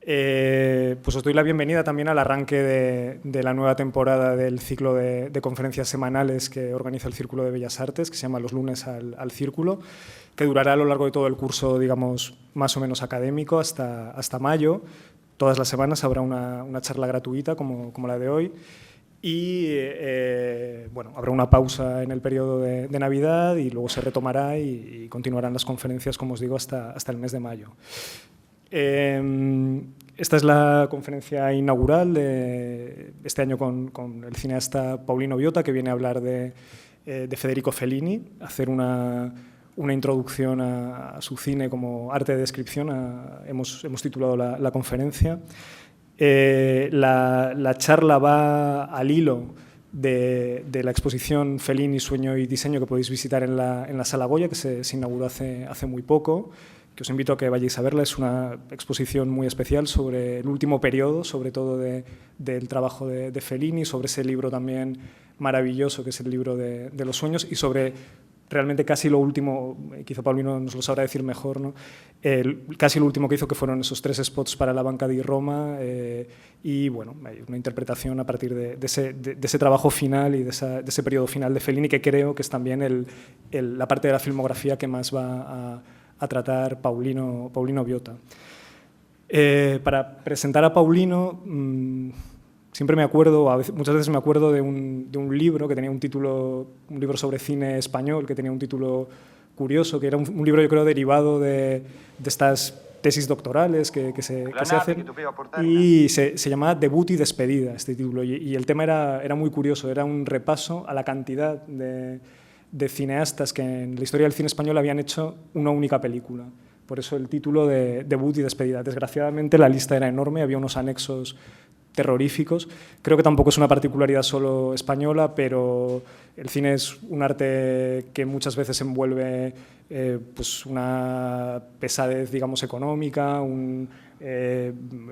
Pues os doy la bienvenida también al arranque de la nueva temporada del ciclo de conferencias semanales que organiza el Círculo de Bellas Artes, que se llama Los lunes al Círculo, que durará a lo largo de todo el curso, digamos, más o menos académico, hasta mayo. Todas las semanas habrá una charla gratuita como la de hoy. Y bueno, habrá una pausa en el periodo de Navidad y luego se retomará y continuarán las conferencias, como os digo, hasta el mes de mayo. Esta es la conferencia inaugural de este año con el cineasta Paulino Biota, que viene a hablar de Federico Fellini, hacer una introducción a su cine como arte de descripción. Hemos titulado la conferencia. La charla va al hilo de la exposición Fellini, Sueño y Diseño, que podéis visitar en la Sala Goya, que se inauguró hace muy poco, que os invito a que vayáis a verla. Es una exposición muy especial sobre el último periodo, sobre todo del trabajo de Fellini, sobre ese libro también maravilloso que es el libro de los sueños, y sobre realmente casi lo último, quizá Paulino nos lo sabrá decir mejor, ¿no? Casi lo último que hizo, que fueron esos 3 spots para la Banca di Roma, y bueno, hay una interpretación a partir de ese trabajo final y de ese periodo final de Fellini, que creo que es también la parte de la filmografía que más va a tratar Paulino Biota. Para presentar a Paulino, siempre me acuerdo, muchas veces me acuerdo de un libro que tenía un título, un libro sobre cine español, que tenía un título curioso, que era un libro, yo creo, derivado de estas tesis doctorales que se hacen, y se llamaba Debut y despedida, este título, y el tema era muy curioso, era un repaso a la cantidad de cineastas que en la historia del cine español habían hecho una única película. Por eso el título de Debut y despedida. Desgraciadamente la lista era enorme, había unos anexos terroríficos. Creo que tampoco es una particularidad solo española, pero el cine es un arte que muchas veces envuelve pues una pesadez, digamos, económica,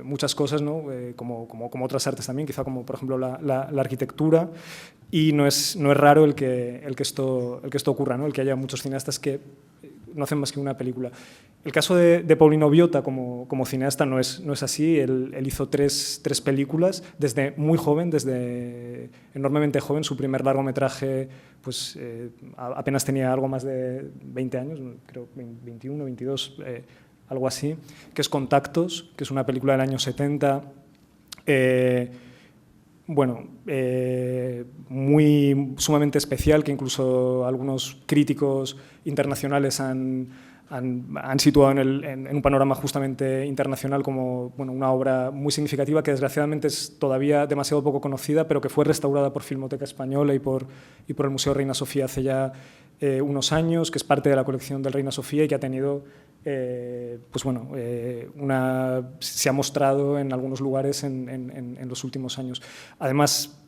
muchas cosas, ¿no? como otras artes también, quizá como por ejemplo la arquitectura, y no es raro el que esto ocurra, ¿no? El que haya muchos cineastas que no hacen más que una película. El caso de Paulino Biota como cineasta no es así. Él hizo tres películas desde muy joven, desde enormemente joven. Su primer largometraje pues, apenas tenía algo más de 20 años, creo 21, 22, algo así, que es Contactos, que es una película del año 70, sumamente especial, que incluso algunos críticos internacionales han situado en un panorama justamente internacional como una obra muy significativa, que desgraciadamente es todavía demasiado poco conocida, pero que fue restaurada por Filmoteca Española y por el Museo Reina Sofía hace ya unos años, que es parte de la colección del Reina Sofía y que ha tenido se ha mostrado en algunos lugares en los últimos años. Además,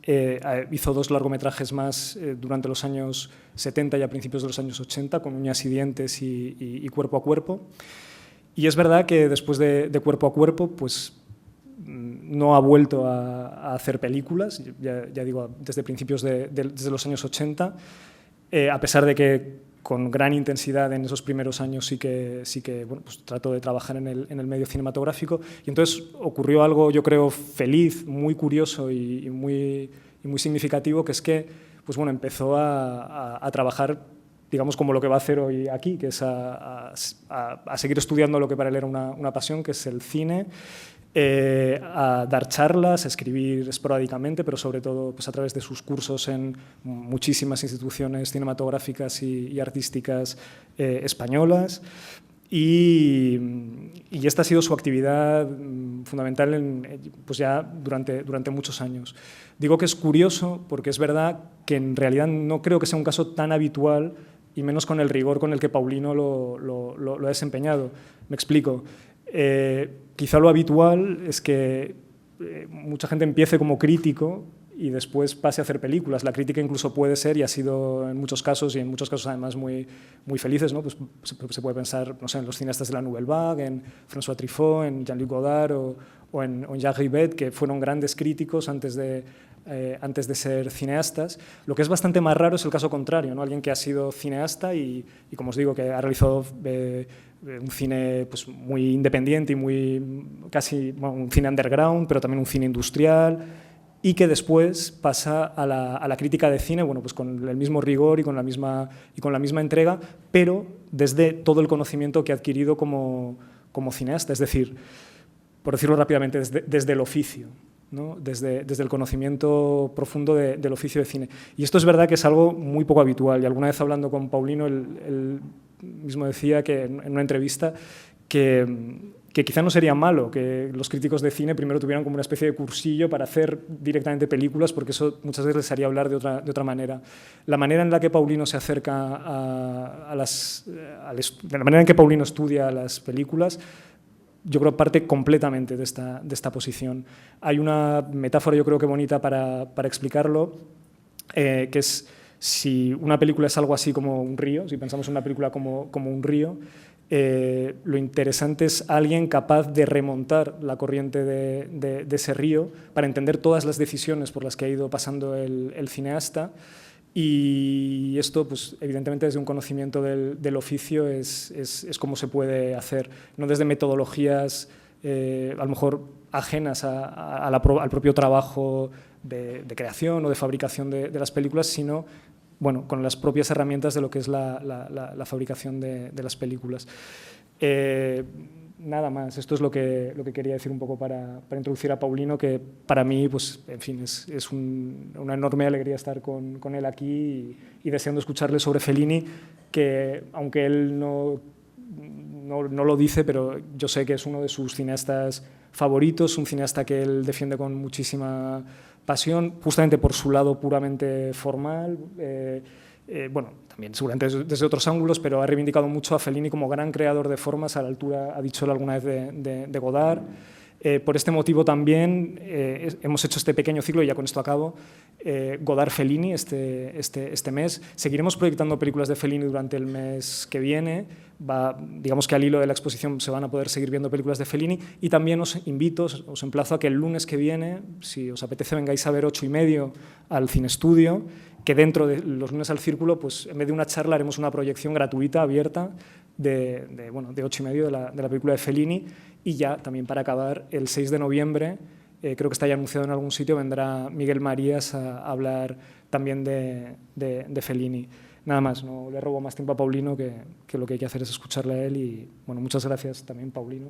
hizo 2 largometrajes más durante los años 70 y a principios de los años 80, con Uñas y dientes y Cuerpo a cuerpo. Y es verdad que después de Cuerpo a cuerpo, pues no ha vuelto a hacer películas, ya digo, desde principios desde los años 80, a pesar de que con gran intensidad en esos primeros años sí que pues trató de trabajar en el medio cinematográfico. Y entonces ocurrió algo, yo creo, feliz, muy curioso y muy significativo, que es que pues empezó a trabajar, digamos, como lo que va a hacer hoy aquí, que es a seguir estudiando lo que para él era una pasión, que es el cine, a dar charlas, a escribir esporádicamente, pero sobre todo pues, a través de sus cursos en muchísimas instituciones cinematográficas y artísticas españolas. Y esta ha sido su actividad fundamental pues ya durante muchos años. Digo que es curioso porque es verdad que en realidad no creo que sea un caso tan habitual, y menos con el rigor con el que Paulino lo ha desempeñado. Me explico. Quizá lo habitual es que mucha gente empiece como crítico y después pase a hacer películas. La crítica incluso puede ser, y ha sido en muchos casos, y en muchos casos además muy felices, ¿no? Pues se puede pensar, no sé, en los cineastas de la Nouvelle Vague, en François Truffaut, en Jean-Luc Godard o en Jacques Rivette, que fueron grandes críticos antes de antes de ser cineastas. Lo que es bastante más raro es el caso contrario, ¿no? Alguien que ha sido cineasta y como os digo, que ha realizado un cine pues, muy independiente y un cine underground, pero también un cine industrial, y que después pasa a la crítica de cine, bueno, pues con el mismo rigor y con la misma entrega, pero desde todo el conocimiento que ha adquirido como cineasta, es decir, por decirlo rápidamente, desde el oficio, ¿no? Desde el conocimiento profundo del oficio de cine. Y esto es verdad que es algo muy poco habitual, y alguna vez hablando con Paulino, él mismo decía que en una entrevista que quizá no sería malo que los críticos de cine primero tuvieran como una especie de cursillo para hacer directamente películas, porque eso muchas veces les haría hablar de otra manera. La manera en la que Paulino se acerca de la manera en que Paulino estudia las películas, yo creo parte completamente de esta posición. Hay una metáfora, yo creo que bonita para explicarlo, que es si una película es algo así como un río, si pensamos en una película como un río, lo interesante es alguien capaz de remontar la corriente de ese río para entender todas las decisiones por las que ha ido pasando el cineasta, y esto, pues, evidentemente, desde un conocimiento del oficio es como se puede hacer, no desde metodologías a lo mejor ajenas al propio trabajo de creación o de fabricación de las películas, sino bueno, con las propias herramientas de lo que es la fabricación de las películas. Nada más, esto es lo que quería decir un poco para introducir a Paulino, que para mí, pues, en fin, es una enorme alegría estar con él aquí y deseando escucharle sobre Fellini, que aunque él no lo dice, pero yo sé que es uno de sus cineastas favoritos, un cineasta que él defiende con muchísima pasión, justamente por su lado puramente formal, bueno, también seguramente desde otros ángulos, pero ha reivindicado mucho a Fellini como gran creador de formas, a la altura, ha dicho él alguna vez, de Godard. Por este motivo también hemos hecho este pequeño ciclo, y ya con esto acabo, Godard-Fellini este mes. Seguiremos proyectando películas de Fellini durante el mes que viene. Digamos que al hilo de la exposición se van a poder seguir viendo películas de Fellini, y también os invito, os emplazo a que el lunes que viene, si os apetece, vengáis a ver 8:30 al Cinestudio, que dentro de los lunes al Círculo, pues en vez de una charla haremos una proyección gratuita, abierta, de 8:30 de la película de Fellini. Y ya, también para acabar, el 6 de noviembre, creo que está ya anunciado en algún sitio, vendrá Miguel Marías a hablar también de Fellini. Nada más, no le robo más tiempo a Paulino, que lo que hay que hacer es escucharle a él. Y bueno, muchas gracias también, Paulino.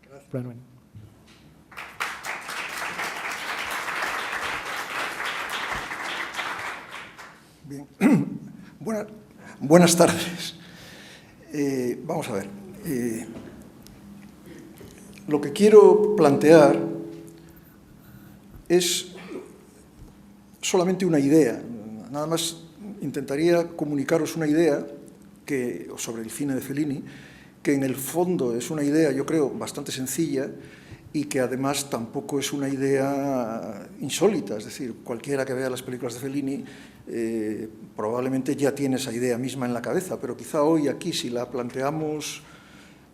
Gracias. Por haber venido. Bien. Buenas tardes. Vamos a ver. Lo que quiero plantear es solamente una idea. Nada más intentaría comunicaros una idea sobre el cine de Fellini, que en el fondo es una idea, yo creo, bastante sencilla, y que además tampoco es una idea insólita. Es decir, cualquiera que vea las películas de Fellini probablemente ya tiene esa idea misma en la cabeza, pero quizá hoy aquí, si la planteamos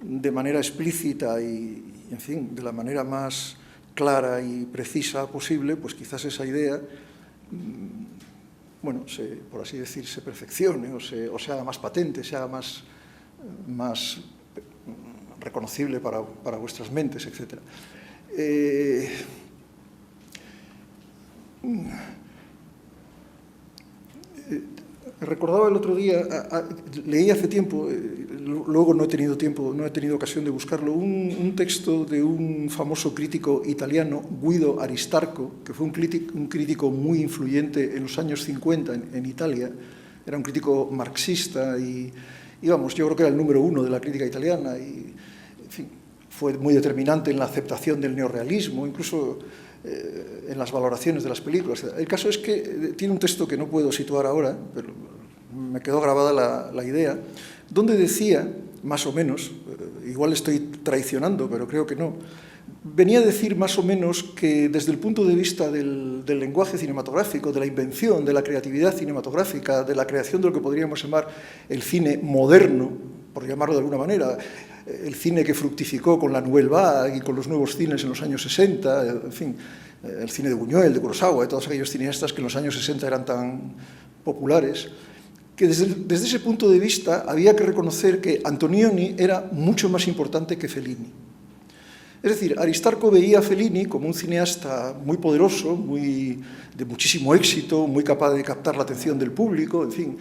de manera explícita y, en fin, de la manera más clara y precisa posible, pues quizás esa idea, bueno, por así decir, se perfeccione o se haga más patente, se haga más reconocible para vuestras mentes, etc. Recordaba el otro día, leí hace tiempo, luego no he tenido ocasión de buscarlo, un texto de un famoso crítico italiano, Guido Aristarco, que fue un crítico muy influyente en los años 50 en Italia. Era un crítico marxista y vamos, yo creo que era el número 1 de la crítica italiana y, en fin, fue muy determinante en la aceptación del neorrealismo, incluso en las valoraciones de las películas. El caso es que tiene un texto que no puedo situar ahora, pero me quedó grabada la idea, donde decía, más o menos, igual estoy traicionando, pero creo que no, venía a decir más o menos que desde el punto de vista del lenguaje cinematográfico, de la invención, de la creatividad cinematográfica, de la creación de lo que podríamos llamar el cine moderno, por llamarlo de alguna manera, el cine que fructificó con la Nouvelle Vague y con los nuevos cines en los años 60, en fin, el cine de Buñuel, de Kurosawa, de todos aquellos cineastas que en los años 60 eran tan populares, que desde ese punto de vista había que reconocer que Antonioni era mucho más importante que Fellini. Es decir, Aristarco veía a Fellini como un cineasta muy poderoso, de muchísimo éxito, muy capaz de captar la atención del público, en fin,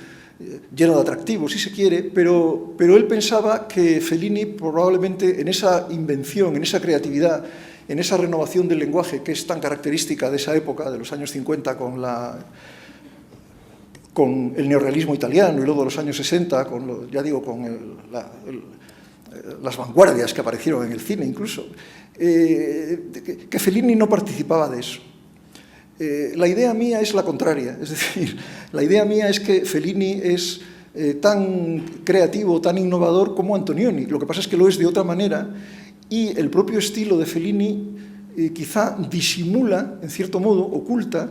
lleno de atractivos, si se quiere, pero él pensaba que Fellini probablemente en esa invención, en esa creatividad, en esa renovación del lenguaje que es tan característica de esa época, de los años 50, con el neorrealismo italiano y luego de los años 60, las vanguardias que aparecieron en el cine incluso, que Fellini no participaba de eso. La idea mía es la contraria, es decir, la idea mía es que Fellini es tan creativo, tan innovador como Antonioni. Lo que pasa es que lo es de otra manera y el propio estilo de Fellini quizá disimula, en cierto modo, oculta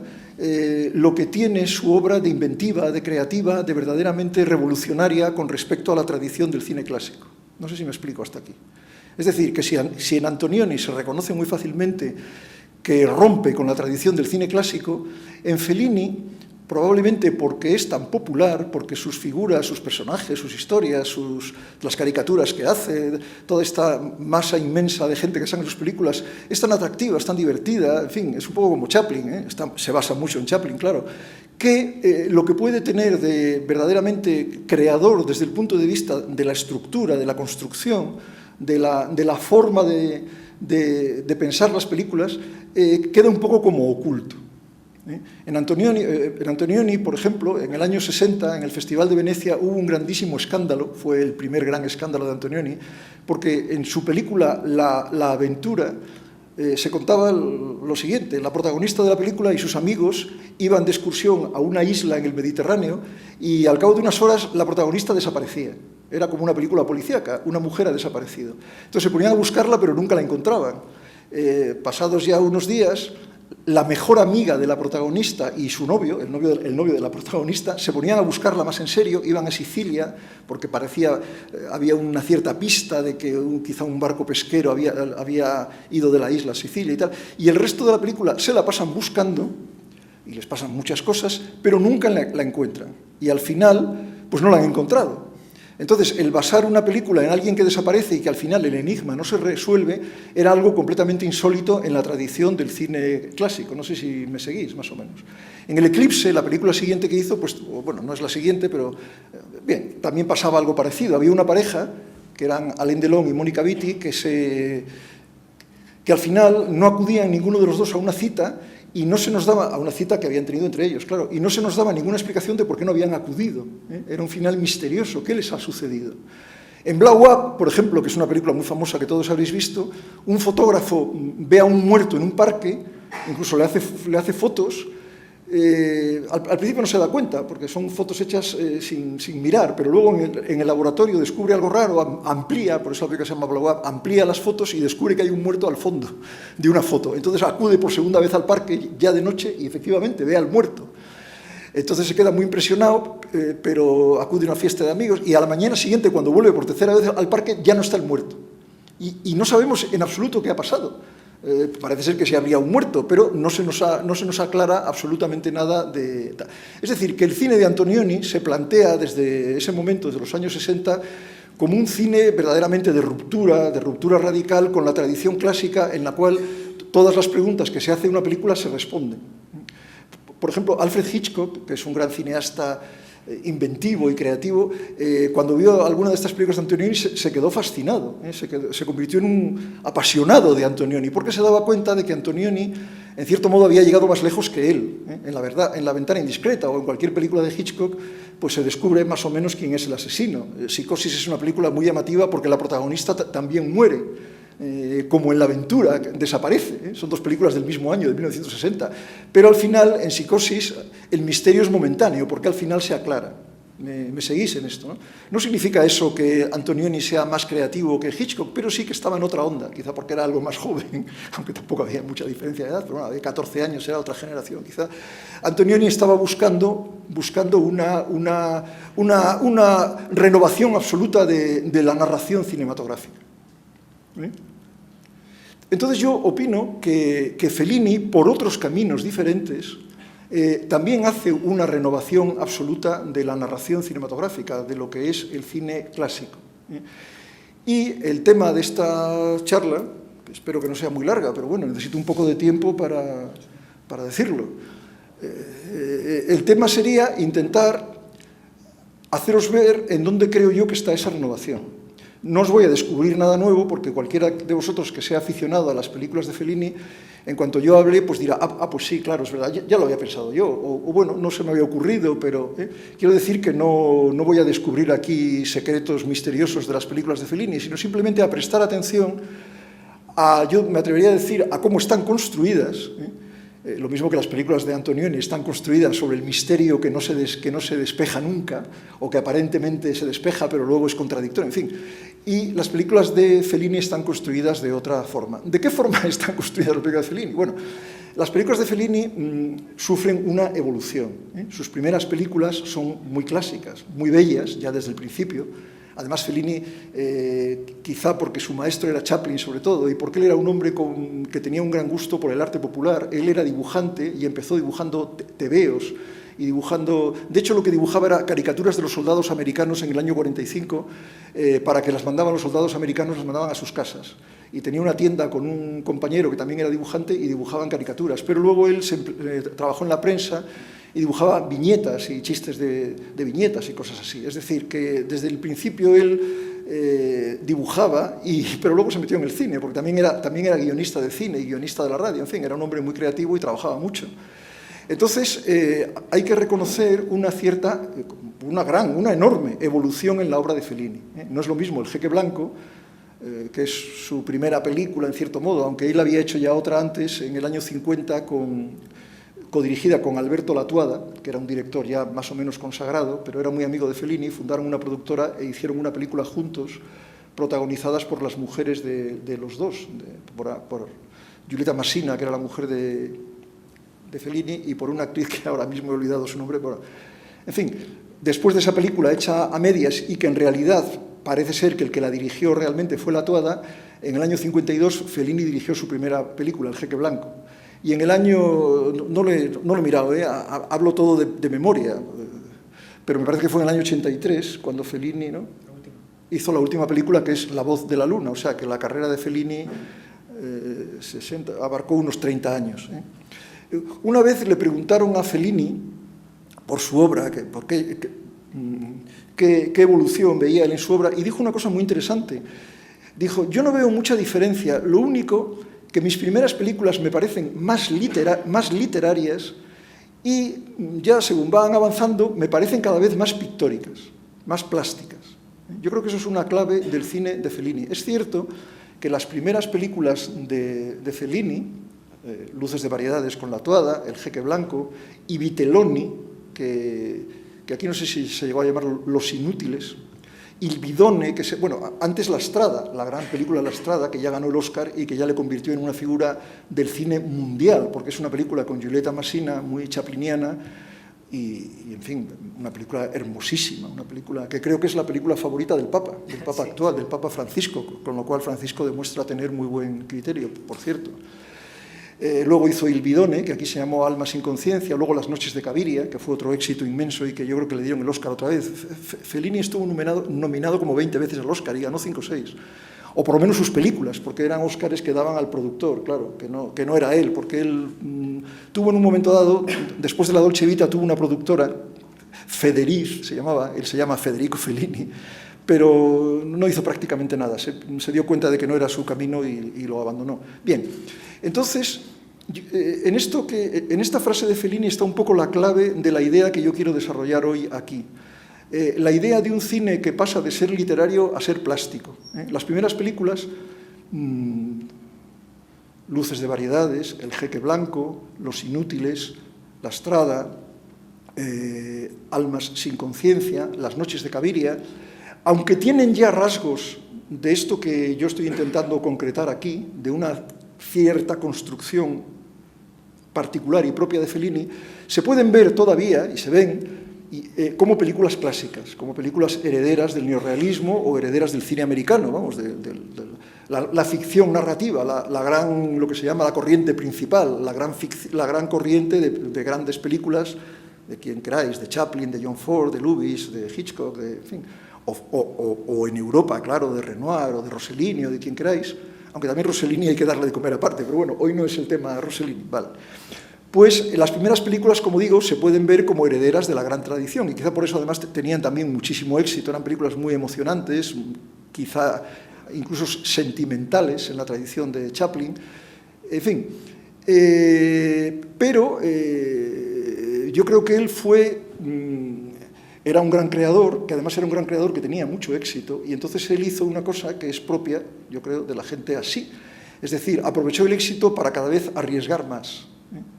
lo que tiene su obra de inventiva, de creativa, de verdaderamente revolucionaria con respecto a la tradición del cine clásico. No sé si me explico hasta aquí. Es decir, que si en Antonioni se reconoce muy fácilmente que rompe con la tradición del cine clásico, en Fellini, probablemente porque es tan popular, porque sus figuras, sus personajes, sus historias, las caricaturas que hace, toda esta masa inmensa de gente que sale en sus películas, es tan atractiva, es tan divertida, en fin, es un poco como Chaplin, se basa mucho en Chaplin, claro, que lo que puede tener de verdaderamente creador desde el punto de vista de la estructura, de la construcción, de la forma de pensar las películas, queda un poco como oculto. En Antonioni, por ejemplo, en el año 60, en el Festival de Venecia, hubo un grandísimo escándalo, fue el primer gran escándalo de Antonioni, porque en su película La Aventura se contaba lo siguiente: la protagonista de la película y sus amigos iban de excursión a una isla en el Mediterráneo y al cabo de unas horas la protagonista desaparecía. Era como una película policíaca, una mujer ha desaparecido. Entonces se ponían a buscarla pero nunca la encontraban. Pasados ya unos días, la mejor amiga de la protagonista y su novio, el novio de la protagonista, se ponían a buscarla más en serio, iban a Sicilia, porque había una cierta pista de que quizá un barco pesquero había ido de la isla a Sicilia y tal, y el resto de la película se la pasan buscando, y les pasan muchas cosas, pero nunca la encuentran, y al final, pues no la han encontrado. Entonces, el basar una película en alguien que desaparece y que al final el enigma no se resuelve era algo completamente insólito en la tradición del cine clásico. No sé si me seguís, más o menos. En El Eclipse, la película siguiente que hizo, pues, bueno, no es la siguiente, pero bien, también pasaba algo parecido. Había una pareja, que eran Alain Delon y Mónica Vitti, que al final no acudían ninguno de los dos a una cita, y no se nos daba, a una cita que habían tenido entre ellos, claro, y no se nos daba ninguna explicación de por qué no habían acudido. Era un final misterioso. ¿Qué les ha sucedido? En Blow Up, por ejemplo, que es una película muy famosa que todos habréis visto, un fotógrafo ve a un muerto en un parque, incluso le hace fotos. Al principio no se da cuenta, porque son fotos hechas sin mirar, pero luego en el laboratorio descubre algo raro, amplía, por eso la película se llama Blow Up, amplía las fotos y descubre que hay un muerto al fondo de una foto. Entonces acude por segunda vez al parque ya de noche y efectivamente ve al muerto. Entonces se queda muy impresionado, pero acude a una fiesta de amigos y a la mañana siguiente, cuando vuelve por tercera vez al parque, ya no está el muerto. Y no sabemos en absoluto qué ha pasado. Parece ser que sí había un muerto, pero no se nos aclara absolutamente nada de... Es decir, que el cine de Antonioni se plantea desde ese momento, desde los años 60, como un cine verdaderamente de ruptura radical con la tradición clásica en la cual todas las preguntas que se hace en una película se responden. Por ejemplo, Alfred Hitchcock, que es un gran cineasta inventivo y creativo, cuando vio alguna de estas películas de Antonioni se quedó fascinado, se convirtió en un apasionado de Antonioni, porque se daba cuenta de que Antonioni, en cierto modo, había llegado más lejos que él. En La verdad, en La ventana indiscreta o en cualquier película de Hitchcock, pues se descubre más o menos quién es el asesino. Psicosis es una película muy llamativa porque la protagonista también muere. Como en La aventura, desaparece. Son dos películas del mismo año, de 1960. Pero al final, en Psicosis, el misterio es momentáneo, porque al final se aclara. ¿Me seguís en esto? No significa eso que Antonioni sea más creativo que Hitchcock, pero sí que estaba en otra onda, quizá porque era algo más joven, aunque tampoco había mucha diferencia de edad, pero bueno, de 14 años era otra generación, quizá. Antonioni estaba buscando una renovación absoluta de la narración cinematográfica. Entonces yo opino que Fellini, por otros caminos diferentes, también hace una renovación absoluta de la narración cinematográfica, de lo que es el cine clásico. Y el tema de esta charla, que espero que no sea muy larga, pero bueno, necesito un poco de tiempo para decirlo. El tema sería intentar haceros ver en dónde creo yo que está esa renovación. No os voy a descubrir nada nuevo, porque cualquiera de vosotros que sea aficionado a las películas de Fellini, en cuanto yo hable, pues dirá, pues sí, claro, es verdad, ya lo había pensado yo, o bueno, no se me había ocurrido, pero quiero decir que no voy a descubrir aquí secretos misteriosos de las películas de Fellini, sino simplemente a prestar atención yo me atrevería a decir, a cómo están construidas. Lo mismo que las películas de Antonioni están construidas sobre el misterio que no se despeja nunca, o que aparentemente se despeja, pero luego es contradictorio, en fin. Y las películas de Fellini están construidas de otra forma. ¿De qué forma están construidas las películas de Fellini? Bueno, las películas de Fellini sufren una evolución. Sus primeras películas son muy clásicas, muy bellas, ya desde el principio. Además, Fellini, quizá porque su maestro era Chaplin sobre todo, y porque él era un hombre que tenía un gran gusto por el arte popular, él era dibujante y empezó dibujando tebeos, y dibujando, de hecho lo que dibujaba era caricaturas de los soldados americanos en el año 45, para que las mandaban los soldados americanos, las mandaban a sus casas. Y tenía una tienda con un compañero que también era dibujante y dibujaban caricaturas, pero luego él trabajó en la prensa y dibujaba viñetas y chistes de viñetas y cosas así. Es decir, que desde el principio él dibujaba, pero luego se metió en el cine, porque también era guionista de cine y guionista de la radio. En fin, era un hombre muy creativo y trabajaba mucho. Entonces, hay que reconocer una enorme evolución en la obra de Fellini. No es lo mismo El Jeque Blanco, que es su primera película, en cierto modo, aunque él había hecho ya otra antes, en el año 50, codirigida con Alberto Latuada, que era un director ya más o menos consagrado, pero era muy amigo de Fellini, fundaron una productora e hicieron una película juntos, protagonizadas por las mujeres de los dos, por Giulietta Massina, que era la mujer de Fellini, y por una actriz que ahora mismo he olvidado su nombre. En fin, después de esa película hecha a medias y que en realidad parece ser que el que la dirigió realmente fue Latuada, en el año 52 Fellini dirigió su primera película, El Jeque Blanco. Y en el año, no lo he mirado, hablo todo de memoria, pero me parece que fue en el año 83 cuando Fellini hizo la última película, que es La voz de la luna, o sea que la carrera de Fellini abarcó unos 30 años. Una vez le preguntaron a Fellini por su obra, qué evolución veía él en su obra, y dijo una cosa muy interesante. Dijo, yo no veo mucha diferencia, lo único que mis primeras películas me parecen más literarias y ya según van avanzando me parecen cada vez más pictóricas, más plásticas. Yo creo que eso es una clave del cine de Fellini. Es cierto que las primeras películas de Fellini, Luces de variedades con Latuada, El Jeque Blanco y Vitelloni, que aquí no sé si se llegó a llamar Los Inútiles, Il Bidone, antes La Strada, la gran película La Strada, que ya ganó el Oscar y que ya le convirtió en una figura del cine mundial, porque es una película con Giulietta Massina, muy chapliniana, y en fin, una película hermosísima, una película que creo que es la película favorita del Papa actual, del Papa Francisco, con lo cual Francisco demuestra tener muy buen criterio, por cierto. Luego hizo Il Bidone, que aquí se llamó Alma sin conciencia, luego Las noches de Caviria, que fue otro éxito inmenso y que yo creo que le dieron el Oscar otra vez. Fellini estuvo nominado como 20 veces al Oscar y ganó 5 o 6. O por lo menos sus películas, porque eran Óscares que daban al productor, claro, que no era él, porque él tuvo en un momento dado, después de la Dolce Vita, tuvo una productora, Federiz se llamaba, él se llama Federico Fellini, pero no hizo prácticamente nada, se dio cuenta de que no era su camino y lo abandonó. Bien, entonces, en esta frase de Fellini está un poco la clave de la idea que yo quiero desarrollar hoy aquí. La idea de un cine que pasa de ser literario a ser plástico. Las primeras películas, Luces de variedades, El Jeque Blanco, Los Inútiles, La Strada, Almas sin conciencia, Las noches de Caviria, aunque tienen ya rasgos de esto que yo estoy intentando concretar aquí, de una cierta construcción particular y propia de Fellini, se pueden ver todavía, y se ven, como películas clásicas, como películas herederas del neorrealismo o herederas del cine americano, vamos, la ficción narrativa, lo que se llama la corriente principal, la gran corriente de grandes películas, de quien queráis, de Chaplin, de John Ford, de Lubitsch, de Hitchcock, en fin, o en Europa, claro, de Renoir o de Rossellini o de quien queráis, aunque también Rossellini hay que darle de comer aparte, pero bueno, hoy no es el tema Rossellini, vale. Pues las primeras películas, como digo, se pueden ver como herederas de la gran tradición, y quizá por eso además tenían también muchísimo éxito, eran películas muy emocionantes, quizá incluso sentimentales en la tradición de Chaplin, en fin. Pero yo creo que él era un gran creador, que además era un gran creador que tenía mucho éxito, y entonces él hizo una cosa que es propia, yo creo, de la gente así. Es decir, aprovechó el éxito para cada vez arriesgar más.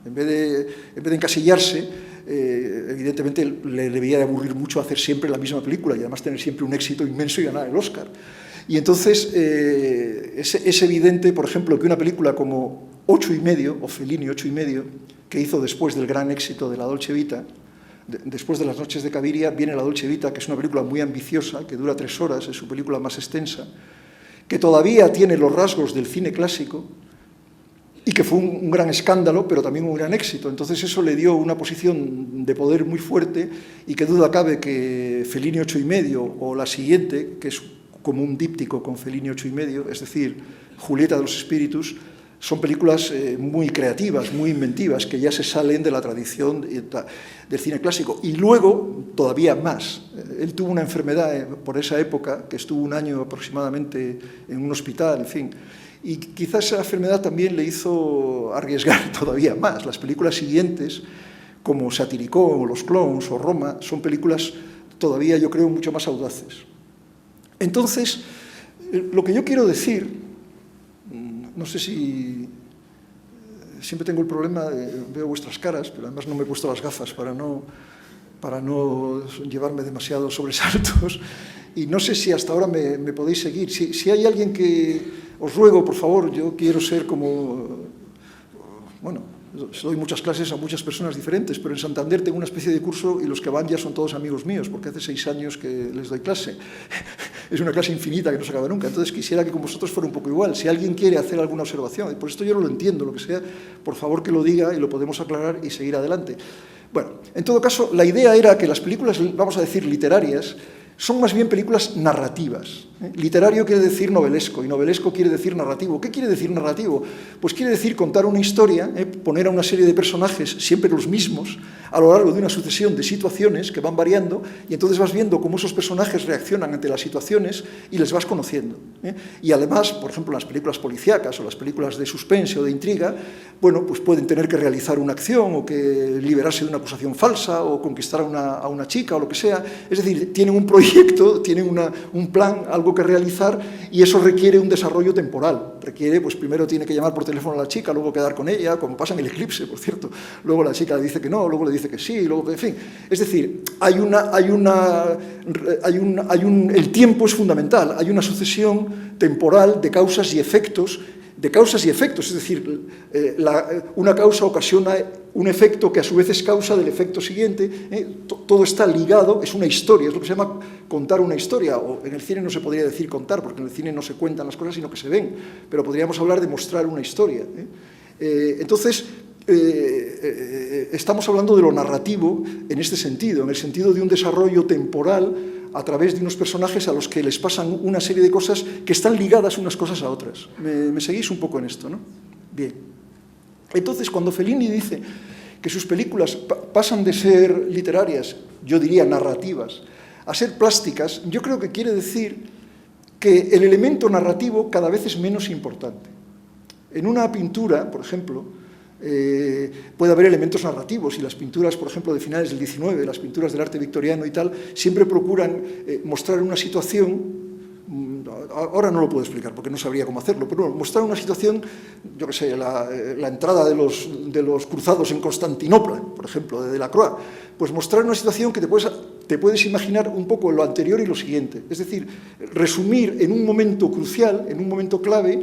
En vez de encasillarse, evidentemente le debía de aburrir mucho hacer siempre la misma película y además tener siempre un éxito inmenso y ganar el Oscar. Y entonces es evidente, por ejemplo, que una película como 8 y medio, o Fellini 8 y medio, que hizo después del gran éxito de La Dolce Vita, después de Las noches de Caviria, viene La Dolce Vita, que es una película muy ambiciosa, que dura 3 horas, es su película más extensa, que todavía tiene los rasgos del cine clásico, y que fue un gran escándalo, pero también un gran éxito. Entonces eso le dio una posición de poder muy fuerte, y qué duda cabe que Fellini 8 y medio, o la siguiente, que es como un díptico con Fellini 8 y medio, es decir, Julieta de los Espíritus, son películas muy creativas, muy inventivas, que ya se salen de la tradición del cine clásico. Y luego, todavía más, él tuvo una enfermedad por esa época, que estuvo 1 año aproximadamente en un hospital, en fin, y quizás esa enfermedad también le hizo arriesgar todavía más. Las películas siguientes, como Satiricón, o Los Clowns, o Roma, son películas todavía, yo creo, mucho más audaces. Entonces, lo que yo quiero decir, no sé si... Siempre tengo el problema, veo vuestras caras, pero además no me he puesto las gafas para no llevarme demasiados sobresaltos, y no sé si hasta ahora me podéis seguir. Si hay alguien que... Os ruego, por favor, yo quiero ser como... Bueno, doy muchas clases a muchas personas diferentes, pero en Santander tengo una especie de curso y los que van ya son todos amigos míos, porque hace 6 años que les doy clase. Es una clase infinita que no se acaba nunca, entonces quisiera que con vosotros fuera un poco igual. Si alguien quiere hacer alguna observación, por esto yo no lo entiendo, lo que sea, por favor que lo diga y lo podemos aclarar y seguir adelante. Bueno, en todo caso, la idea era que las películas, vamos a decir, literarias, son más bien películas narrativas. Literario quiere decir novelesco, y novelesco quiere decir narrativo. ¿Qué quiere decir narrativo? Pues quiere decir contar una historia, poner a una serie de personajes, siempre los mismos, a lo largo de una sucesión de situaciones que van variando, y entonces vas viendo cómo esos personajes reaccionan ante las situaciones y les vas conociendo. Y además, por ejemplo, las películas policíacas o las películas de suspense o de intriga, bueno, pues pueden tener que realizar una acción o que liberarse de una acusación falsa o conquistar a una chica o lo que sea. Es decir, tienen un proyecto, tienen un plan, algo que realizar, y eso requiere un desarrollo temporal. Requiere, pues primero tiene que llamar por teléfono a la chica, luego quedar con ella, como pasa en El Eclipse, por cierto. Luego la chica le dice que no, luego le dice que sí, luego, en fin. Es decir, el tiempo es fundamental, hay una sucesión temporal de causas y efectos, es decir, una causa ocasiona un efecto que a su vez es causa del efecto siguiente, todo está ligado, es una historia, es lo que se llama contar una historia, o en el cine no se podría decir contar, porque en el cine no se cuentan las cosas, sino que se ven, pero podríamos hablar de mostrar una historia. Entonces, estamos hablando de lo narrativo en este sentido, en el sentido de un desarrollo temporal a través de unos personajes a los que les pasan una serie de cosas que están ligadas unas cosas a otras. ¿Me seguís un poco en esto, no? Bien. Entonces, cuando Fellini dice que sus películas pasan de ser literarias, yo diría narrativas, a ser plásticas, yo creo que quiere decir que el elemento narrativo cada vez es menos importante. En una pintura, por ejemplo, puede haber elementos narrativos, y las pinturas, por ejemplo, de finales del XIX, las pinturas del arte victoriano y tal, siempre procuran mostrar una situación. Ahora no lo puedo explicar porque no sabría cómo hacerlo, pero bueno, mostrar una situación, yo qué sé, la entrada de los cruzados en Constantinopla, por ejemplo, de Delacroix, pues mostrar una situación que te puedes imaginar un poco lo anterior y lo siguiente, es decir, resumir en un momento crucial, en un momento clave,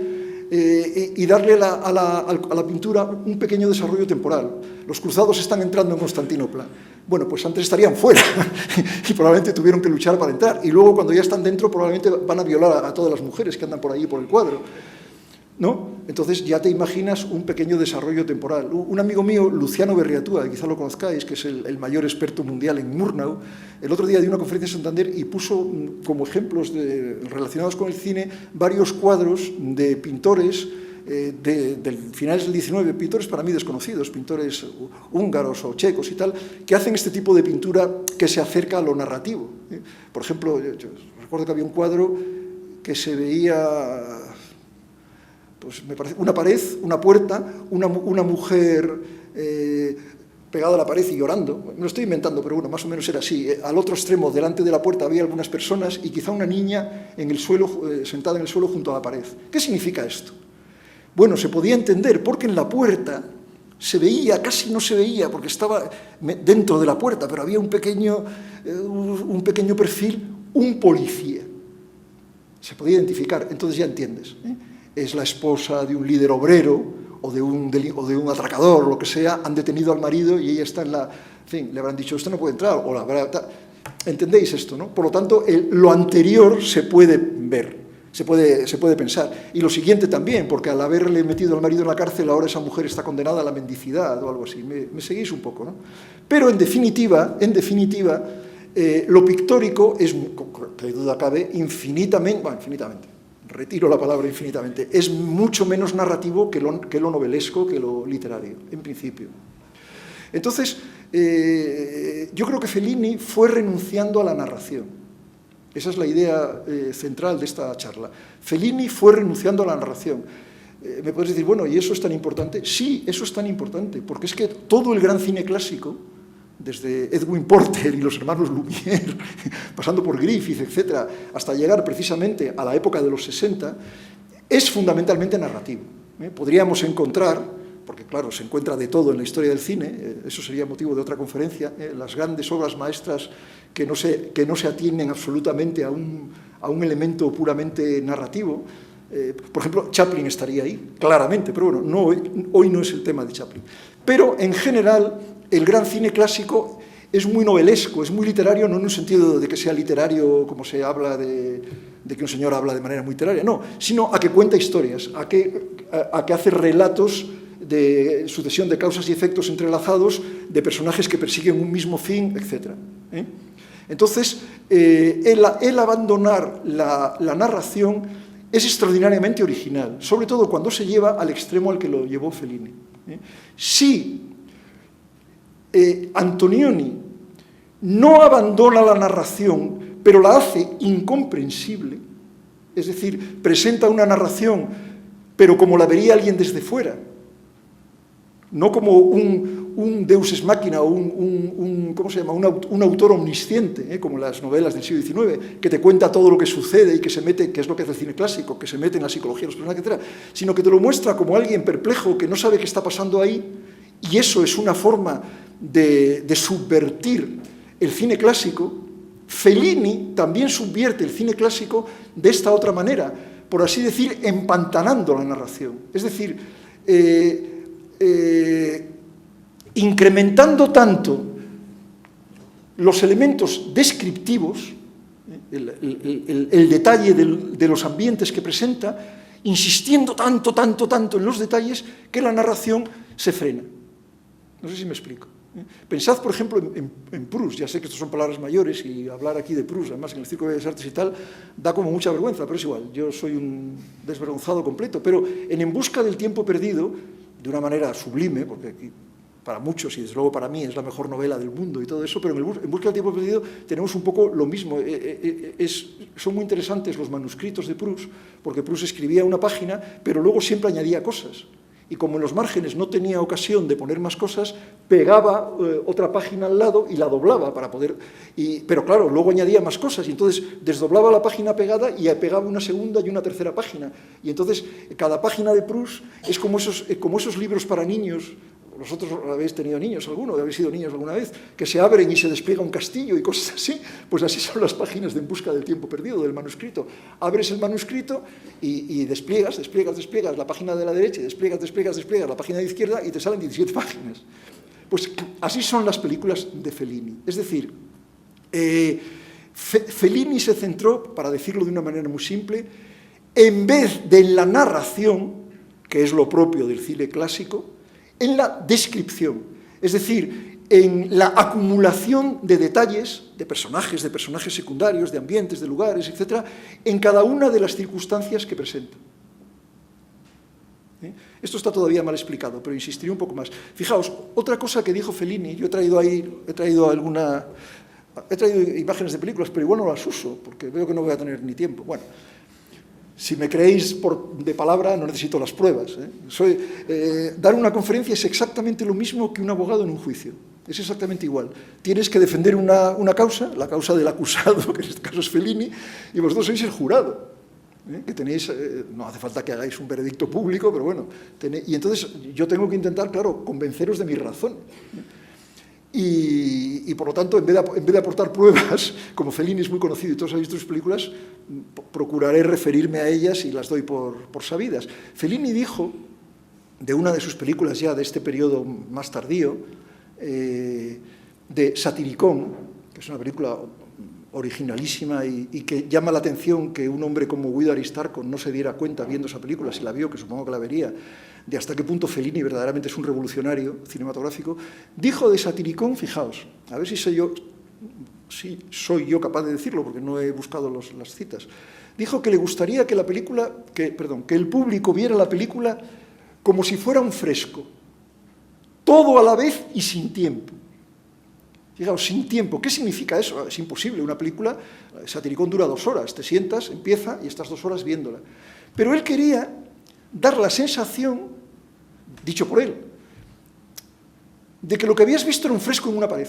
y darle a la pintura un pequeño desarrollo temporal. Los cruzados están entrando en Constantinopla. Bueno, pues antes estarían fuera y probablemente tuvieron que luchar para entrar. Y luego, cuando ya están dentro, probablemente van a violar a todas las mujeres que andan por ahí por el cuadro, ¿no? Entonces ya te imaginas un pequeño desarrollo temporal. Un amigo mío, Luciano Berriatúa, quizá lo conozcáis, que es el mayor experto mundial en Murnau, el otro día dio una conferencia en Santander y puso como ejemplos relacionados con el cine varios cuadros de pintores del finales del XIX, pintores para mí desconocidos, pintores húngaros o checos y tal, que hacen este tipo de pintura que se acerca a lo narrativo. Por ejemplo, yo recuerdo que había un cuadro que se veía, pues me parece, una pared, una puerta, una mujer pegada a la pared y llorando. Me lo estoy inventando, pero bueno, más o menos era así. Al otro extremo, delante de la puerta, había algunas personas y quizá una niña en el suelo, sentada en el suelo junto a la pared. ¿Qué significa esto? Bueno, se podía entender porque en la puerta se veía, casi no se veía, porque estaba dentro de la puerta, pero había un pequeño perfil, un policía. Se podía identificar, entonces ya entiendes. Es la esposa de un líder obrero o de un atracador, o lo que sea, han detenido al marido y ella está en la... En fin, le habrán dicho, usted no puede entrar, o la habrá... ¿Entendéis esto, no? Por lo tanto, lo anterior se puede ver. Se puede pensar. Y lo siguiente también, porque al haberle metido al marido en la cárcel, ahora esa mujer está condenada a la mendicidad o algo así. ¿Me seguís un poco, no? Pero en definitiva, lo pictórico es, que duda cabe, infinitamente, retiro la palabra infinitamente, es mucho menos narrativo que lo novelesco, que lo literario, en principio. Entonces, yo creo que Fellini fue renunciando a la narración. Esa es la idea central de esta charla. Fellini fue renunciando a la narración. Me puedes decir, bueno, ¿y eso es tan importante? Sí, eso es tan importante, porque es que todo el gran cine clásico, desde Edwin Porter y los hermanos Lumière, pasando por Griffith, etc., hasta llegar precisamente a la época de los 60, es fundamentalmente narrativo. Podríamos encontrar, porque claro, se encuentra de todo en la historia del cine, eso sería motivo de otra conferencia, las grandes obras maestras que no se atienden absolutamente a un elemento puramente narrativo. Por ejemplo, Chaplin estaría ahí, claramente, pero bueno, hoy no es el tema de Chaplin. Pero en general, el gran cine clásico es muy novelesco, es muy literario, no en un sentido de que sea literario como se habla de que un señor habla de manera muy literaria, no, sino a que cuenta historias, a que hace relatos de sucesión de causas y efectos entrelazados, de personajes que persiguen un mismo fin, etc. Entonces, el abandonar la narración es extraordinariamente original, sobre todo cuando se lleva al extremo al que lo llevó Fellini. Si Antonioni no abandona la narración, pero la hace incomprensible, es decir, presenta una narración, pero como la vería alguien desde fuera, no como un deus ex machina o ¿cómo se llama? Un autor omnisciente, como las novelas del siglo XIX, que te cuenta todo lo que sucede y que se mete, que es lo que hace el cine clásico, que se mete en la psicología de los personajes, etc., sino que te lo muestra como alguien perplejo que no sabe qué está pasando ahí, y eso es una forma de subvertir el cine clásico. Fellini también subvierte el cine clásico de esta otra manera, por así decir, empantanando la narración. Es decir, incrementando tanto los elementos descriptivos, el detalle de los ambientes que presenta, insistiendo tanto en los detalles, que la narración se frena. No sé si me explico. Pensad, por ejemplo, en Proust. Ya sé que estas son palabras mayores y hablar aquí de Proust, además en el Círculo de Bellas Artes y tal, da como mucha vergüenza, pero es igual, yo soy un desvergonzado completo. Pero En busca del tiempo perdido, de una manera sublime, porque aquí para muchos y desde luego para mí es la mejor novela del mundo y todo eso, pero En busca del tiempo perdido tenemos un poco lo mismo. Son muy interesantes los manuscritos de Proust, porque Proust escribía una página, pero luego siempre añadía cosas. Y como en los márgenes no tenía ocasión de poner más cosas, pegaba otra página al lado y la doblaba para poder... pero claro, luego añadía más cosas y entonces desdoblaba la página pegada y pegaba una segunda y una tercera página. Y entonces cada página de Proust es como esos libros para niños, vosotros habéis tenido niños alguno, habéis sido niños alguna vez, que se abren y se despliega un castillo y cosas así, pues así son las páginas de En busca del tiempo perdido, del manuscrito. Abres el manuscrito y despliegas la página de la derecha, y despliegas la página de la izquierda y te salen 17 páginas. Pues así son las películas de Fellini. Es decir, Fellini se centró, para decirlo de una manera muy simple, en vez de la narración, que es lo propio del cine clásico, en la descripción, es decir, en la acumulación de detalles, de personajes secundarios, de ambientes, de lugares, etc., en cada una de las circunstancias que presenta. Esto está todavía mal explicado, pero insistiré un poco más. Fijaos, otra cosa que dijo Fellini, yo he traído imágenes de películas, pero igual no las uso, porque veo que no voy a tener ni tiempo. Bueno, si me creéis de palabra, no necesito las pruebas. Dar una conferencia es exactamente lo mismo que un abogado en un juicio. Es exactamente igual. Tienes que defender una causa, la causa del acusado, que en este caso es Fellini, y vosotros sois el jurado. Que tenéis, no hace falta que hagáis un veredicto público, pero bueno. Y entonces yo tengo que intentar, claro, convenceros de mi razón. Y por lo tanto, en vez de aportar pruebas, como Fellini es muy conocido y todos habéis visto sus películas, procuraré referirme a ellas y las doy por sabidas. Fellini dijo, de una de sus películas ya de este periodo más tardío, de Satiricón, que es una película originalísima y que llama la atención que un hombre como Guido Aristarco no se diera cuenta viendo esa película, si la vio, que supongo que la vería, de hasta qué punto Fellini verdaderamente es un revolucionario cinematográfico, dijo de Satiricón, fijaos, a ver si soy yo capaz de decirlo, porque no he buscado las citas, dijo que le gustaría que que el público viera la película como si fuera un fresco, todo a la vez y sin tiempo. Fijaos, sin tiempo. ¿Qué significa eso? Es imposible. Una película, Satiricón dura 2 horas. Te sientas, empieza y estás 2 horas viéndola. Pero él quería dar la sensación, dicho por él, de que lo que habías visto era un fresco en una pared.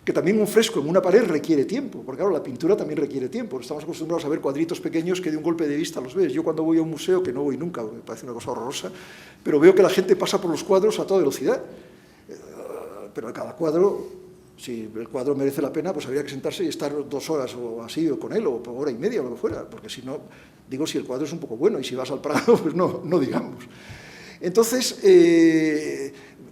Que también un fresco en una pared requiere tiempo, porque claro, la pintura también requiere tiempo. Estamos acostumbrados a ver cuadritos pequeños que de un golpe de vista los ves. Yo cuando voy a un museo, que no voy nunca, me parece una cosa horrorosa, pero veo que la gente pasa por los cuadros a toda velocidad. Pero a cada cuadro, si el cuadro merece la pena, pues habría que sentarse y estar 2 horas o así, o con él, o por 1 hora y media, o lo que fuera, porque si no, digo, si el cuadro es un poco bueno, y si vas al Prado, pues no digamos. Entonces,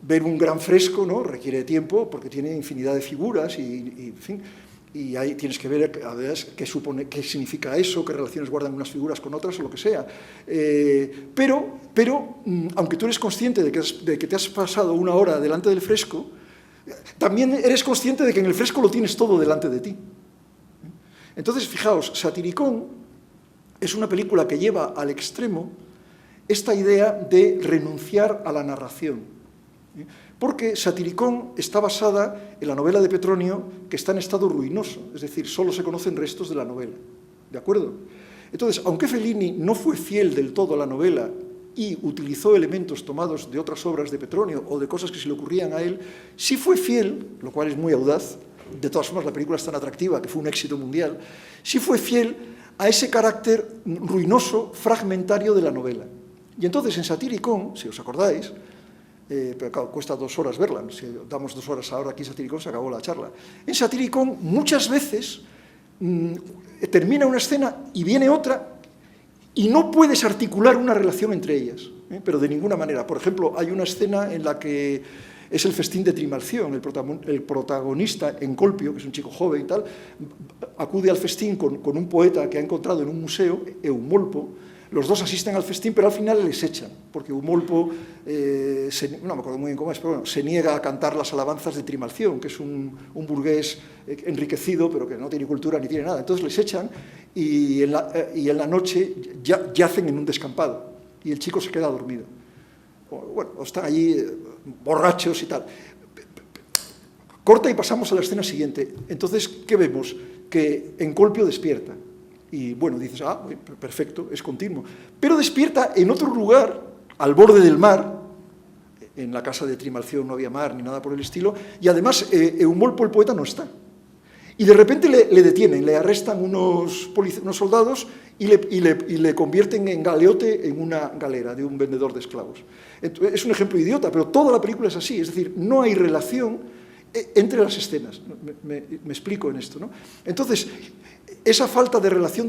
ver un gran fresco, ¿no?, requiere tiempo, porque tiene infinidad de figuras, en fin, y ahí tienes que ver a ver qué significa eso, qué relaciones guardan unas figuras con otras, o lo que sea. Pero aunque tú eres consciente de que te has pasado 1 hora delante del fresco, también eres consciente de que en el fresco lo tienes todo delante de ti. Entonces, fijaos, Satiricón es una película que lleva al extremo esta idea de renunciar a la narración. Porque Satiricón está basada en la novela de Petronio, que está en estado ruinoso, es decir, solo se conocen restos de la novela. ¿De acuerdo? Entonces, aunque Fellini no fue fiel del todo a la novela y utilizó elementos tomados de otras obras de Petronio o de cosas que se le ocurrían a él, sí fue fiel, lo cual es muy audaz, de todas formas la película es tan atractiva que fue un éxito mundial, sí fue fiel a ese carácter ruinoso, fragmentario de la novela. Y entonces en Satiricón, si os acordáis, pero claro, cuesta 2 horas verla, si damos 2 horas ahora aquí en Satiricón se acabó la charla. En Satiricón muchas veces termina una escena y viene otra, y no puedes articular una relación entre ellas, pero de ninguna manera. Por ejemplo, hay una escena en la que es el festín de Trimalción, el protagonista, Encolpio, que es un chico joven y tal, acude al festín con un poeta que ha encontrado en un museo, Eumolpo. Los dos asisten al festín, pero al final les echan, porque Eumolpo, no me acuerdo muy bien cómo es, pero bueno, se niega a cantar las alabanzas de Trimalción, que es un burgués enriquecido, pero que no tiene cultura ni tiene nada. Entonces les echan y en la noche yacen en un descampado y el chico se queda dormido. Bueno, están allí borrachos y tal. Corta y pasamos a la escena siguiente. Entonces, ¿qué vemos? Que Encolpio despierta. Y bueno, dices, perfecto, es continuo. Pero despierta en otro lugar, al borde del mar. En la casa de Trimalción no había mar ni nada por el estilo. Y además, Eumolpo, el poeta, no está. Y de repente le detienen, le arrestan unos soldados y le convierten en galeote en una galera de un vendedor de esclavos. Es un ejemplo idiota, pero toda la película es así, es decir, no hay relación entre las escenas. Me explico en esto, ¿no? Entonces, esa falta de relación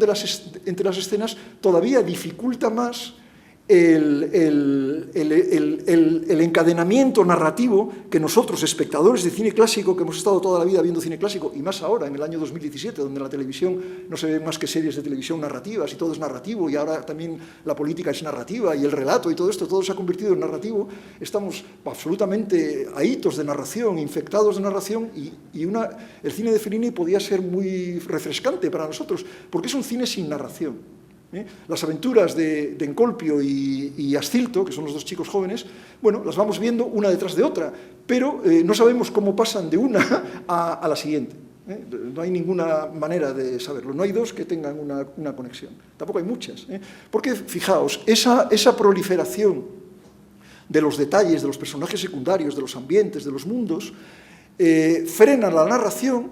entre las escenas todavía dificulta más el encadenamiento narrativo que nosotros, espectadores de cine clásico, que hemos estado toda la vida viendo cine clásico, y más ahora, en el año 2017, donde en la televisión no se ven más que series de televisión narrativas, y todo es narrativo, y ahora también la política es narrativa, y el relato, y todo esto, todo se ha convertido en narrativo. Estamos absolutamente ahitos de narración, infectados de narración, y el cine de Fellini podía ser muy refrescante para nosotros, porque es un cine sin narración. Las aventuras de Encolpio y Ascilto, que son los dos chicos jóvenes, bueno, las vamos viendo una detrás de otra, pero no sabemos cómo pasan de una a la siguiente. No hay ninguna manera de saberlo. No hay dos que tengan una conexión. Tampoco hay muchas. Porque, fijaos, esa proliferación de los detalles, de los personajes secundarios, de los ambientes, de los mundos, frena la narración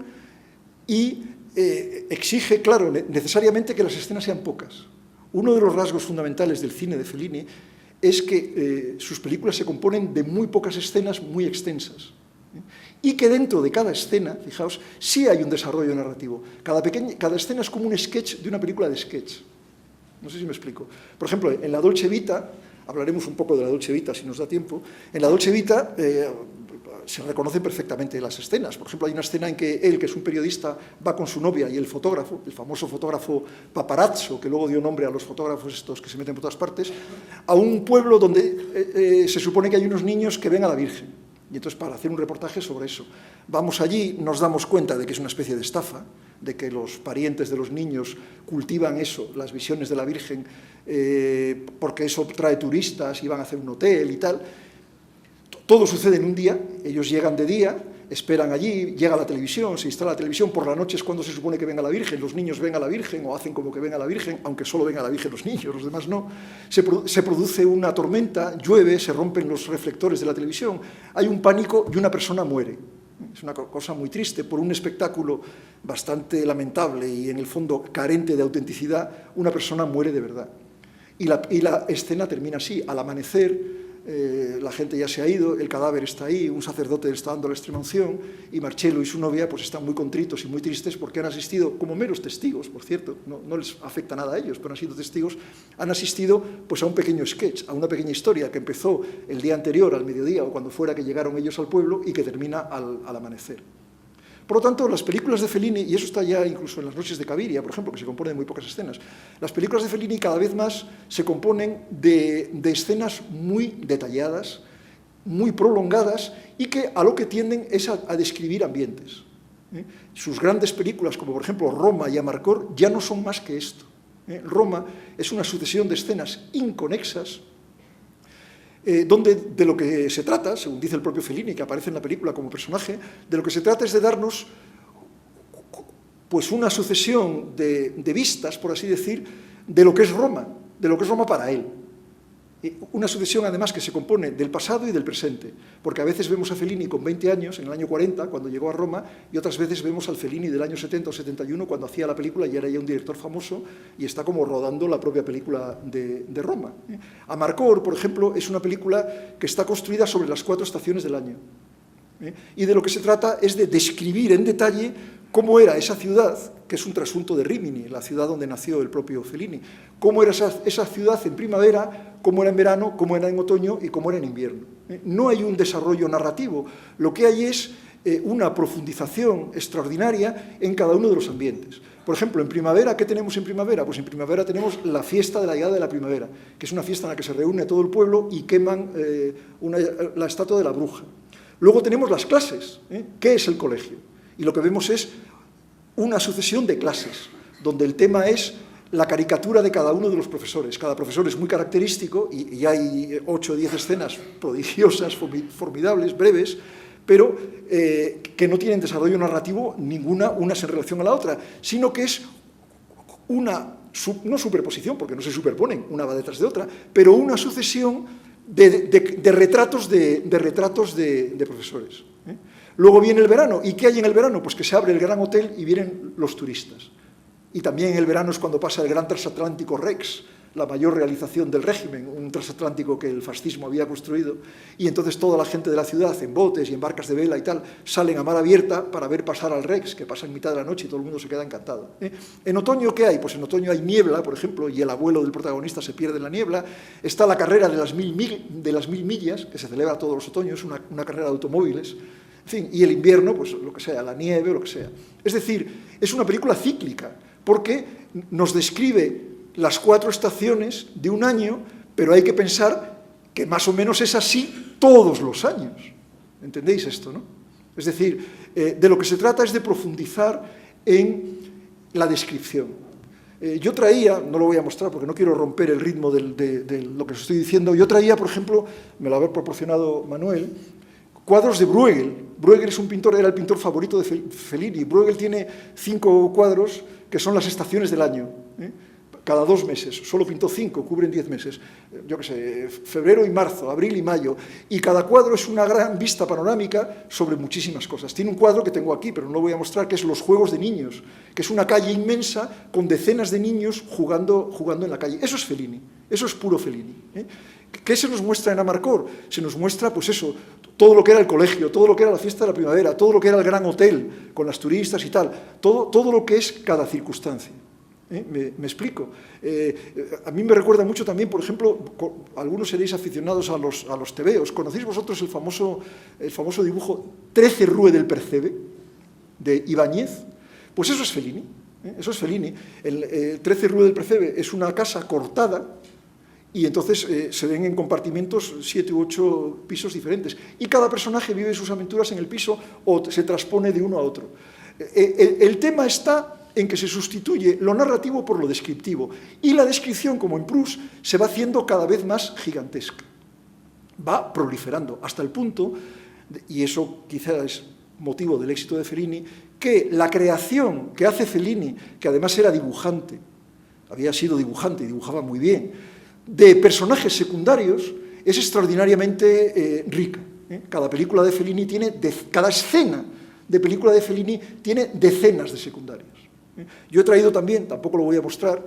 y exige, claro, necesariamente que las escenas sean pocas. Uno de los rasgos fundamentales del cine de Fellini es que sus películas se componen de muy pocas escenas muy extensas. Y que dentro de cada escena, fijaos, sí hay un desarrollo narrativo. Cada escena es como un sketch de una película de sketch. No sé si me explico. Por ejemplo, en la Dolce Vita, hablaremos un poco de la Dolce Vita si nos da tiempo, en la Dolce Vita se reconocen perfectamente las escenas. Por ejemplo, hay una escena en que él, que es un periodista, va con su novia y el fotógrafo, el famoso fotógrafo paparazzo, que luego dio nombre a los fotógrafos estos que se meten por todas partes, a un pueblo donde se supone que hay unos niños que ven a la Virgen. Y entonces, para hacer un reportaje sobre eso, vamos allí, nos damos cuenta de que es una especie de estafa, de que los parientes de los niños cultivan eso, las visiones de la Virgen, porque eso trae turistas y van a hacer un hotel y tal. Todo sucede en un día, ellos llegan de día, esperan allí, llega la televisión, se instala la televisión, por la noche es cuando se supone que ven a la Virgen, los niños ven a la Virgen o hacen como que ven a la Virgen, aunque solo ven a la Virgen los niños, los demás no. Se produce una tormenta, llueve, se rompen los reflectores de la televisión, hay un pánico y una persona muere. Es una cosa muy triste, por un espectáculo bastante lamentable y en el fondo carente de autenticidad, una persona muere de verdad. Y la escena termina así, al amanecer, la gente ya se ha ido, el cadáver está ahí, un sacerdote está dando la extremaunción y Marcello y su novia pues están muy contritos y muy tristes porque han asistido, como meros testigos, por cierto, no les afecta nada a ellos, pero han sido testigos, han asistido pues a un pequeño sketch, a una pequeña historia que empezó el día anterior, al mediodía o cuando fuera que llegaron ellos al pueblo y que termina al amanecer. Por lo tanto, las películas de Fellini, y eso está ya incluso en Las noches de Cabiria, por ejemplo, que se componen de muy pocas escenas, las películas de Fellini cada vez más se componen de escenas muy detalladas, muy prolongadas, y que a lo que tienden es a describir ambientes. Sus grandes películas, como por ejemplo Roma y Amarcord, ya no son más que esto. Roma es una sucesión de escenas inconexas, donde de lo que se trata, según dice el propio Fellini, que aparece en la película como personaje, de lo que se trata es de darnos pues una sucesión de vistas, por así decir, de lo que es Roma para él. Una sucesión, además, que se compone del pasado y del presente, porque a veces vemos a Fellini con 20 años, en el año 40, cuando llegó a Roma, y otras veces vemos al Fellini del año 70 o 71, cuando hacía la película y era ya un director famoso, y está como rodando la propia película de Roma. Amarcord, por ejemplo, es una película que está construida sobre las 4 estaciones del año. Y de lo que se trata es de describir en detalle cómo era esa ciudad, que es un trasunto de Rímini, la ciudad donde nació el propio Fellini, cómo era esa ciudad en primavera, cómo era en verano, cómo era en otoño y cómo era en invierno. No hay un desarrollo narrativo, lo que hay es una profundización extraordinaria en cada uno de los ambientes. Por ejemplo, en primavera, ¿qué tenemos en primavera? Pues en primavera tenemos la fiesta de la llegada de la primavera, que es una fiesta en la que se reúne todo el pueblo y queman la estatua de la bruja. Luego tenemos las clases. ¿Qué es el colegio? Y lo que vemos es una sucesión de clases, donde el tema es la caricatura de cada uno de los profesores. Cada profesor es muy característico y hay 8 o 10 escenas prodigiosas, formidables, breves, pero que no tienen desarrollo narrativo ninguna, unas en relación a la otra, sino que es una, no superposición, porque no se superponen, una va detrás de otra, pero una sucesión de retratos de profesores. Luego viene el verano. ¿Y qué hay en el verano? Pues que se abre el gran hotel y vienen los turistas. Y también el verano es cuando pasa el gran transatlántico Rex, la mayor realización del régimen, un transatlántico que el fascismo había construido, y entonces toda la gente de la ciudad, en botes y en barcas de vela y tal, salen a mar abierta para ver pasar al Rex, que pasa en mitad de la noche y todo el mundo se queda encantado. En otoño, ¿qué hay? Pues en otoño hay niebla, por ejemplo, y el abuelo del protagonista se pierde en la niebla. Está la carrera de las 1000 millas, que se celebra todos los otoños, una carrera de automóviles. En fin, y el invierno, pues lo que sea, la nieve o lo que sea. Es decir, es una película cíclica, porque nos describe las 4 estaciones de un año, pero hay que pensar que más o menos es así todos los años. ¿Entendéis esto, no? Es decir, de lo que se trata es de profundizar en la descripción. Yo traía, no lo voy a mostrar porque no quiero romper el ritmo de lo que os estoy diciendo, yo traía, por ejemplo, me lo había proporcionado Manuel, cuadros de Bruegel. Bruegel es un pintor, era el pintor favorito de Fellini. Bruegel tiene 5 cuadros que son las estaciones del año, cada 2 meses, solo pintó 5, cubren 10 meses, yo qué sé, febrero y marzo, abril y mayo, y cada cuadro es una gran vista panorámica sobre muchísimas cosas. Tiene un cuadro que tengo aquí, pero no lo voy a mostrar, que es Los juegos de niños, que es una calle inmensa con decenas de niños jugando en la calle. Eso es Fellini, eso es puro Fellini. ¿Qué se nos muestra en Amarcord? Se nos muestra, pues eso, todo lo que era el colegio, todo lo que era la fiesta de la primavera, todo lo que era el gran hotel, con las turistas y tal, todo lo que es cada circunstancia. ¿Me explico? A mí me recuerda mucho también, por ejemplo, algunos seréis aficionados a los tebeos. ¿Conocéis vosotros el famoso dibujo 13 Rue del Percebe, de Ibáñez? Pues eso es Fellini. Eso es Fellini. El 13 Rue del Percebe es una casa cortada y entonces se ven en compartimentos 7 u 8 pisos diferentes. Y cada personaje vive sus aventuras en el piso o se transpone de uno a otro. El tema está en que se sustituye lo narrativo por lo descriptivo, y la descripción, como en Proust, se va haciendo cada vez más gigantesca. Va proliferando, hasta el punto, y eso quizá es motivo del éxito de Fellini, que la creación que hace Fellini, que además era dibujante, había sido dibujante y dibujaba muy bien, de personajes secundarios, es extraordinariamente rica. Cada película de Fellini cada escena de película de Fellini tiene decenas de secundarios. Yo he traído también, tampoco lo voy a mostrar,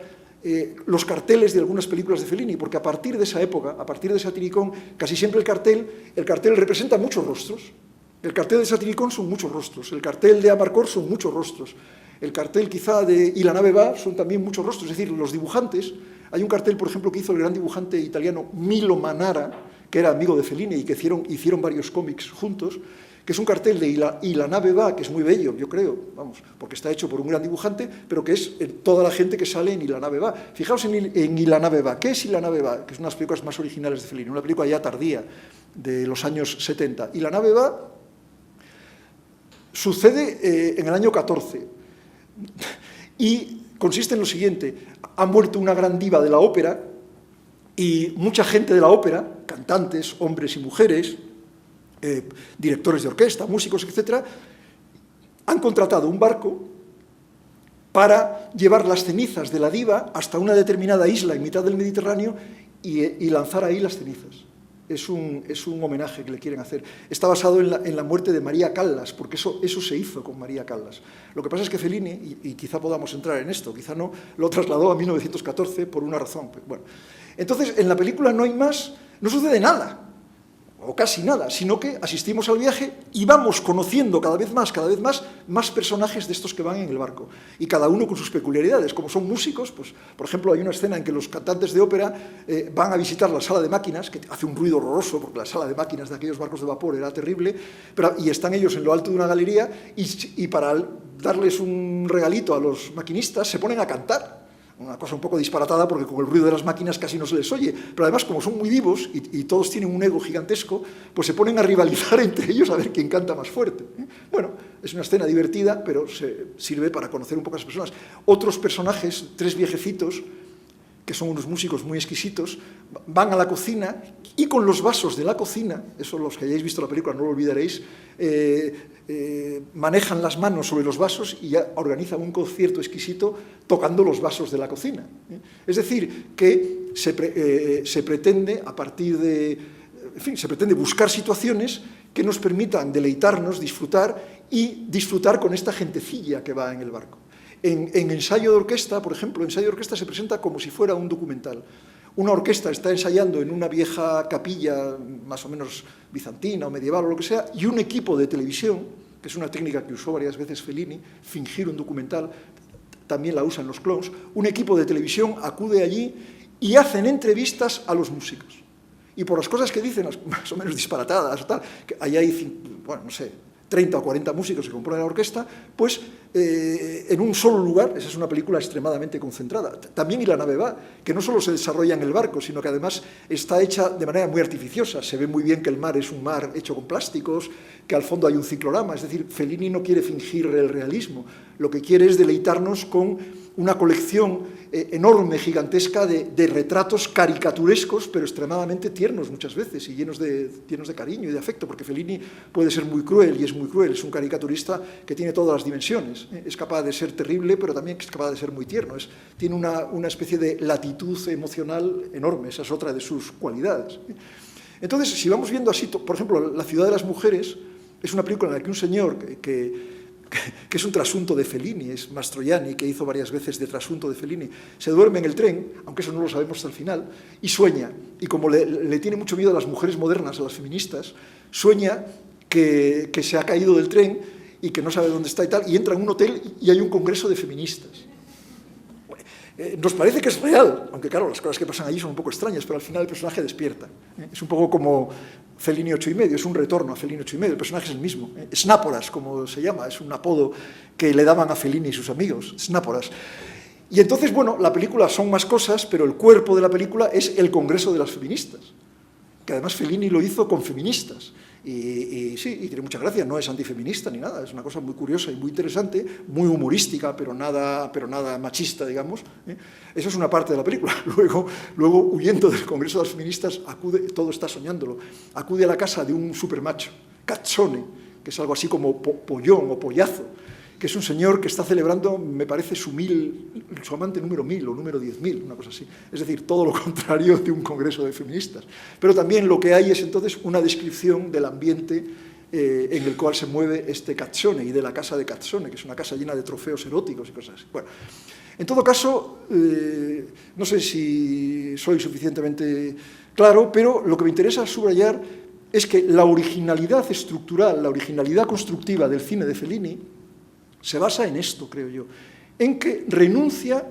los carteles de algunas películas de Fellini, porque a partir de esa época, a partir de Satiricón, casi siempre el cartel representa muchos rostros. El cartel de Satiricón son muchos rostros, el cartel de Amarcord son muchos rostros, el cartel quizá de Y la nave va son también muchos rostros, es decir, los dibujantes. Hay un cartel, por ejemplo, que hizo el gran dibujante italiano Milo Manara, que era amigo de Fellini y que hicieron varios cómics juntos, que es un cartel de Y la nave va, que es muy bello, yo creo, vamos, porque está hecho por un gran dibujante, pero que es toda la gente que sale en Y la nave va. Fijaos en Y la nave va. ¿Qué es Y la nave va? Que es una de las películas más originales de Fellini, una película ya tardía, de los años 70. Y la nave va sucede en el año 14 y consiste en lo siguiente: ha muerto una gran diva de la ópera y mucha gente de la ópera, cantantes, hombres y mujeres, directores de orquesta, músicos, etc., han contratado un barco para llevar las cenizas de la diva hasta una determinada isla en mitad del Mediterráneo y lanzar ahí las cenizas. Es un homenaje que le quieren hacer. Está basado en la muerte de María Callas, porque eso se hizo con María Callas. Lo que pasa es que Fellini, y quizá podamos entrar en esto, quizá no, lo trasladó a 1914 por una razón. Bueno, entonces, en la película no sucede nada, o casi nada, sino que asistimos al viaje y vamos conociendo cada vez más personajes de estos que van en el barco, y cada uno con sus peculiaridades. Como son músicos, pues, por ejemplo, hay una escena en que los cantantes de ópera van a visitar la sala de máquinas, que hace un ruido horroroso, porque la sala de máquinas de aquellos barcos de vapor era terrible, y están ellos en lo alto de una galería, y para darles un regalito a los maquinistas se ponen a cantar. Una cosa un poco disparatada, porque con el ruido de las máquinas casi no se les oye, pero además, como son muy vivos y todos tienen un ego gigantesco, pues se ponen a rivalizar entre ellos a ver quién canta más fuerte. Bueno, es una escena divertida, pero sirve para conocer un poco a las personas. Otros personajes, 3 viejecitos, que son unos músicos muy exquisitos, van a la cocina y con los vasos de la cocina, eso los que hayáis visto la película no lo olvidaréis, manejan las manos sobre los vasos y ya organizan un concierto exquisito tocando los vasos de la cocina. Es decir, que se pretende, a partir de... En fin, se pretende buscar situaciones que nos permitan deleitarnos, disfrutar con esta gentecilla que va en el barco. En ensayo de orquesta, por ejemplo, ensayo de orquesta se presenta como si fuera un documental. Una orquesta está ensayando en una vieja capilla, más o menos bizantina o medieval o lo que sea, y un equipo de televisión, que es una técnica que usó varias veces Fellini, fingir un documental, también la usan los clones, un equipo de televisión acude allí y hacen entrevistas a los músicos. Y por las cosas que dicen, más o menos disparatadas, tal, que allá hay, bueno, no sé, 30 o 40 músicos que componen la orquesta, pues en un solo lugar. Esa es una película extremadamente concentrada. También Y la nave va, que no solo se desarrolla en el barco, sino que además está hecha de manera muy artificiosa. Se ve muy bien que el mar es un mar hecho con plásticos, que al fondo hay un ciclorama. Es decir, Fellini no quiere fingir el realismo, lo que quiere es deleitarnos con una colección enorme, gigantesca, de retratos caricaturescos, pero extremadamente tiernos muchas veces, y llenos de cariño y de afecto, porque Fellini puede ser muy cruel, y es muy cruel, es un caricaturista que tiene todas las dimensiones. Es capaz de ser terrible, pero también es capaz de ser muy tierno. Tiene una especie de latitud emocional enorme, esa es otra de sus cualidades. Entonces, si vamos viendo así, por ejemplo, La ciudad de las mujeres es una película en la que un señor que es un trasunto de Fellini, es Mastroianni, que hizo varias veces de trasunto de Fellini, se duerme en el tren, aunque eso no lo sabemos hasta el final, y sueña. Y como le tiene mucho miedo a las mujeres modernas, a las feministas, sueña que se ha caído del tren y que no sabe dónde está y tal, y entra en un hotel y hay un congreso de feministas. Nos parece que es real, aunque claro, las cosas que pasan allí son un poco extrañas, pero al final el personaje despierta. Es un poco como Fellini 8,5, es un retorno a Fellini 8,5, el personaje es el mismo. Snáporas, como se llama, es un apodo que le daban a Fellini y sus amigos, Snáporas. Y entonces, bueno, la película son más cosas, pero el cuerpo de la película es el congreso de las feministas, que además Fellini lo hizo con feministas. Y sí, y tiene mucha gracia, no es antifeminista ni nada, es una cosa muy curiosa y muy interesante, muy humorística, pero nada machista, digamos. Eso es una parte de la película. Luego, huyendo del Congreso de las Feministas, todo está soñándolo, acude a la casa de un supermacho, Cazzone, que es algo así como pollón o pollazo, que es un señor que está celebrando, me parece, su amante número 1000 o número 10.000, una cosa así. Es decir, todo lo contrario de un congreso de feministas. Pero también lo que hay es entonces una descripción del ambiente en el cual se mueve este Cazzone y de la casa de Cazzone, que es una casa llena de trofeos eróticos y cosas así. Bueno, en todo caso, no sé si soy suficientemente claro, pero lo que me interesa subrayar es que la originalidad estructural, la originalidad constructiva del cine de Fellini se basa en esto, creo yo, en que renuncia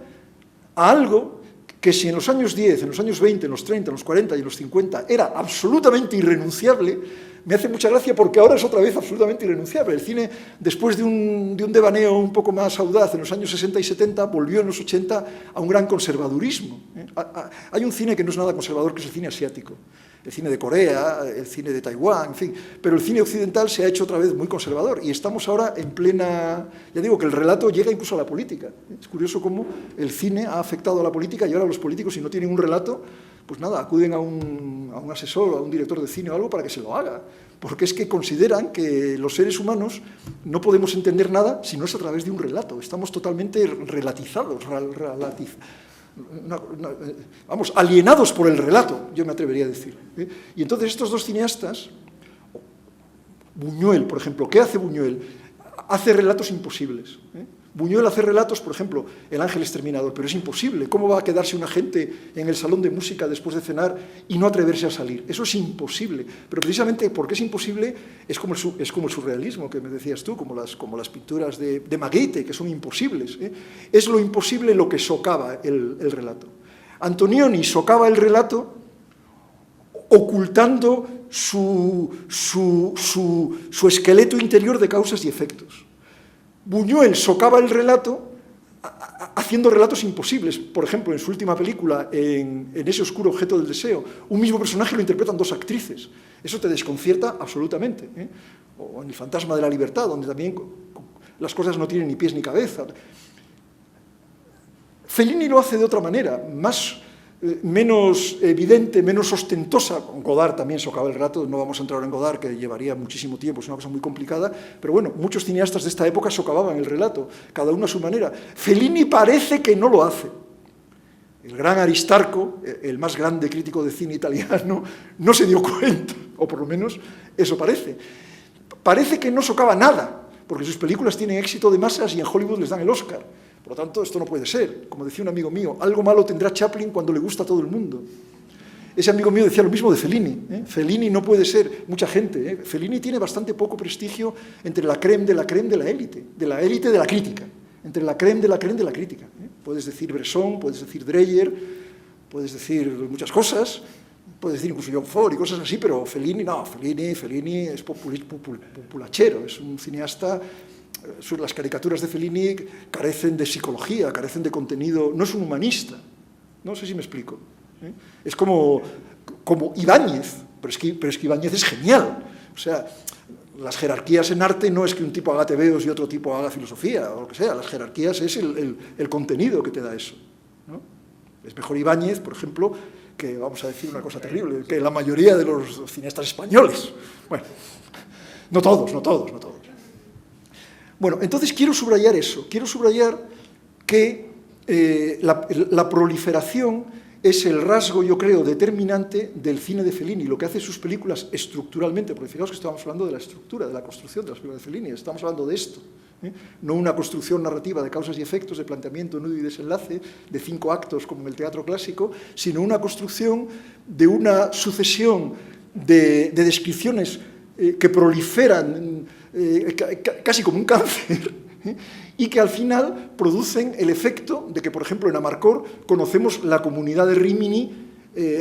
a algo que si en los años 10, en los años 20, en los 30, en los 40 y en los 50 era absolutamente irrenunciable, me hace mucha gracia porque ahora es otra vez absolutamente irrenunciable. El cine, después de un devaneo un poco más audaz en los años 60 y 70, volvió en los 80 a un gran conservadurismo. Hay un cine que no es nada conservador, que es el cine asiático. El cine de Corea, el cine de Taiwán, en fin, pero el cine occidental se ha hecho otra vez muy conservador y estamos ahora en plena... Ya digo que el relato llega incluso a la política. Es curioso cómo el cine ha afectado a la política y ahora los políticos, si no tienen un relato, pues nada, acuden a un asesor o a un director de cine o algo para que se lo haga, porque es que consideran que los seres humanos no podemos entender nada si no es a través de un relato. Estamos totalmente relatizados, vamos, alienados por el relato, yo me atrevería a decir. Y entonces estos dos cineastas, Buñuel, por ejemplo, ¿qué hace Buñuel? Hace relatos imposibles. Buñuel hace relatos, por ejemplo, El ángel exterminador, pero es imposible. ¿Cómo va a quedarse una gente en el salón de música después de cenar y no atreverse a salir? Eso es imposible. Pero precisamente porque es imposible, es como el surrealismo que me decías tú, como las pinturas de Magritte, que son imposibles. Es lo imposible lo que socava el relato. Antonioni socava el relato ocultando su esqueleto interior de causas y efectos. Buñuel socava el relato haciendo relatos imposibles. Por ejemplo, en su última película, en Ese oscuro objeto del deseo, un mismo personaje lo interpretan dos actrices. Eso te desconcierta absolutamente. O en El fantasma de la libertad, donde también las cosas no tienen ni pies ni cabeza. Fellini lo hace de otra manera, menos evidente, menos ostentosa. Godard también socava el relato, no vamos a entrar en Godard, que llevaría muchísimo tiempo, es una cosa muy complicada, pero bueno, muchos cineastas de esta época socavaban el relato, cada uno a su manera. Fellini parece que no lo hace. El gran Aristarco, el más grande crítico de cine italiano, no se dio cuenta, o por lo menos eso parece. Parece que no socava nada, porque sus películas tienen éxito de masas y en Hollywood les dan el Oscar. Por lo tanto, esto no puede ser. Como decía un amigo mío, algo malo tendrá Chaplin cuando le gusta a todo el mundo. Ese amigo mío decía lo mismo de Fellini. Fellini no puede ser, mucha gente, Fellini tiene bastante poco prestigio entre la crème de la élite de la crítica, entre la crème de la crítica. Puedes decir Bresson, puedes decir Dreyer, puedes decir muchas cosas, puedes decir incluso John Ford y cosas así, pero Fellini no, Fellini es populachero, es un cineasta. Las caricaturas de Fellini carecen de psicología, carecen de contenido, no es un humanista, no sé si me explico. Es como Ibáñez, pero es que Ibáñez es genial. O sea, las jerarquías en arte no es que un tipo haga tebeos y otro tipo haga filosofía, o lo que sea. Las jerarquías es el contenido que te da eso, ¿no? Es mejor Ibáñez, por ejemplo, que, vamos a decir una cosa terrible, que la mayoría de los cineastas españoles. Bueno, no todos. Bueno, entonces quiero subrayar eso. Quiero subrayar que la proliferación es el rasgo, yo creo, determinante del cine de Fellini, lo que hace sus películas estructuralmente, porque fijaos que estamos hablando de la estructura, de la construcción de las películas de Fellini, estamos hablando de esto, no una construcción narrativa de causas y efectos, de planteamiento, nudo y desenlace, de 5 actos como en el teatro clásico, sino una construcción de una sucesión de descripciones que proliferan casi como un cáncer, y que al final producen el efecto de que, por ejemplo, en Amarcord conocemos la comunidad de Rímini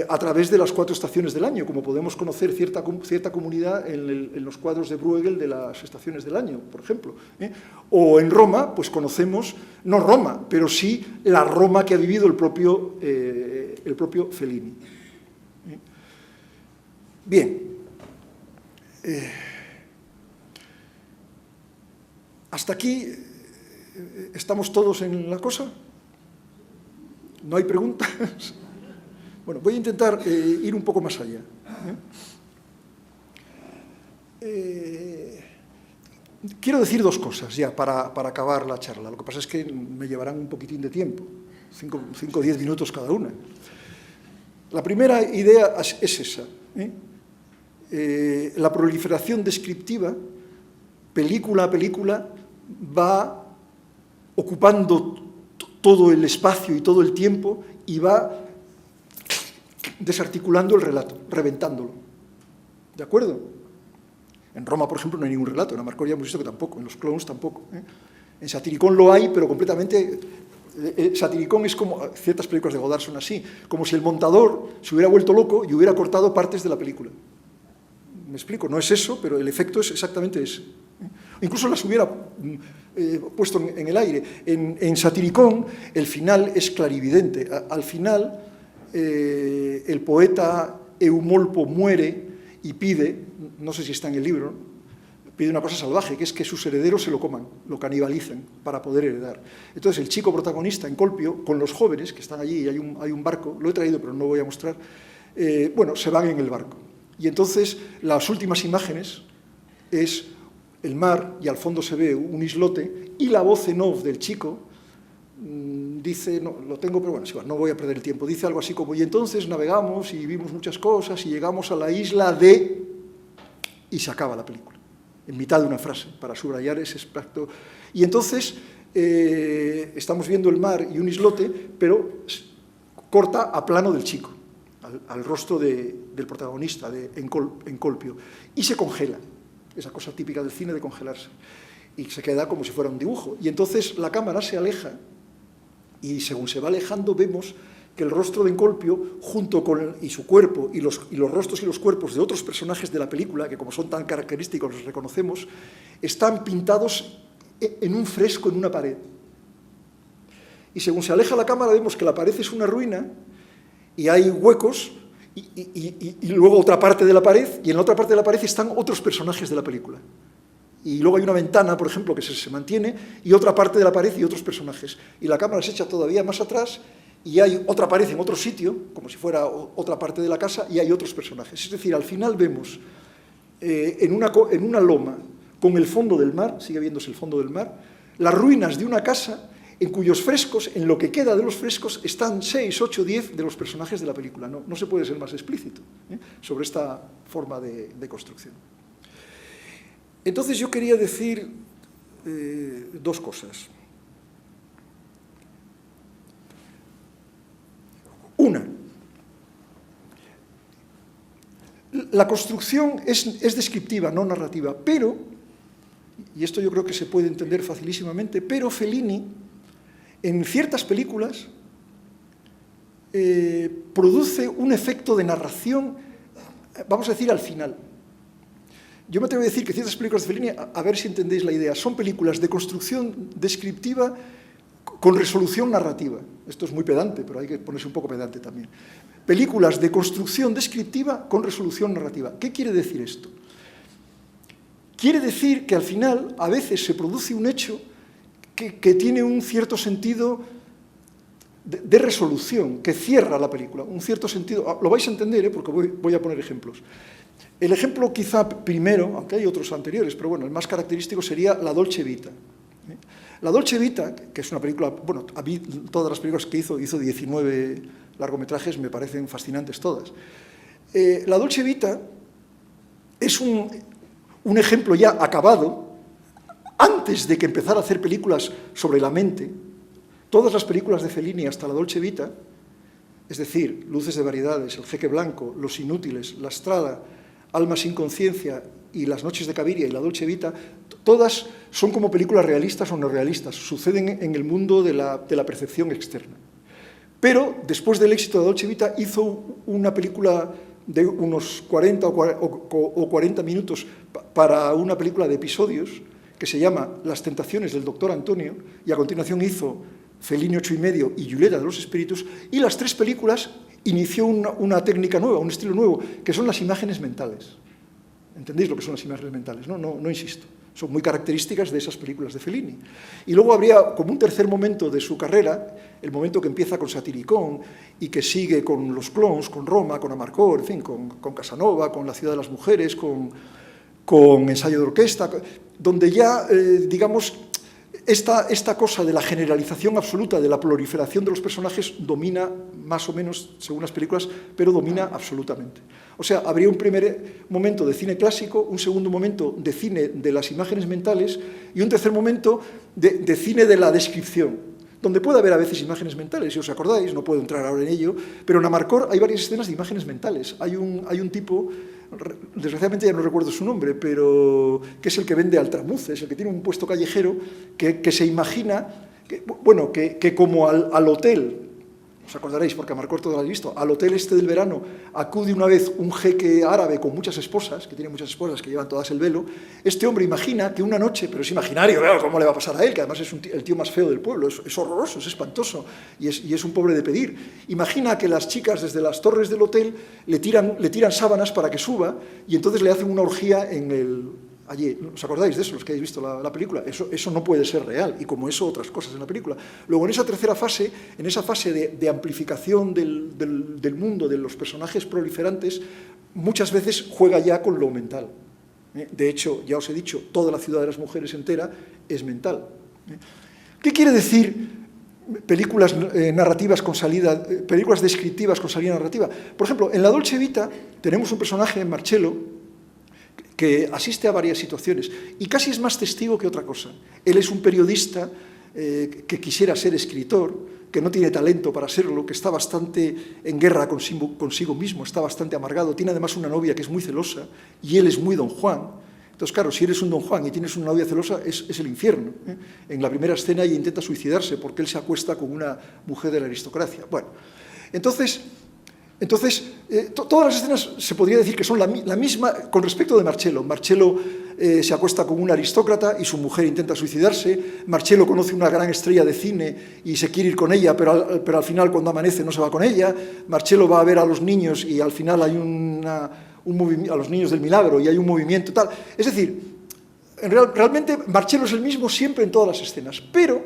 a través de las 4 estaciones del año, como podemos conocer cierta comunidad en los cuadros de Bruegel de las estaciones del año, por ejemplo. O en Roma, pues conocemos, no Roma, pero sí la Roma que ha vivido el propio Fellini. Bien. ¿Hasta aquí estamos todos en la cosa? ¿No hay preguntas? Bueno, voy a intentar ir un poco más allá. Quiero decir 2 cosas ya para acabar la charla. Lo que pasa es que me llevarán un poquitín de tiempo, 5 o 10 minutos cada una. La primera idea es esa. La proliferación descriptiva, película a película, va ocupando todo el espacio y todo el tiempo y va desarticulando el relato, reventándolo. ¿De acuerdo? En Roma, por ejemplo, no hay ningún relato, en Amarcord ya hemos visto que tampoco, en los Clones tampoco. En Satiricón lo hay, pero completamente... Satiricón es como, ciertas películas de Godard son así, como si el montador se hubiera vuelto loco y hubiera cortado partes de la película. Me explico, no es eso, pero el efecto es exactamente ese. Incluso las hubiera puesto en el aire. En Satiricón el final es clarividente. Al final el poeta Eumolpo muere y pide, no sé si está en el libro, pide una cosa salvaje, que es que sus herederos se lo coman, lo canibalicen para poder heredar. Entonces el chico protagonista en Colpio, con los jóvenes que están allí, y hay un barco, lo he traído pero no lo voy a mostrar, bueno, se van en el barco. Y entonces las últimas imágenes es el mar y al fondo se ve un islote y la voz en off del chico dice, no, lo tengo, pero bueno, no voy a perder el tiempo, dice algo así como, y entonces navegamos y vimos muchas cosas y llegamos a la isla de... y se acaba la película, en mitad de una frase, para subrayar ese aspecto. Y entonces estamos viendo el mar y un islote, pero corta a plano del chico, al rostro del protagonista, en Colpio, y se congela. Esa cosa típica del cine de congelarse, y se queda como si fuera un dibujo. Y entonces la cámara se aleja, y según se va alejando vemos que el rostro de Encolpio, junto con y su cuerpo, y los rostros y los cuerpos de otros personajes de la película, que como son tan característicos los reconocemos, están pintados en un fresco en una pared. Y según se aleja la cámara vemos que la pared es una ruina, y hay huecos, y luego otra parte de la pared, y en la otra parte de la pared están otros personajes de la película. Y luego hay una ventana, por ejemplo, que se mantiene, y otra parte de la pared y otros personajes. Y la cámara se echa todavía más atrás, y hay otra pared en otro sitio, como si fuera otra parte de la casa, y hay otros personajes. Es decir, al final vemos en una loma, con el fondo del mar, sigue viéndose el fondo del mar, las ruinas de una casa en cuyos frescos, en lo que queda de los frescos, están 6, 8, 10 de los personajes de la película. No se puede ser más explícito sobre esta forma de construcción. Entonces yo quería decir 2 cosas. la construcción es descriptiva, no narrativa, pero, y esto yo creo que se puede entender facilísimamente, pero Fellini, en ciertas películas, produce un efecto de narración, vamos a decir, al final. Yo me atrevo a decir que ciertas películas de Fellini, a ver si entendéis la idea, son películas de construcción descriptiva con resolución narrativa. Esto es muy pedante, pero hay que ponerse un poco pedante también. Películas de construcción descriptiva con resolución narrativa. ¿Qué quiere decir esto? Quiere decir que al final a veces se produce un hecho que tiene un cierto sentido de resolución, que cierra la película, un cierto sentido. Lo vais a entender, porque voy a poner ejemplos. El ejemplo quizá primero, aunque hay otros anteriores, pero bueno, el más característico sería La Dolce Vita. La Dolce Vita, que es una película, bueno, a mí todas las películas que hizo 19 largometrajes, me parecen fascinantes todas. La Dolce Vita es un ejemplo ya acabado, antes de que empezara a hacer películas sobre la mente. Todas las películas de Fellini hasta La Dolce Vita, es decir, Luces de variedades, El jeque blanco, Los inútiles, La Strada, Alma sin conciencia y Las noches de Caviria y La Dolce Vita, todas son como películas realistas o no realistas, suceden en el mundo de la percepción externa. Pero después del éxito de La Dolce Vita hizo una película de unos 40 o 40 minutos para una película de episodios que se llama Las tentaciones del doctor Antonio, y a continuación hizo Fellini 8 y medio y Julieta de los espíritus, y las tres películas inició una técnica nueva, un estilo nuevo, que son las imágenes mentales. ¿Entendéis lo que son las imágenes mentales? No insisto. Son muy características de esas películas de Fellini. Y luego habría como un tercer momento de su carrera, el momento que empieza con Satiricón y que sigue con Los Clons, con Roma, con Amarcord, en fin, con Casanova, con La ciudad de las mujeres, con Ensayo de orquesta, donde ya, digamos, esta cosa de la generalización absoluta, de la proliferación de los personajes, domina más o menos, según las películas, pero domina absolutamente. O sea, habría un primer momento de cine clásico, un segundo momento de cine de las imágenes mentales y un tercer momento de cine de la descripción, donde puede haber a veces imágenes mentales, si os acordáis, no puedo entrar ahora en ello, pero en Amarcord hay varias escenas de imágenes mentales. Hay un tipo, desgraciadamente ya no recuerdo su nombre, pero que es el que vende altramuces, el que tiene un puesto callejero, que se imagina, que como al hotel, os acordaréis, porque Amarcord todo lo habéis visto, al hotel este del verano acude una vez un jeque árabe con muchas esposas, que tiene muchas esposas que llevan todas el velo. Este hombre imagina que una noche, pero es imaginario, ¿cómo le va a pasar a él? Que además es el tío más feo del pueblo, es horroroso, es espantoso, y es un pobre de pedir. Imagina que las chicas desde las torres del hotel le tiran sábanas para que suba, y entonces le hacen una orgía allí. ¿Os acordáis de eso, los que habéis visto la película? Eso no puede ser real, y como eso otras cosas en la película. Luego, en esa tercera fase, en esa fase de amplificación del mundo, de los personajes proliferantes, muchas veces juega ya con lo mental. De hecho, ya os he dicho, toda la ciudad de las mujeres entera es mental. ¿Qué quiere decir películas narrativas con salida, películas descriptivas con salida narrativa? Por ejemplo, en La Dolce Vita tenemos un personaje, Marcello, que asiste a varias situaciones y casi es más testigo que otra cosa. Él es un periodista que quisiera ser escritor, que no tiene talento para serlo, que está bastante en guerra consigo mismo, está bastante amargado, tiene además una novia que es muy celosa y él es muy Don Juan. Entonces, claro, si eres un Don Juan y tienes una novia celosa, es el infierno. En la primera escena ella intenta suicidarse porque él se acuesta con una mujer de la aristocracia. Bueno, entonces todas las escenas se podría decir que son la misma con respecto de Marcello. Marcello se acuesta con un aristócrata y su mujer intenta suicidarse. Marcello conoce una gran estrella de cine y se quiere ir con ella, pero al final cuando amanece no se va con ella. Marcello va a ver a los niños y al final hay a los niños del milagro y hay un movimiento tal. Es decir, realmente Marcello es el mismo siempre en todas las escenas, pero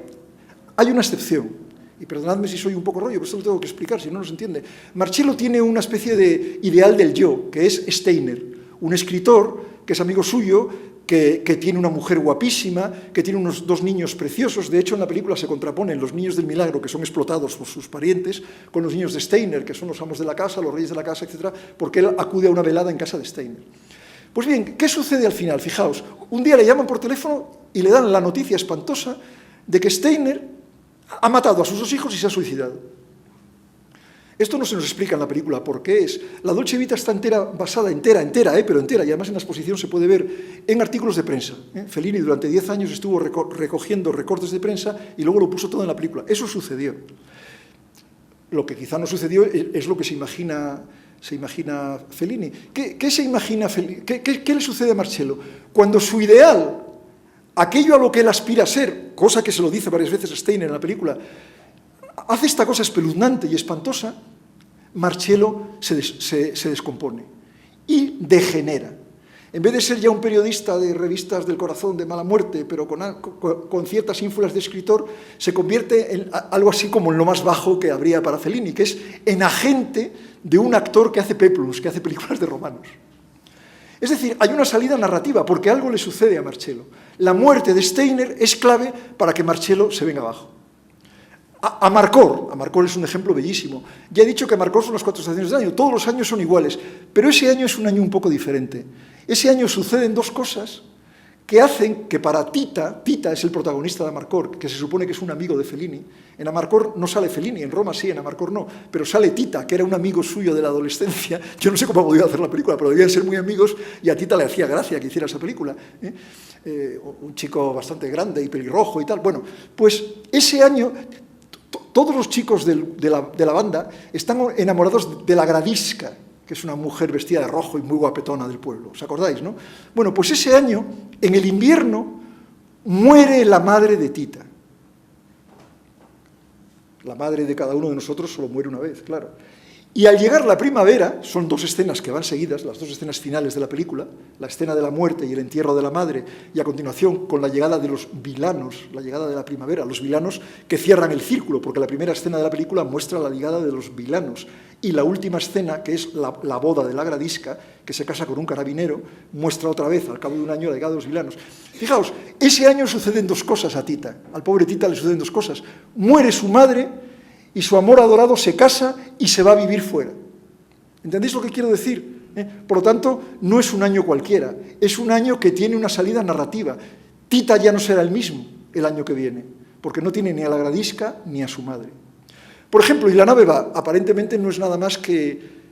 hay una excepción. Y perdonadme si soy un poco rollo, pero esto lo tengo que explicar, si no se entiende. Marcello tiene una especie de ideal del yo, que es Steiner, un escritor que es amigo suyo, que tiene una mujer guapísima, que tiene unos dos niños preciosos. De hecho, en la película se contraponen los niños del milagro, que son explotados por sus parientes, con los niños de Steiner, que son los amos de la casa, los reyes de la casa, etc., porque él acude a una velada en casa de Steiner. Pues bien, ¿qué sucede al final? Fijaos, un día le llaman por teléfono y le dan la noticia espantosa de que Steiner ha matado a sus dos hijos y se ha suicidado. Esto no se nos explica en la película por qué es. La Dolce Vita está basada entera, pero entera, y además en la exposición se puede ver en artículos de prensa. Fellini durante 10 años estuvo recogiendo recortes de prensa y luego lo puso todo en la película. Eso sucedió. Lo que quizá no sucedió es lo que se imagina Fellini. ¿Qué se imagina Fellini? ¿Qué le sucede a Marcello? Cuando su ideal, aquello a lo que él aspira a ser, cosa que se lo dice varias veces a Steiner en la película, hace esta cosa espeluznante y espantosa, Marcello se descompone y degenera. En vez de ser ya un periodista de revistas del corazón de mala muerte, pero con ciertas ínfulas de escritor, se convierte en algo así como en lo más bajo que habría para Fellini, que es en agente de un actor que hace peplums, que hace películas de romanos. Es decir, hay una salida narrativa, porque algo le sucede a Marcello. La muerte de Steiner es clave para que Marcello se venga abajo. Amarcord es un ejemplo bellísimo. Ya he dicho que Amarcord son las 4 estaciones del año, todos los años son iguales, pero ese año es un año un poco diferente. Ese año suceden dos cosas que hacen que para Tita es el protagonista de Amarcord, que se supone que es un amigo de Fellini. En Amarcord no sale Fellini, en Roma sí, en Amarcord no, pero sale Tita, que era un amigo suyo de la adolescencia. Yo no sé cómo ha podido hacer la película, pero debían ser muy amigos y a Tita le hacía gracia que hiciera esa película. Un chico bastante grande y pelirrojo y tal. Bueno, pues ese año todos los chicos de la banda están enamorados de la Gradisca, que es una mujer vestida de rojo y muy guapetona del pueblo. ¿Os acordáis, no? Bueno, pues ese año, en el invierno, muere la madre de Tita. La madre de cada uno de nosotros solo muere una vez, claro. Y al llegar la primavera, son dos escenas que van seguidas, las dos escenas finales de la película, la escena de la muerte y el entierro de la madre, y a continuación con la llegada de los vilanos, la llegada de la primavera, los vilanos que cierran el círculo, porque la primera escena de la película muestra la llegada de los vilanos, y la última escena, que es la boda de la Gradisca, que se casa con un carabinero, muestra otra vez, al cabo de un año, la llegada de los vilanos. Fijaos, ese año suceden dos cosas a Tita, al pobre Tita le suceden dos cosas. Muere su madre, y su amor adorado se casa y se va a vivir fuera. ¿Entendéis lo que quiero decir? Por lo tanto, no es un año cualquiera, es un año que tiene una salida narrativa. Tita ya no será el mismo el año que viene, porque no tiene ni a la Gradisca ni a su madre. Por ejemplo, y la nave va, aparentemente no es nada más que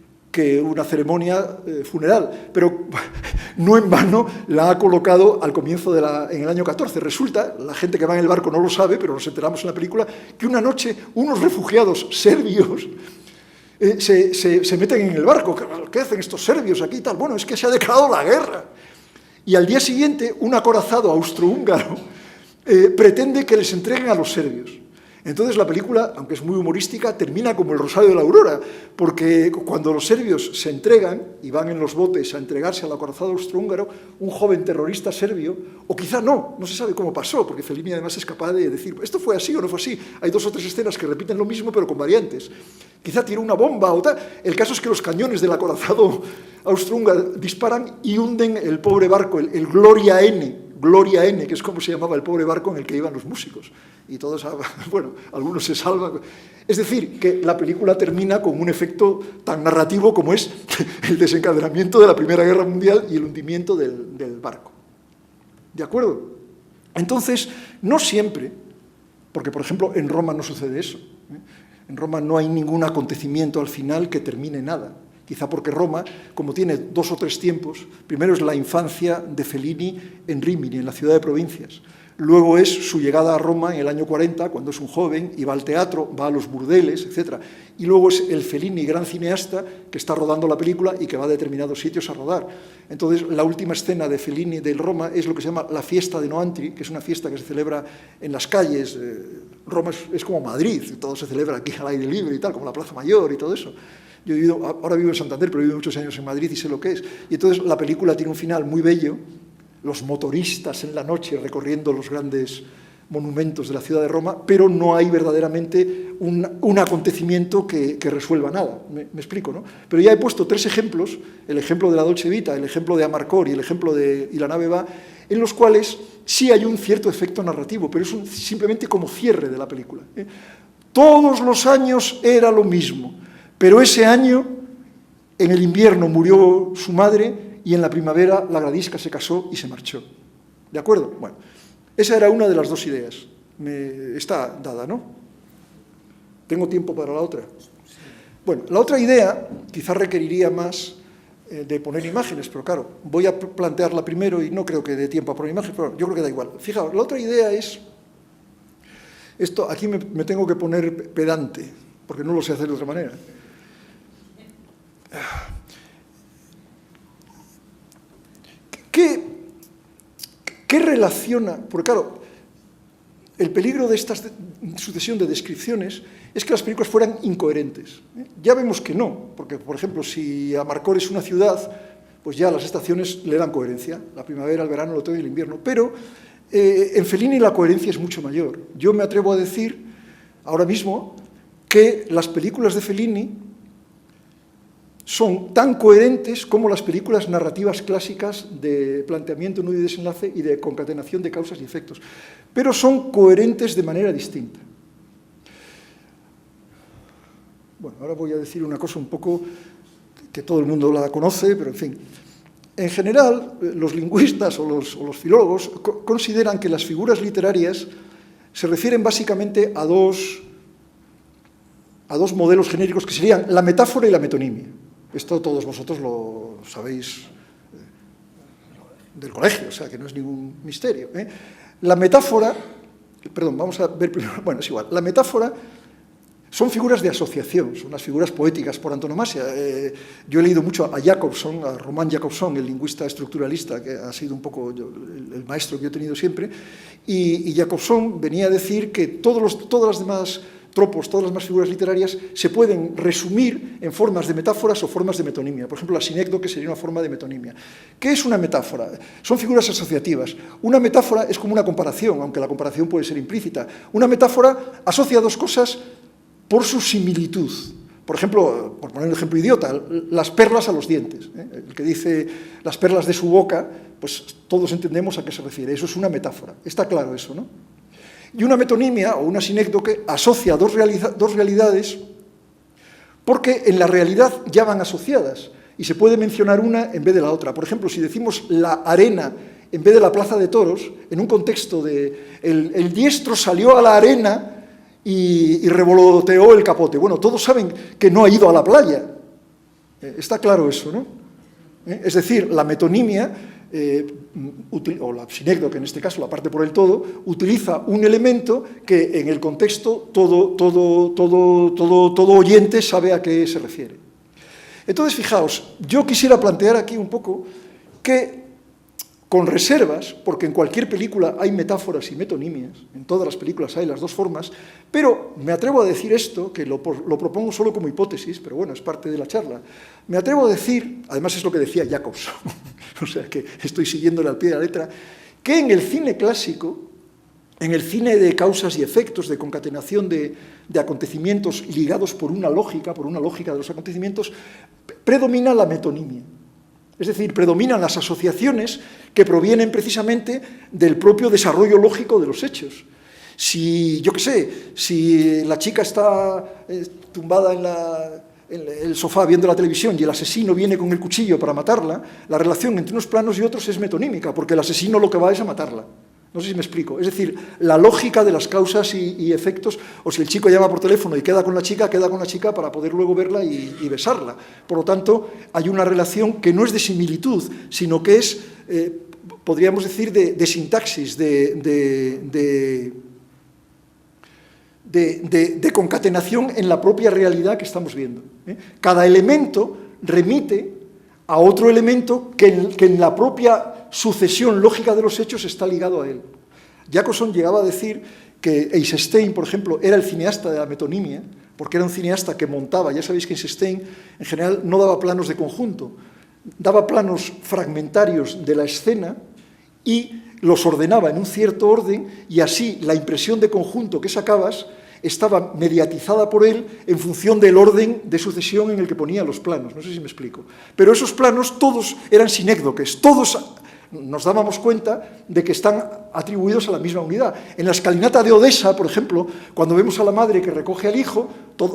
una ceremonia funeral, pero no en vano la ha colocado al comienzo en el año 14. Resulta, la gente que va en el barco no lo sabe, pero nos enteramos en la película, que una noche unos refugiados serbios se meten en el barco. ¿Qué hacen estos serbios aquí y tal? Bueno, es que se ha declarado la guerra. Y al día siguiente, un acorazado austrohúngaro pretende que les entreguen a los serbios. Entonces la película, aunque es muy humorística, termina como el Rosario de la Aurora, porque cuando los serbios se entregan y van en los botes a entregarse al acorazado austrohúngaro, un joven terrorista serbio, o quizá no se sabe cómo pasó, porque Fellini además es capaz de decir, ¿esto fue así o no fue así? Hay 2 o 3 escenas que repiten lo mismo, pero con variantes. Quizá tiró una bomba o tal. El caso es que los cañones del acorazado austrohúngaro disparan y hunden el pobre barco, el Gloria N, que es como se llamaba el pobre barco en el que iban los músicos. Y todos, bueno, algunos se salvan. Es decir, que la película termina con un efecto tan narrativo como es el desencadenamiento de la Primera Guerra Mundial y el hundimiento del barco. ¿De acuerdo? Entonces, no siempre, porque por ejemplo en Roma no sucede eso. En Roma no hay ningún acontecimiento al final que termine nada. Quizá porque Roma, como tiene 2 o 3 tiempos, primero es la infancia de Fellini en Rímini, en la ciudad de provincias. Luego es su llegada a Roma en el año 40, cuando es un joven, y va al teatro, va a los burdeles, etc. Y luego es el Fellini, gran cineasta, que está rodando la película y que va a determinados sitios a rodar. Entonces, la última escena de Fellini del Roma es lo que se llama la fiesta de Noantri, que es una fiesta que se celebra en las calles. Roma es como Madrid, todo se celebra aquí al aire libre y tal, como la Plaza Mayor y todo eso. Yo ahora vivo en Santander, pero he vivido muchos años en Madrid y sé lo que es. Y entonces la película tiene un final muy bello, los motoristas en la noche recorriendo los grandes monumentos de la ciudad de Roma, pero no hay verdaderamente un acontecimiento que resuelva nada. ¿Me explico, no? Pero ya he puesto 3 ejemplos, el ejemplo de la Dolce Vita, el ejemplo de Amarcord y el ejemplo de Y la nave va, en los cuales sí hay un cierto efecto narrativo, pero es simplemente como cierre de la película. Todos los años era lo mismo. Pero ese año, en el invierno murió su madre y en la primavera la Gradisca se casó y se marchó. ¿De acuerdo? Bueno, esa era una de las 2 ideas. Está dada, ¿no? ¿Tengo tiempo para la otra? Bueno, la otra idea quizás requeriría más de poner imágenes, pero claro, voy a plantearla primero y no creo que dé tiempo a poner imágenes, pero yo creo que da igual. Fijaos, la otra idea es, esto aquí me tengo que poner pedante, porque no lo sé hacer de otra manera. ¿Qué relaciona? Porque claro, el peligro de esta sucesión de descripciones es que las películas fueran incoherentes. Ya vemos que no, porque, por ejemplo, si Amarcor es una ciudad, pues ya las estaciones le dan coherencia, la primavera, el verano, el otoño y el invierno, pero en Fellini la coherencia es mucho mayor. Yo me atrevo a decir, ahora mismo, que las películas de Fellini son tan coherentes como las películas narrativas clásicas de planteamiento, nudo y desenlace y de concatenación de causas y efectos, pero son coherentes de manera distinta. Bueno, ahora voy a decir una cosa un poco que todo el mundo la conoce, pero en fin. En general, los lingüistas o los filólogos consideran que las figuras literarias se refieren básicamente a dos modelos genéricos que serían la metáfora y la metonimia. Esto todos vosotros lo sabéis del colegio, o sea que no es ningún misterio. La metáfora, perdón, vamos a ver primero, bueno, es igual, la metáfora son figuras de asociación, son las figuras poéticas por antonomasia. Yo he leído mucho a Jacobson, a Roman Jacobson, el lingüista estructuralista, que ha sido un poco el maestro que yo he tenido siempre, y Jacobson venía a decir que todas las demás tropos, todas las demás figuras literarias se pueden resumir en formas de metáforas o formas de metonimia. Por ejemplo, la sinécdoque sería una forma de metonimia. ¿Qué es una metáfora? Son figuras asociativas. Una metáfora es como una comparación, aunque la comparación puede ser implícita. Una metáfora asocia dos cosas por su similitud. Por ejemplo, por poner un ejemplo idiota, las perlas a los dientes. El que dice las perlas de su boca, pues todos entendemos a qué se refiere. Eso es una metáfora. Está claro eso, ¿no? Y una metonimia o una sinécdoque asocia dos realidades porque en la realidad ya van asociadas y se puede mencionar una en vez de la otra. Por ejemplo, si decimos la arena en vez de la plaza de toros, en un contexto de el diestro salió a la arena y revoloteó el capote. Bueno, todos saben que no ha ido a la playa. Está claro eso, ¿no? Es decir, la metonimia o la sinécdoque, en este caso, la parte por el todo, utiliza un elemento que en el contexto todo oyente sabe a qué se refiere. Entonces, fijaos, yo quisiera plantear aquí un poco que, con reservas, porque en cualquier película hay metáforas y metonimias, en todas las películas hay las dos formas, pero me atrevo a decir esto, que lo propongo solo como hipótesis, pero bueno, es parte de la charla, me atrevo a decir, además es lo que decía Jacobson, o sea que estoy siguiéndole al pie de la letra, que en el cine clásico, en el cine de causas y efectos, de concatenación de acontecimientos ligados por una lógica de los acontecimientos, predomina la metonimia. Es decir, predominan las asociaciones que provienen precisamente del propio desarrollo lógico de los hechos. Si, yo qué sé, si la chica está tumbada en el sofá viendo la televisión y el asesino viene con el cuchillo para matarla, la relación entre unos planos y otros es metonímica, porque el asesino lo que va es a matarla. No sé si me explico. Es decir, la lógica de las causas y efectos, o si el chico llama por teléfono y queda con la chica para poder luego verla y besarla. Por lo tanto, hay una relación que no es de similitud, sino que es, podríamos decir, de sintaxis, de concatenación en la propia realidad que estamos viendo. Cada elemento remite a otro elemento que en la propia sucesión lógica de los hechos está ligado a él. Jacobson llegaba a decir que Eisenstein, por ejemplo, era el cineasta de la metonimia, porque era un cineasta que montaba, ya sabéis que Eisenstein en general no daba planos de conjunto, daba planos fragmentarios de la escena y los ordenaba en un cierto orden y así la impresión de conjunto que sacabas estaba mediatizada por él en función del orden de sucesión en el que ponía los planos. No sé si me explico. Pero esos planos todos eran sinécdoques, todos nos dábamos cuenta de que están atribuidos a la misma unidad. En la escalinata de Odessa, por ejemplo, cuando vemos a la madre que recoge al hijo,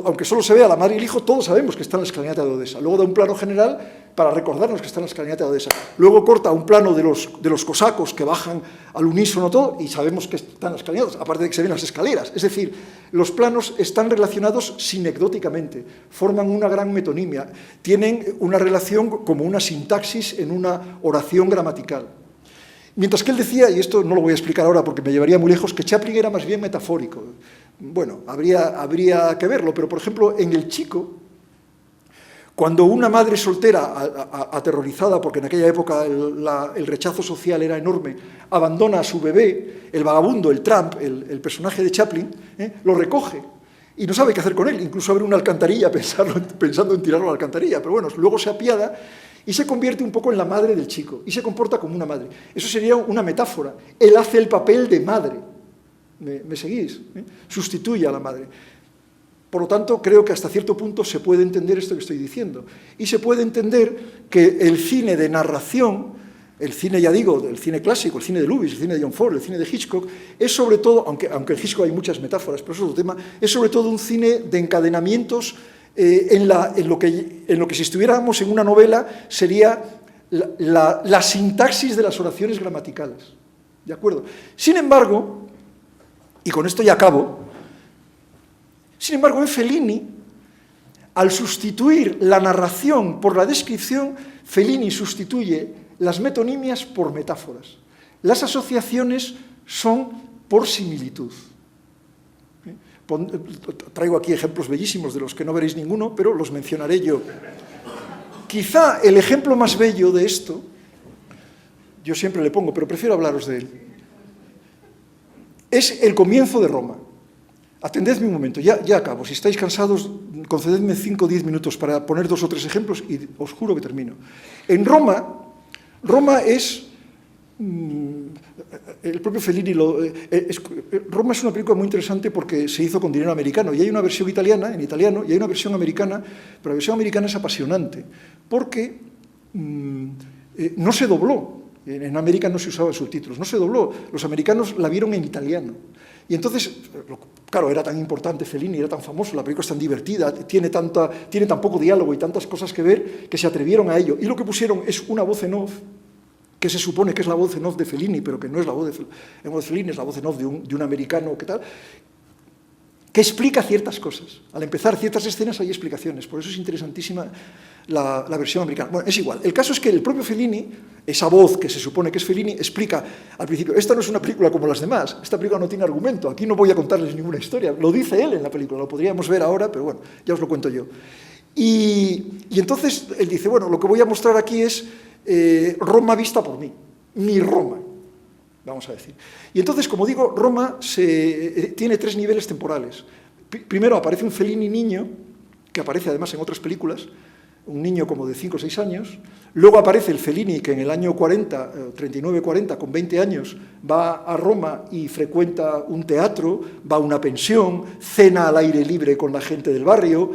aunque solo se vea a la madre y el hijo, todos sabemos que está en la escalinata de Odessa. Luego da un plano general, para recordarnos que está en la escalinata de Odessa. Luego corta un plano de los cosacos que bajan al unísono todo y sabemos que están las escalinatas, aparte de que se ven las escaleras. Es decir, los planos están relacionados sinecdóticamente, forman una gran metonimia, tienen una relación como una sintaxis en una oración gramatical. Mientras que él decía, y esto no lo voy a explicar ahora porque me llevaría muy lejos, que Chaplin era más bien metafórico. Bueno, habría que verlo, pero por ejemplo, en El Chico, cuando una madre soltera, aterrorizada, porque en aquella época el rechazo social era enorme, abandona a su bebé, el vagabundo, el tramp, el personaje de Chaplin, lo recoge y no sabe qué hacer con él, incluso abre una alcantarilla pensando en tirarlo a la alcantarilla, pero bueno, luego se apiada y se convierte un poco en la madre del chico, y se comporta como una madre. Eso sería una metáfora. Él hace el papel de madre. ¿Me seguís? Sustituye a la madre. Por lo tanto, creo que hasta cierto punto se puede entender esto que estoy diciendo. Y se puede entender que el cine de narración, el cine, ya digo, el cine clásico, el cine de Lubitsch, el cine de John Ford, el cine de Hitchcock, es sobre todo, aunque en Hitchcock hay muchas metáforas, pero eso es otro tema, es sobre todo un cine de encadenamientos en lo que si estuviéramos en una novela sería la sintaxis de las oraciones gramaticales. ¿De acuerdo? Sin embargo, y con esto ya acabo, en Fellini, al sustituir la narración por la descripción, Fellini sustituye las metonimias por metáforas. Las asociaciones son por similitud. Traigo aquí ejemplos bellísimos de los que no veréis ninguno, pero los mencionaré yo. Quizá el ejemplo más bello de esto, yo siempre le pongo, pero prefiero hablaros de él, es el comienzo de Roma. Atendedme un momento, ya acabo. Si estáis cansados, concededme 5 o 10 minutos para poner 2 o 3 ejemplos y os juro que termino. En Roma es... el propio Fellini Roma es una película muy interesante porque se hizo con dinero americano y hay una versión italiana, en italiano, y hay una versión americana, pero la versión americana es apasionante porque no se dobló. En América no se usaban subtítulos, no se dobló. Los americanos la vieron en italiano. Y entonces, claro, era tan importante Fellini, era tan famoso, la película es tan divertida, tiene tan poco diálogo y tantas cosas que ver, que se atrevieron a ello. Y lo que pusieron es una voz en off, que se supone que es la voz en off de Fellini, pero que no es la voz de Fellini, es la voz en off de un americano, ¿qué tal?, que explica ciertas cosas. Al empezar ciertas escenas hay explicaciones, por eso es interesantísima la versión americana. Bueno, es igual. El caso es que el propio Fellini, esa voz que se supone que es Fellini, explica al principio, esta no es una película como las demás, esta película no tiene argumento, aquí no voy a contarles ninguna historia, lo dice él en la película, lo podríamos ver ahora, pero bueno, ya os lo cuento yo. Y entonces él dice, bueno, lo que voy a mostrar aquí es Roma vista por mí, mi Roma, vamos a decir. Y entonces, como digo, Roma tiene 3 niveles temporales. Primero aparece un Fellini niño, que aparece además en otras películas, un niño como de 5 o 6 años. Luego aparece el Fellini que en el año 39-40, con 20 años, va a Roma y frecuenta un teatro, va a una pensión, cena al aire libre con la gente del barrio,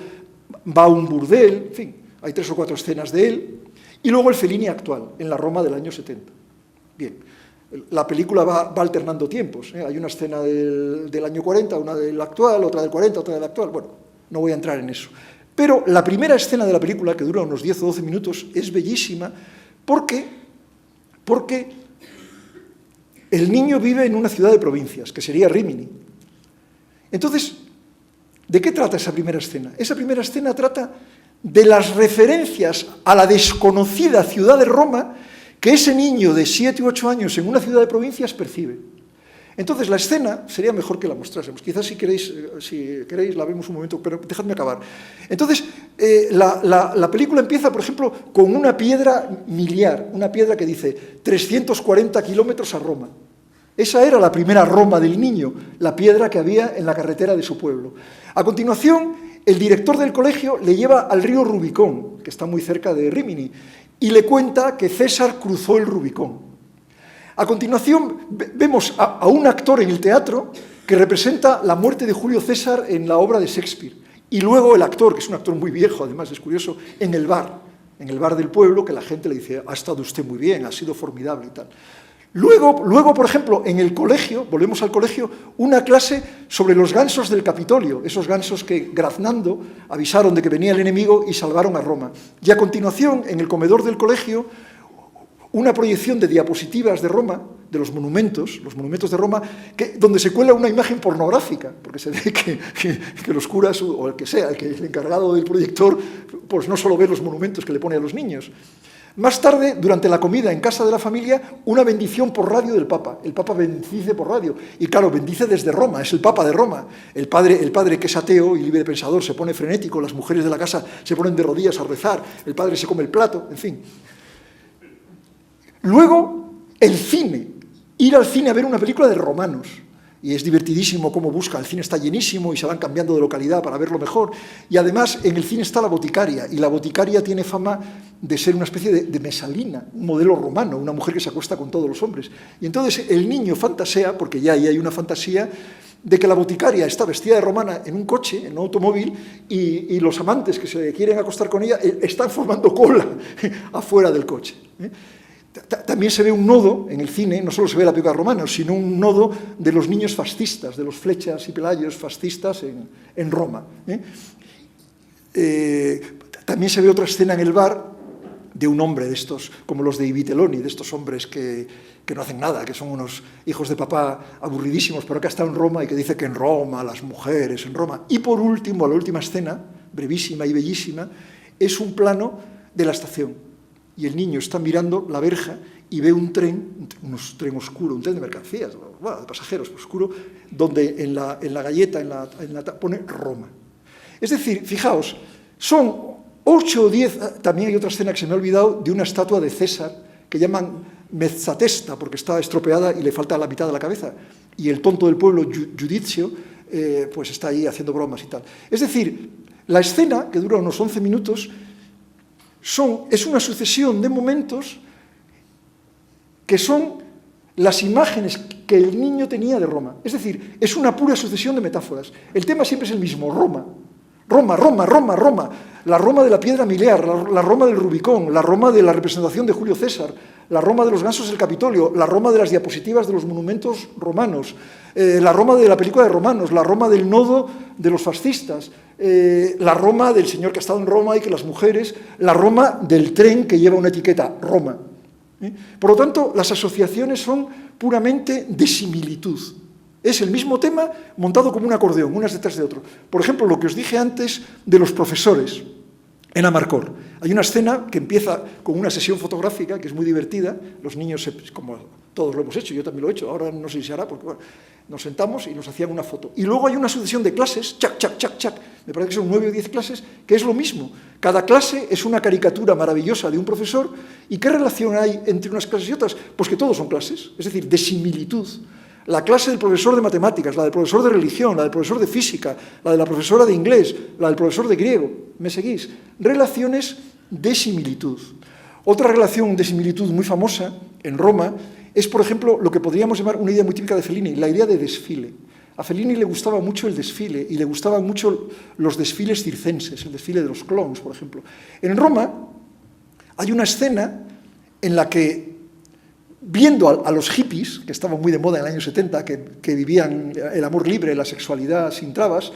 va a un burdel, en fin, hay 3 o 4 escenas de él. Y luego el Fellini actual, en la Roma del año 70. Bien. La película va alternando tiempos. Hay una escena del año 40, una del actual, otra del 40, otra del actual. Bueno, no voy a entrar en eso. Pero la primera escena de la película, que dura unos 10 o 12 minutos, es bellísima porque el niño vive en una ciudad de provincias, que sería Rímini. Entonces, ¿de qué trata esa primera escena? Esa primera escena trata de las referencias a la desconocida ciudad de Roma que ese niño de 7 u 8 años en una ciudad de provincias percibe. Entonces, la escena sería mejor que la mostrásemos. Quizás si queréis la vemos un momento, pero dejadme acabar. Entonces, la película empieza, por ejemplo, con una piedra miliar, una piedra que dice 340 kilómetros a Roma. Esa era la primera Roma del niño, la piedra que había en la carretera de su pueblo. A continuación, el director del colegio le lleva al río Rubicón, que está muy cerca de Rímini, y le cuenta que César cruzó el Rubicón. A continuación, vemos a un actor en el teatro que representa la muerte de Julio César en la obra de Shakespeare. Y luego el actor, que es un actor muy viejo, además es curioso, en el bar del pueblo, que la gente le dice, ha estado usted muy bien, ha sido formidable y tal. Luego, por ejemplo, en el colegio, volvemos al colegio, una clase sobre los gansos del Capitolio, esos gansos que, graznando, avisaron de que venía el enemigo y salvaron a Roma. Y a continuación, en el comedor del colegio, una proyección de diapositivas de Roma, de los monumentos de Roma, donde se cuela una imagen pornográfica, porque se ve que los curas, o el que sea, el encargado del proyector, pues no solo ve los monumentos que le pone a los niños. Más tarde, durante la comida en casa de la familia, una bendición por radio del Papa. El Papa bendice por radio. Y claro, bendice desde Roma, es el Papa de Roma. El padre que es ateo y libre pensador se pone frenético, las mujeres de la casa se ponen de rodillas a rezar, el padre se come el plato, en fin. Luego, el cine. Ir al cine a ver una película de romanos. Y es divertidísimo cómo busca, el cine está llenísimo y se van cambiando de localidad para verlo mejor. Y además en el cine está la boticaria, y la boticaria tiene fama de ser una especie de mesalina, un modelo romano, una mujer que se acuesta con todos los hombres. Y entonces el niño fantasea, porque ya ahí hay una fantasía, de que la boticaria está vestida de romana en un coche, en un automóvil, y los amantes que se quieren acostar con ella están formando cola afuera del coche. También se ve un nodo en el cine, no solo se ve la película romana, sino un nodo de los niños fascistas, de los Flechas y Pelayos fascistas en Roma. También se ve otra escena en el bar de un hombre de estos, como los de Ibiteloni, de estos hombres que no hacen nada, que son unos hijos de papá aburridísimos, pero que ha estado en Roma y que dice que en Roma, las mujeres, en Roma. Y por último, la última escena, brevísima y bellísima, es un plano de la estación. Y el niño está mirando la verja y ve un tren oscuro, un tren de mercancías, bueno, de pasajeros oscuro, donde en la galleta pone Roma. Es decir, fijaos, son 8 o 10, también hay otra escena que se me ha olvidado, de una estatua de César, que llaman mezzatesta, porque está estropeada y le falta la mitad de la cabeza. Y el tonto del pueblo, Giudizio, pues está ahí haciendo bromas y tal. Es decir, la escena, que dura unos 11 minutos, es una sucesión de momentos que son las imágenes que el niño tenía de Roma. Es decir, es una pura sucesión de metáforas. El tema siempre es el mismo, Roma. Roma, Roma, Roma, Roma. La Roma de la piedra miliar, la Roma del Rubicón, la Roma de la representación de Julio César, la Roma de los gansos del Capitolio, la Roma de las diapositivas de los monumentos romanos, la Roma de la película de Romanos, la Roma del nodo de los fascistas, la Roma del señor que ha estado en Roma y que las mujeres, la Roma del tren que lleva una etiqueta, Roma. Por lo tanto, las asociaciones son puramente de similitud. Es el mismo tema montado como un acordeón, unas detrás de otro. Por ejemplo, lo que os dije antes de los profesores en Amarcor. Hay una escena que empieza con una sesión fotográfica que es muy divertida. Los niños, como todos lo hemos hecho, yo también lo he hecho, ahora no sé si se hará, porque bueno, nos sentamos y nos hacían una foto. Y luego hay una sucesión de clases, chac, chac, chac, chac, me parece que son 9 o 10 clases, que es lo mismo. Cada clase es una caricatura maravillosa de un profesor. ¿Y qué relación hay entre unas clases y otras? Pues que todos son clases, es decir, de similitud. La clase del profesor de matemáticas, la del profesor de religión, la del profesor de física, la de la profesora de inglés, la del profesor de griego. ¿Me seguís? Relaciones de similitud. Otra relación de similitud muy famosa en Roma es, por ejemplo, lo que podríamos llamar una idea muy típica de Fellini, la idea de desfile. A Fellini le gustaba mucho el desfile y le gustaban mucho los desfiles circenses, el desfile de los clowns, por ejemplo. En Roma hay una escena en la que, viendo a los hippies, que estaban muy de moda en el año 70, que vivían el amor libre, la sexualidad sin trabas,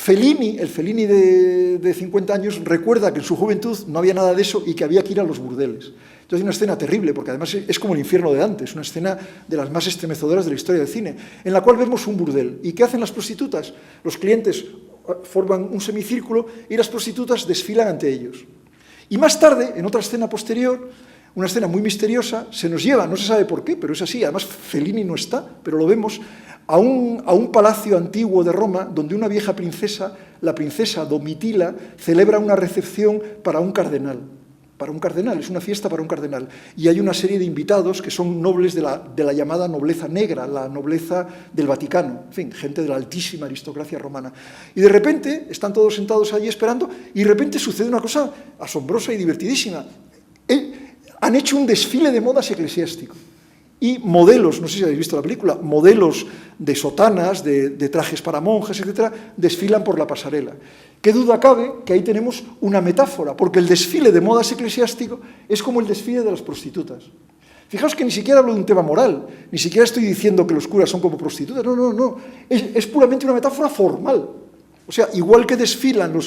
el Fellini de 50 años, recuerda que en su juventud no había nada de eso y que había que ir a los burdeles. Entonces hay una escena terrible, porque además es como el infierno de Dante, es una escena de las más estremecedoras de la historia del cine, en la cual vemos un burdel. ¿Y qué hacen las prostitutas? Los clientes forman un semicírculo y las prostitutas desfilan ante ellos. Y más tarde, en otra escena posterior, una escena muy misteriosa, se nos lleva, no se sabe por qué, pero es así, además Fellini no está, pero lo vemos, a un palacio antiguo de Roma, donde una vieja princesa, la princesa Domitila, celebra una recepción para un cardenal. Para un cardenal, es una fiesta para un cardenal. Y hay una serie de invitados que son nobles de la llamada nobleza negra, la nobleza del Vaticano, en fin, gente de la altísima aristocracia romana. Y de repente, están todos sentados allí esperando, y de repente sucede una cosa asombrosa y divertidísima. Han hecho un desfile de modas eclesiástico. Y modelos, no sé si habéis visto la película, modelos de sotanas, de trajes para monjas, etcétera, desfilan por la pasarela. ¿Qué duda cabe que ahí tenemos una metáfora? Porque el desfile de modas eclesiástico es como el desfile de las prostitutas. Fijaos que ni siquiera hablo de un tema moral, ni siquiera estoy diciendo que los curas son como prostitutas, no. Es puramente una metáfora formal. O sea, igual que desfilan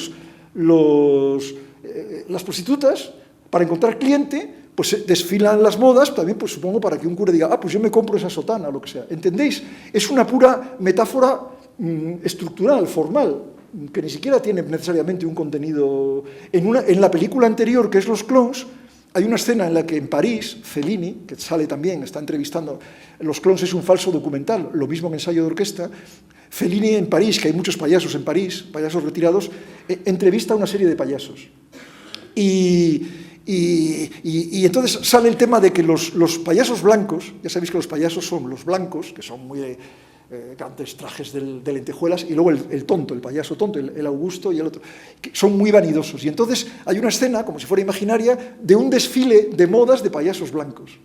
las prostitutas para encontrar cliente, pues desfilan las modas, también pues supongo para que un cura diga, pues yo me compro esa sotana, o lo que sea. ¿Entendéis? Es una pura metáfora estructural, formal, que ni siquiera tiene necesariamente un contenido. En la película anterior, que es Los Clones, hay una escena en la que en París, Fellini, que sale también, está entrevistando, Los Clones es un falso documental, lo mismo que Ensayo de Orquesta, Fellini en París, que hay muchos payasos en París, payasos retirados, entrevista a una serie de payasos. Y entonces sale el tema de que los payasos blancos, ya sabéis que los payasos son los blancos, que son muy grandes trajes de lentejuelas, y luego el tonto, el payaso tonto, el Augusto y el otro, que son muy vanidosos. Y entonces hay una escena, como si fuera imaginaria, de un desfile de modas de payasos blancos.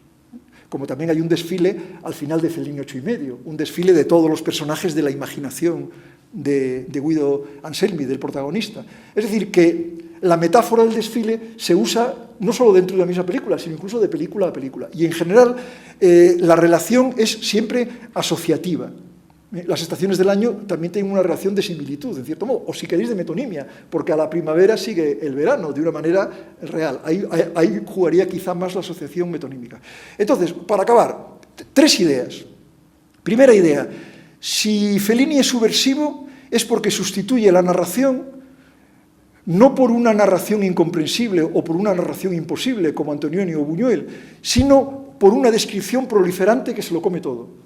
Como también hay un desfile al final de Fellini 8 y medio, un desfile de todos los personajes de la imaginación de Guido Anselmi, del protagonista. Es decir, que la metáfora del desfile se usa no solo dentro de la misma película, sino incluso de película a película. Y en general, la relación es siempre asociativa. Las estaciones del año también tienen una relación de similitud, en cierto modo, o si queréis de metonimia, porque a la primavera sigue el verano de una manera real. Ahí jugaría quizá más la asociación metonímica. Entonces, para acabar, 3 ideas. Primera idea, si Fellini es subversivo es porque sustituye la narración no por una narración incomprensible o por una narración imposible como Antonioni o Buñuel, sino por una descripción proliferante que se lo come todo.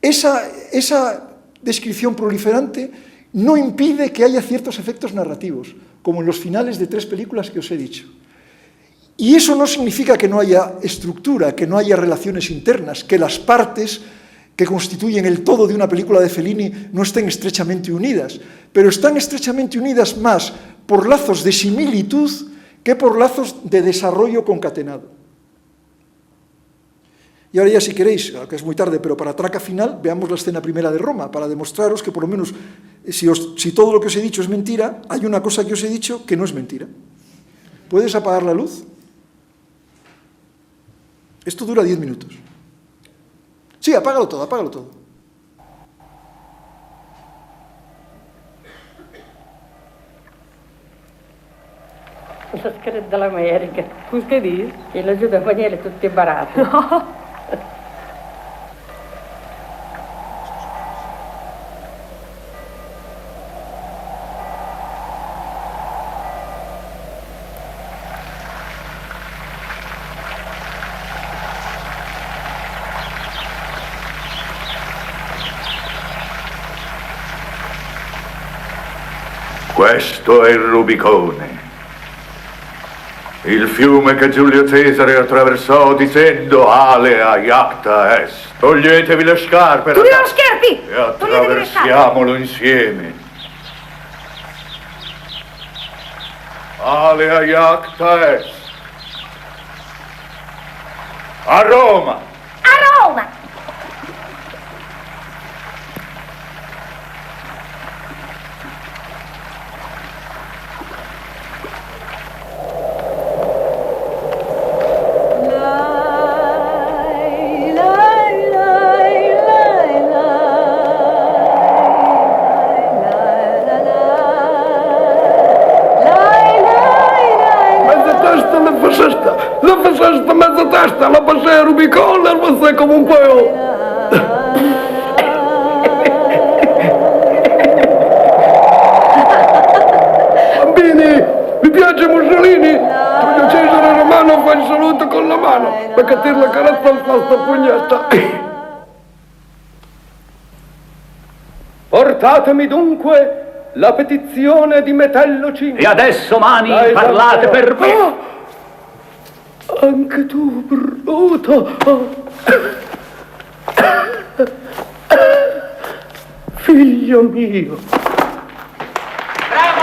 Esa descripción proliferante no impide que haya ciertos efectos narrativos, como en los finales de 3 películas que os he dicho. Y eso no significa que no haya estructura, que no haya relaciones internas, que las partes que constituyen el todo de una película de Fellini no estén estrechamente unidas, pero están estrechamente unidas más por lazos de similitud que por lazos de desarrollo concatenado. Y ahora ya, si queréis, que es muy tarde, pero para traca final, veamos la escena primera de Roma, para demostraros que por lo menos, si todo lo que os he dicho es mentira, hay una cosa que os he dicho que no es mentira. ¿Puedes apagar la luz? Esto dura 10 minutos. Sí, apágalo todo, apágalo todo. La scherza dell'America. Tu che dici? Che la giù da Daniele tutti barati. No. Questo è il Rubicone, il fiume che Giulio Cesare attraversò dicendo alea iacta est. Toglietevi le scarpe, Tu le ragazzi, scarpe! e attraversiamolo insieme. Alea iacta est. A Roma! A Roma! Mezza testa, la passai a Rubicone e lo sai come un po'. Bambini, mi piace Mussolini? Giulio Cesare Romano fa il saluto con la mano, perché ti la carezza al sta pugnetta. Portatemi dunque la petizione di Metello Cinque. E adesso, mani, parlate per me. Anche tu, Bruto. Figlio mio. Bravo!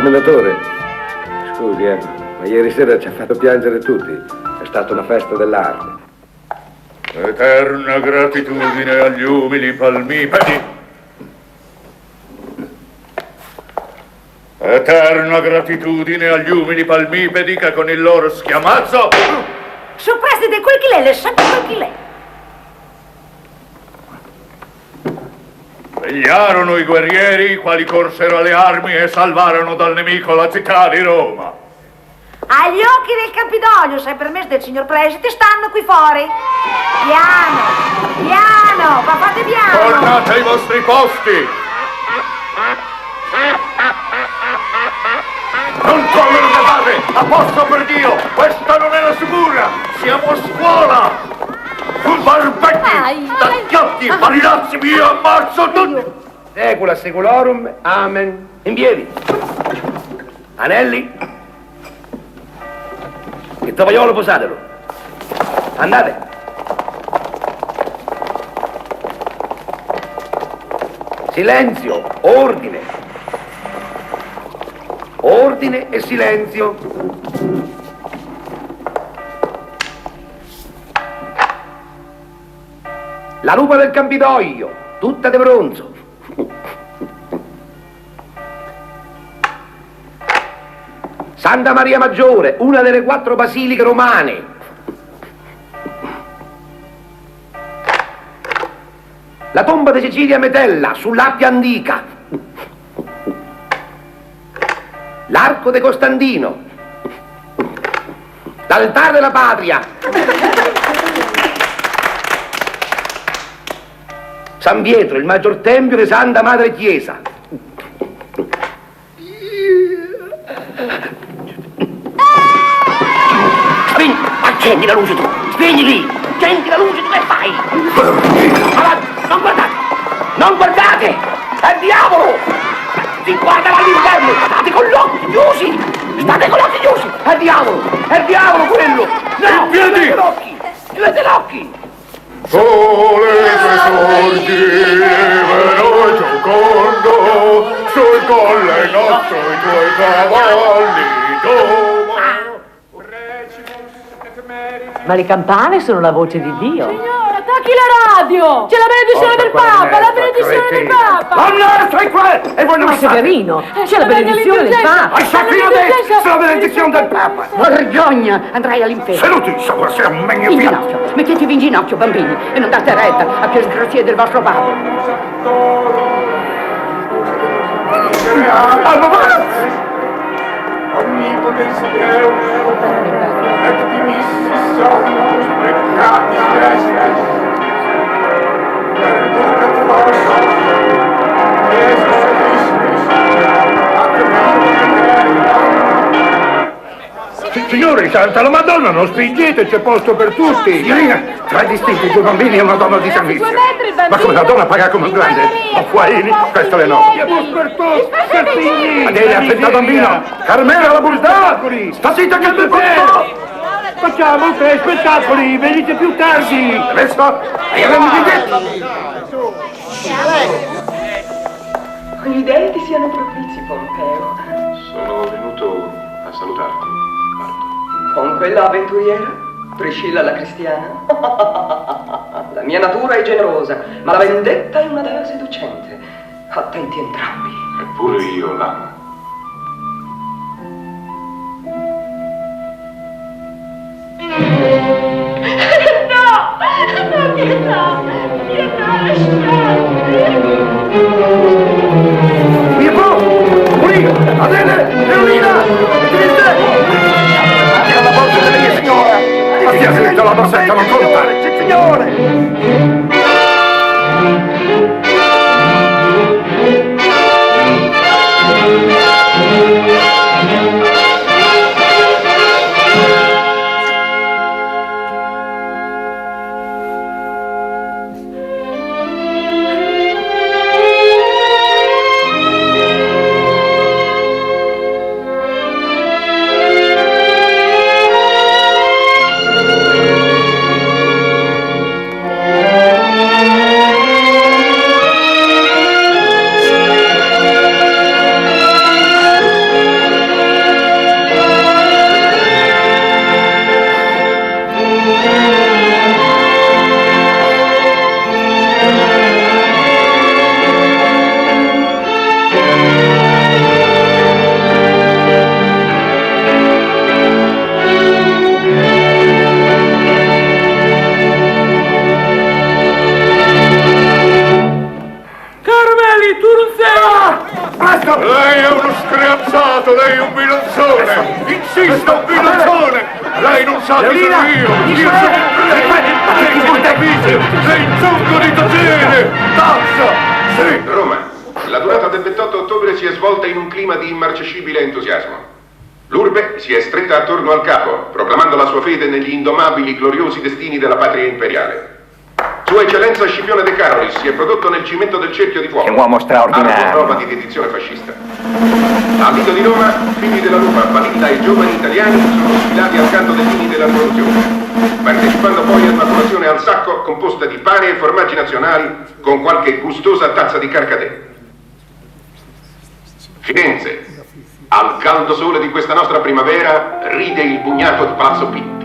Commendatore, scusi, ma ieri sera ci ha fatto piangere tutti. È stata una festa dell'arte. Eterna gratitudine agli umili palmipedi. Eterna gratitudine agli umili palmipedi che con il loro schiamazzo Sorprese quel che lei, sempre quel che lei. vegliarono i guerrieri quali corsero alle armi e salvarono dal nemico la città di Roma. Agli occhi del Campidoglio, se è permesso del signor Preside, stanno qui fuori. Piano, piano, ma fate piano. Tornate ai vostri posti. Non come lo fate! A posto per Dio! Questa non è la sicura! Siamo a scuola! Barbetti! Tacchiotti! Marinazzi, mi ammazzo tutti! Secula seculorum, amen. In piedi. Anelli. Il tovagliolo posatelo. Andate. Silenzio, ordine. Ordine e silenzio. La lupa del Campidoglio, tutta di bronzo. Santa Maria Maggiore, una delle 4 basiliche romane. La tomba di Cecilia Metella, sull'Appia Antica. L'Arco di Costantino. L'Altare della Patria. San Pietro, il maggior tempio di Santa Madre Chiesa. Spegni, accendi la luce tu, spegni lì, accendi la luce tu, che fai? Avanti, non guardate, non guardate, è il diavolo! Si guarda all'interno, state con gli occhi chiusi, state con gli occhi chiusi, è il diavolo quello! No, in piedi! chiudete l'occhi, chiudete l'occhi! Sole sorti, vero giocondo, sul colle nostro i tuoi cavalli d'uomo. Ma le campane sono la voce di Dio. Signora, attacchi la radio! C'è la benedizione del Papa! La benedizione del Papa! Allora stai qua! E voi non Ma mi state! Severino, c'è la benedizione del Papa. Hai saputo adesso la benedizione del Papa! Vergogna, andrai all'inferno. Seduti, sopra un megno In piatto! ginocchio, mettetevi in ginocchio, bambini, e non date retta a più sgrazie del vostro Papa. Alma Pazzi! Onnipotens Deus, et dimissis omnibus peccatis vestes, perducat vos, Jesus Christus, ac Signori, Santa la Madonna, non spingete, c'è posto per tutti! Signorina, 3 distinti, 2 bambini e una donna di servizio. Ma come la donna paga come un grande? Ho fuaini, questo le no. Per tutti, per figli! Adele, aspetta bambino! Carmela la Bulda! Sta zitta che mi porto! Facciamo 3 spettacoli, venite più tardi! Adesso, hai avremo i biglietti! Gli dei ti siano propizi, Pompeo. Sono venuto a salutarti, Marto. Con quella avventuriera? Priscilla la cristiana? La mia natura è generosa, ma la vendetta è una dea seducente. Attenti entrambi. Eppure io l'amo. No! No, pietà! Pietà, lasciatemi! Adele, Leonina, Triste! Tira la borsa della mia signora! Ma stia zitto, la borsetta non conta! Sì, signore! uno screanzato, lei è un bilanzone! Insisto, un bilanzone! Lei non sa chi sono io sono lei non capisce! Lei zucco di tacere! Tazza! Sì! Roma, la durata del 28 ottobre si è svolta in un clima di immarcescibile entusiasmo. L'urbe si è stretta attorno al capo, proclamando la sua fede negli indomabili, gloriosi destini della patria imperiale. Sua Eccellenza Scipione De Carolis si è prodotto nel cimento del cerchio di fuoco. È un uomo straordinario. Alla prova di dedizione fascista. Al Lido di Roma, figli della Lupa, Vanilla e giovani italiani sono sfilati al canto degli inni della rivoluzione, partecipando poi ad una colazione al sacco composta di pane e formaggi nazionali con qualche gustosa tazza di carcadè. Firenze, al caldo sole di questa nostra primavera, ride il bugnato di Palazzo Pitti.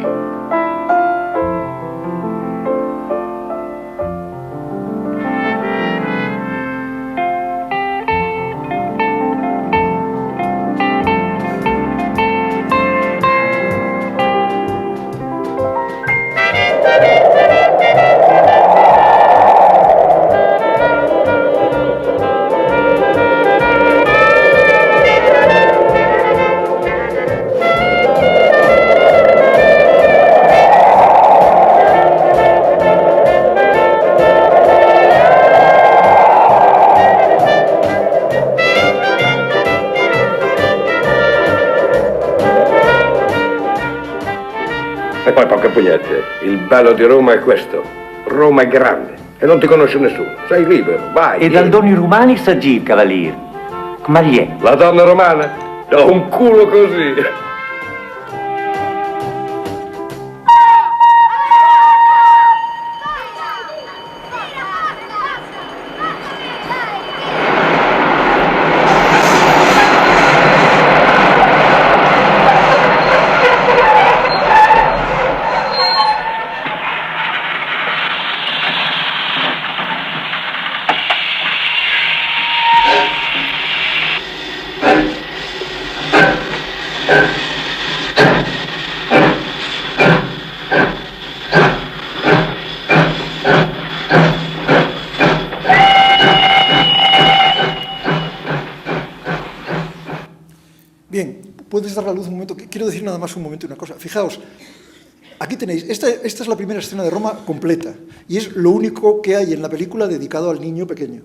E poi poche pugnette, il bello di Roma è questo. Roma è grande e non ti conosce nessuno. Sei libero, vai. E dal doni rumani s'agì, cavaliere. Come gli è? La donna romana? Ho un culo così. Bien, puedes dar la luz un momento. Quiero decir nada más un momento una cosa. Fijaos, aquí tenéis, esta es la primera escena de Roma completa y es lo único que hay en la película dedicado al niño pequeño.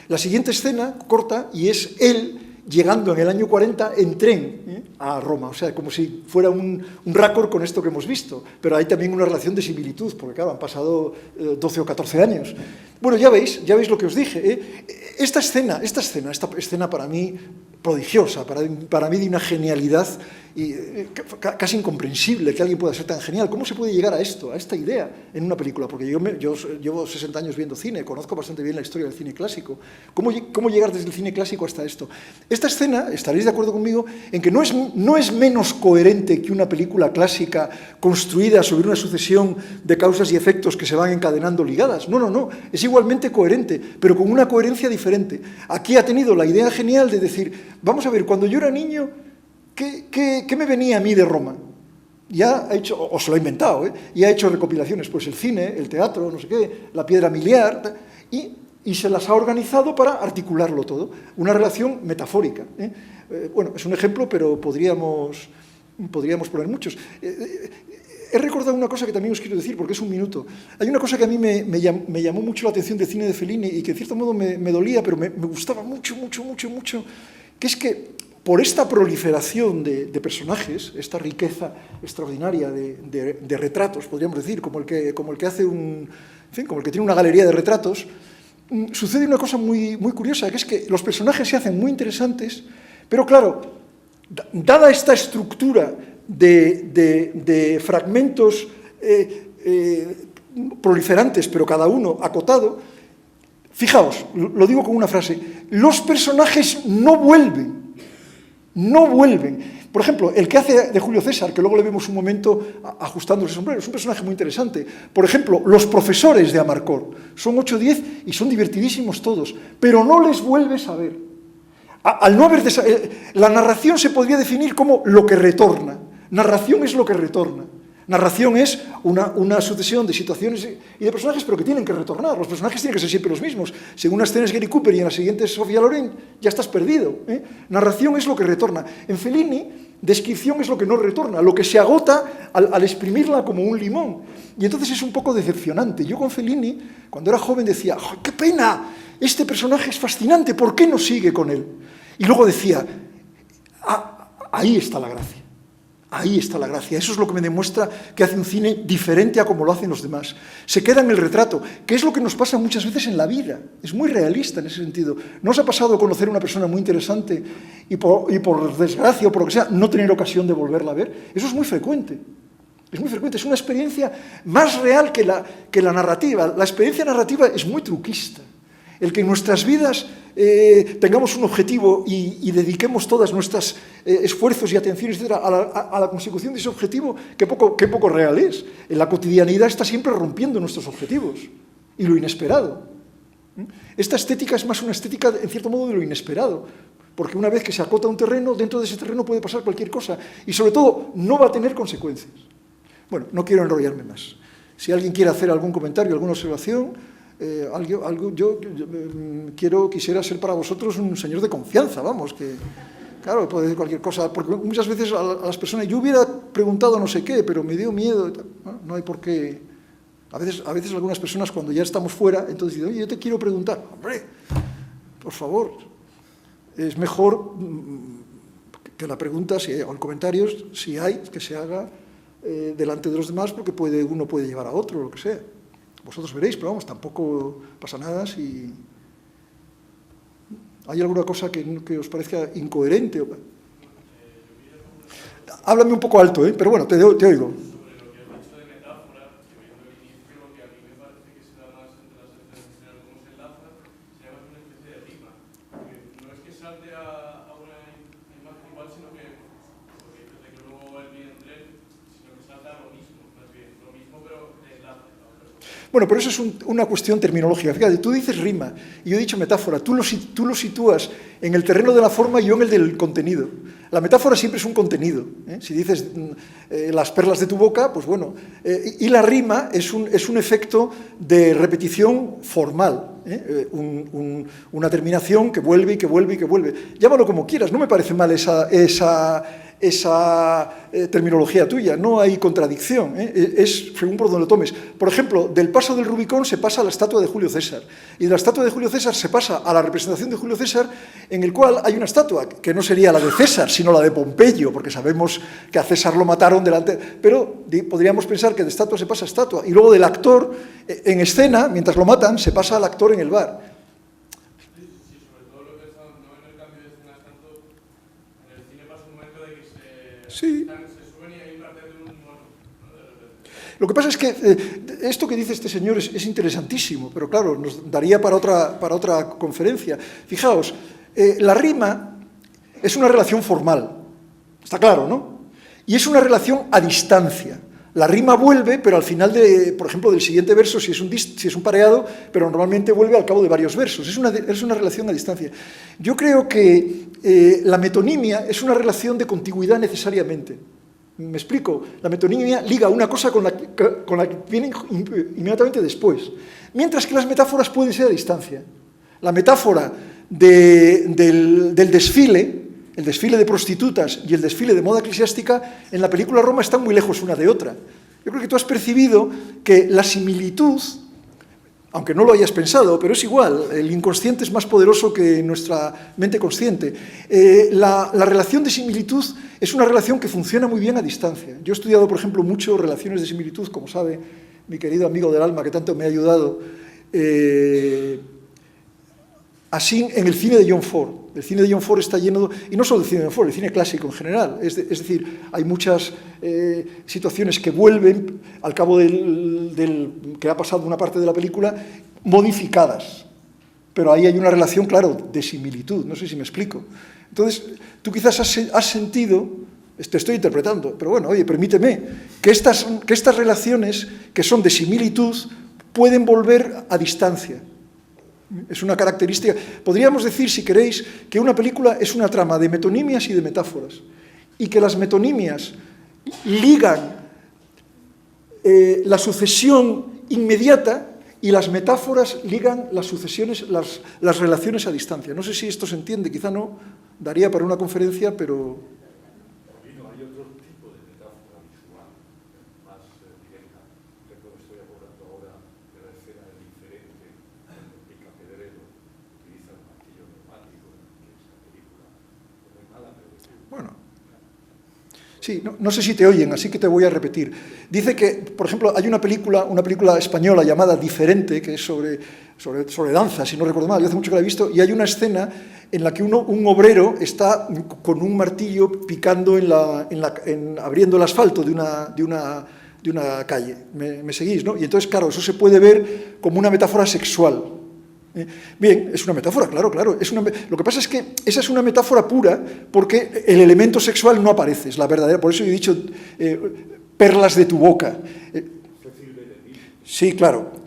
La siguiente escena corta y es él llegando en el año 40 en tren a Roma, o sea, como si fuera un récord con esto que hemos visto, pero hay también una relación de similitud, porque claro, han pasado 12 o 14 años. Bueno, ya veis lo que os dije. Esta escena para mí prodigiosa, para mí de una genialidad y casi incomprensible que alguien pueda ser tan genial. ¿Cómo se puede llegar a esto, a esta idea en una película? Porque yo llevo 60 años viendo cine, conozco bastante bien la historia del cine clásico. ¿Cómo llegar desde el cine clásico hasta esto? Esta escena, estaréis de acuerdo conmigo, en que no es menos coherente que una película clásica construida sobre una sucesión de causas y efectos que se van encadenando ligadas. No, es igualmente coherente, pero con una coherencia diferente. Aquí ha tenido la idea genial de decir, vamos a ver, cuando yo era niño, ¿qué me venía a mí de Roma? Ya ha hecho, o se lo ha inventado, y ha hecho recopilaciones, pues el cine, el teatro, no sé qué, la piedra miliar, y se las ha organizado para articularlo todo. Una relación metafórica. Bueno, es un ejemplo, pero podríamos poner muchos. He recordado una cosa que también os quiero decir, porque es un minuto. Hay una cosa que a mí me llamó mucho la atención del cine de Fellini y que en cierto modo me dolía, pero me gustaba mucho, que es que por esta proliferación de personajes, esta riqueza extraordinaria de retratos, podríamos decir, como el que hace como el que tiene una galería de retratos, sucede una cosa muy curiosa, que es que los personajes se hacen muy interesantes, pero claro, dada esta estructura de fragmentos proliferantes, pero cada uno acotado, fijaos, lo digo con una frase, los personajes no vuelven. Por ejemplo, el que hace de Julio César, que luego le vemos un momento ajustando el sombrero, es un personaje muy interesante. Por ejemplo, los profesores de Amarcord, son 8 o 10 y son divertidísimos todos, pero no les vuelves a ver. Al no haber la narración se podría definir como lo que retorna. Narración es lo que retorna. Narración es una sucesión de situaciones y de personajes, pero que tienen que retornar. Los personajes tienen que ser siempre los mismos. Si en una escena es Gary Cooper y en la siguiente es Sofía Loren, ya estás perdido. Narración es lo que retorna. En Fellini, descripción es lo que no retorna, lo que se agota al exprimirla como un limón. Y entonces es un poco decepcionante. Yo con Fellini, cuando era joven, decía, ¡oh, qué pena! Este personaje es fascinante, ¿por qué no sigue con él? Y luego decía, ahí está la gracia. Ahí está la gracia. Eso es lo que me demuestra que hace un cine diferente a como lo hacen los demás. Se queda en el retrato, que es lo que nos pasa muchas veces en la vida. Es muy realista en ese sentido. ¿No os ha pasado a conocer a una persona muy interesante y por desgracia o por lo que sea, no tener ocasión de volverla a ver? Eso es muy frecuente. Es muy frecuente. Es una experiencia más real que la narrativa. La experiencia narrativa es muy truquista. El que en nuestras vidas tengamos un objetivo y dediquemos todos nuestros esfuerzos y atenciones, etcétera, a la consecución de ese objetivo, qué poco real es. En la cotidianidad está siempre rompiendo nuestros objetivos y lo inesperado. Esta estética es más una estética, en cierto modo, de lo inesperado, porque una vez que se acota un terreno, dentro de ese terreno puede pasar cualquier cosa y, sobre todo, no va a tener consecuencias. Bueno, no quiero enrollarme más. Si alguien quiere hacer algún comentario, alguna observación... yo quisiera ser para vosotros un señor de confianza, vamos, que, claro, puede decir cualquier cosa, porque muchas veces a las personas, yo hubiera preguntado no sé qué, pero me dio miedo, no hay por qué. A veces algunas personas, cuando ya estamos fuera, entonces dicen, oye, yo te quiero preguntar, hombre, por favor, es mejor que la pregunta, o el comentario, si hay, que se haga delante de los demás, porque uno puede llevar a otro, lo que sea. Vosotros veréis, pero vamos, tampoco pasa nada si hay alguna cosa que os parezca incoherente. Háblame un poco alto, pero bueno, te oigo. Bueno, pero eso es una cuestión terminológica. Fíjate, tú dices rima y yo he dicho metáfora. Tú lo sitúas en el terreno de la forma y yo en el del contenido. La metáfora siempre es un contenido. Si dices las perlas de tu boca, pues bueno. Y la rima es un efecto de repetición formal. Una terminación que vuelve y que vuelve y que vuelve. Llámalo como quieras, no me parece mal esa terminología tuya, no hay contradicción, es según por donde lo tomes. Por ejemplo, del paso del Rubicón se pasa a la estatua de Julio César, y de la estatua de Julio César se pasa a la representación de Julio César, en el cual hay una estatua, que no sería la de César, sino la de Pompeyo, porque sabemos que a César lo mataron delante, pero podríamos pensar que de estatua se pasa a estatua, y luego del actor en escena, mientras lo matan, se pasa al actor en el bar. Sí. Lo que pasa es que esto que dice este señor es interesantísimo, pero claro, nos daría para otra conferencia. Fijaos, la rima es una relación formal, está claro, ¿no? Y es una relación a distancia. La rima vuelve, pero al final, por ejemplo, del siguiente verso, si es un pareado, pero normalmente vuelve al cabo de varios versos. Es una relación a distancia. Yo creo que la metonimia es una relación de contigüidad necesariamente. ¿Me explico? La metonimia liga una cosa con la que viene inmediatamente después. Mientras que las metáforas pueden ser a distancia. La metáfora del desfile, el desfile de prostitutas y el desfile de moda eclesiástica, en la película Roma están muy lejos una de otra. Yo creo que tú has percibido que la similitud, aunque no lo hayas pensado, pero es igual, el inconsciente es más poderoso que nuestra mente consciente. La relación de similitud es una relación que funciona muy bien a distancia. Yo he estudiado, por ejemplo, mucho relaciones de similitud, como sabe mi querido amigo del alma, que tanto me ha ayudado, así en el cine de John Ford. El cine de John Ford está lleno, y no solo el cine de John Ford, el cine clásico en general. Es decir, hay muchas situaciones que vuelven al cabo que ha pasado una parte de la película, modificadas. Pero ahí hay una relación, claro, de similitud. No sé si me explico. Entonces, tú quizás has sentido, te estoy interpretando, pero bueno, oye, permíteme, que estas relaciones que son de similitud pueden volver a distancia. Es una característica. Podríamos decir, si queréis, que una película es una trama de metonimias y de metáforas, y que las metonimias ligan la sucesión inmediata y las metáforas ligan las sucesiones, las relaciones a distancia. No sé si esto se entiende, quizá no, daría para una conferencia, pero... Hay otro tipo de metáfora visual, más directa. Estoy abordando ahora de la escena del diferente, cuando Picapedrero utiliza el martillo neumático, que es la película muy mala, pero... Bueno. Sí, no sé si te oyen, así que te voy a repetir. Dice que, por ejemplo, hay una película española llamada Diferente, que es sobre danza, si no recuerdo mal, yo hace mucho que la he visto, y hay una escena en la que un obrero está con un martillo picando abriendo el asfalto de una calle. ¿Me seguís, no? Y entonces, claro, eso se puede ver como una metáfora sexual. Bien, es una metáfora, claro. Lo que pasa es que esa es una metáfora pura porque el elemento sexual no aparece, es la verdadera. Por eso yo he dicho perlas de tu boca. Sí, claro.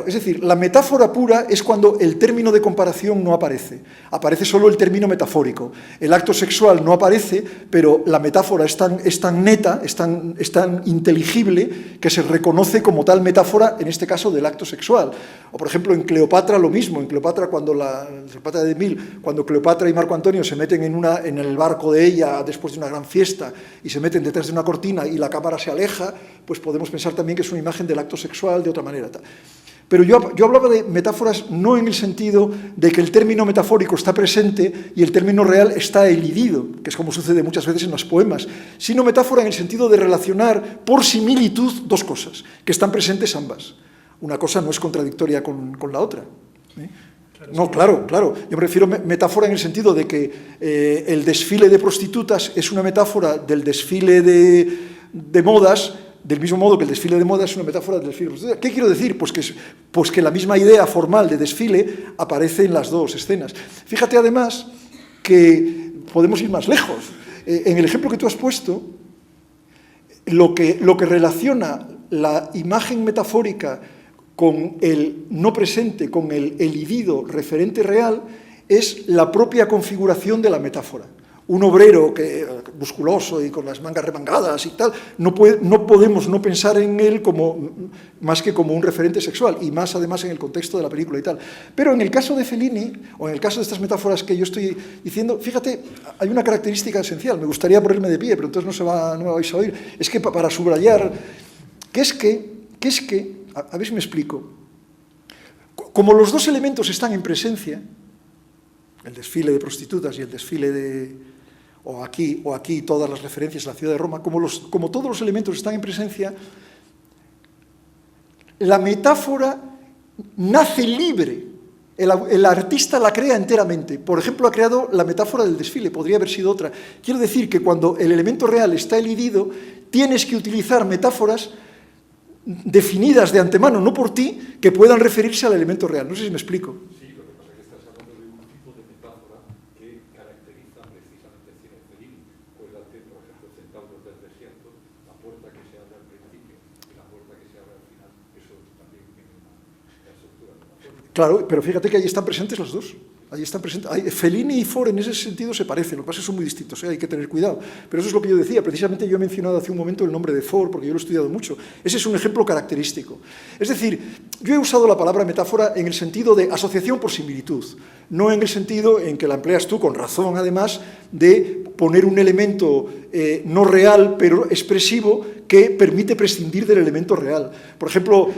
Es decir, la metáfora pura es cuando el término de comparación no aparece. Aparece solo el término metafórico. El acto sexual no aparece, pero la metáfora es tan neta, es tan inteligible, que se reconoce como tal metáfora, en este caso, del acto sexual. O, por ejemplo, en Cleopatra lo mismo. En Cleopatra, Cleopatra de Mil, cuando Cleopatra y Marco Antonio se meten en el barco de ella después de una gran fiesta y se meten detrás de una cortina y la cámara se aleja, pues podemos pensar también que es una imagen del acto sexual de otra manera. Pero yo hablaba de metáforas no en el sentido de que el término metafórico está presente y el término real está elidido, que es como sucede muchas veces en los poemas, sino metáfora en el sentido de relacionar por similitud dos cosas, que están presentes ambas. Una cosa no es contradictoria con la otra. No, claro. Yo me refiero a metáfora en el sentido de que el desfile de prostitutas es una metáfora del desfile de modas, del mismo modo que el desfile de moda es una metáfora del desfile de prostitutas. ¿Qué quiero decir? Pues que la misma idea formal de desfile aparece en las dos escenas. Fíjate además que podemos ir más lejos. En el ejemplo que tú has puesto, lo que relaciona la imagen metafórica con el no presente, con el elidido referente real, es la propia configuración de la metáfora. Un obrero musculoso y con las mangas remangadas y tal, no podemos no pensar en él más que como un referente sexual, y más además en el contexto de la película y tal. Pero en el caso de Fellini, o en el caso de estas metáforas que yo estoy diciendo, fíjate, hay una característica esencial. Me gustaría ponerme de pie, pero entonces no me vais a oír. Es que para subrayar, que es que, a ver si me explico, como los dos elementos están en presencia, el desfile de prostitutas y el desfile o aquí todas las referencias a la ciudad de Roma, como todos los elementos están en presencia, la metáfora nace libre, el artista la crea enteramente. Por ejemplo, ha creado la metáfora del desfile, podría haber sido otra. Quiero decir que cuando el elemento real está elidido, tienes que utilizar metáforas definidas de antemano, no por ti, que puedan referirse al elemento real. No sé si me explico. Sí, lo que pasa es que estás hablando de un tipo de metáfora que caracteriza precisamente el cine de Fellini. Acuérdate, por ejemplo, Centauros del Desierto, la puerta que se abre al principio y la puerta que se abre al final, eso también tiene una estructura metafórica. Claro, pero fíjate que ahí están presentes las dos. Ahí están presentes. Fellini y Ford en ese sentido se parecen, lo que pasa es que son muy distintos, hay que tener cuidado. Pero eso es lo que yo decía, precisamente yo he mencionado hace un momento el nombre de Ford, porque yo lo he estudiado mucho. Ese es un ejemplo característico. Es decir, yo he usado la palabra metáfora en el sentido de asociación por similitud, no en el sentido en que la empleas tú, con razón además, de poner un elemento no real, pero expresivo, que permite prescindir del elemento real. Por ejemplo,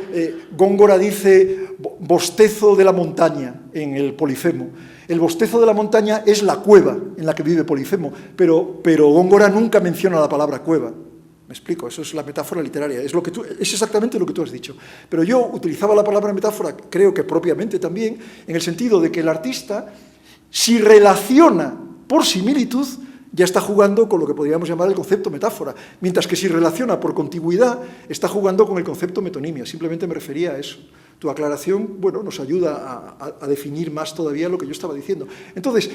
Góngora dice bostezo de la montaña en el Polifemo. El bostezo de la montaña es la cueva en la que vive Polifemo, pero Góngora nunca menciona la palabra cueva. Me explico, eso es la metáfora literaria, es exactamente lo que tú has dicho. Pero yo utilizaba la palabra metáfora, creo que propiamente también, en el sentido de que el artista, si relaciona por similitud, ya está jugando con lo que podríamos llamar el concepto metáfora, mientras que si relaciona por contigüidad, está jugando con el concepto metonimia. Simplemente me refería a eso. Tu aclaración, bueno, nos ayuda a definir más todavía lo que yo estaba diciendo. Entonces,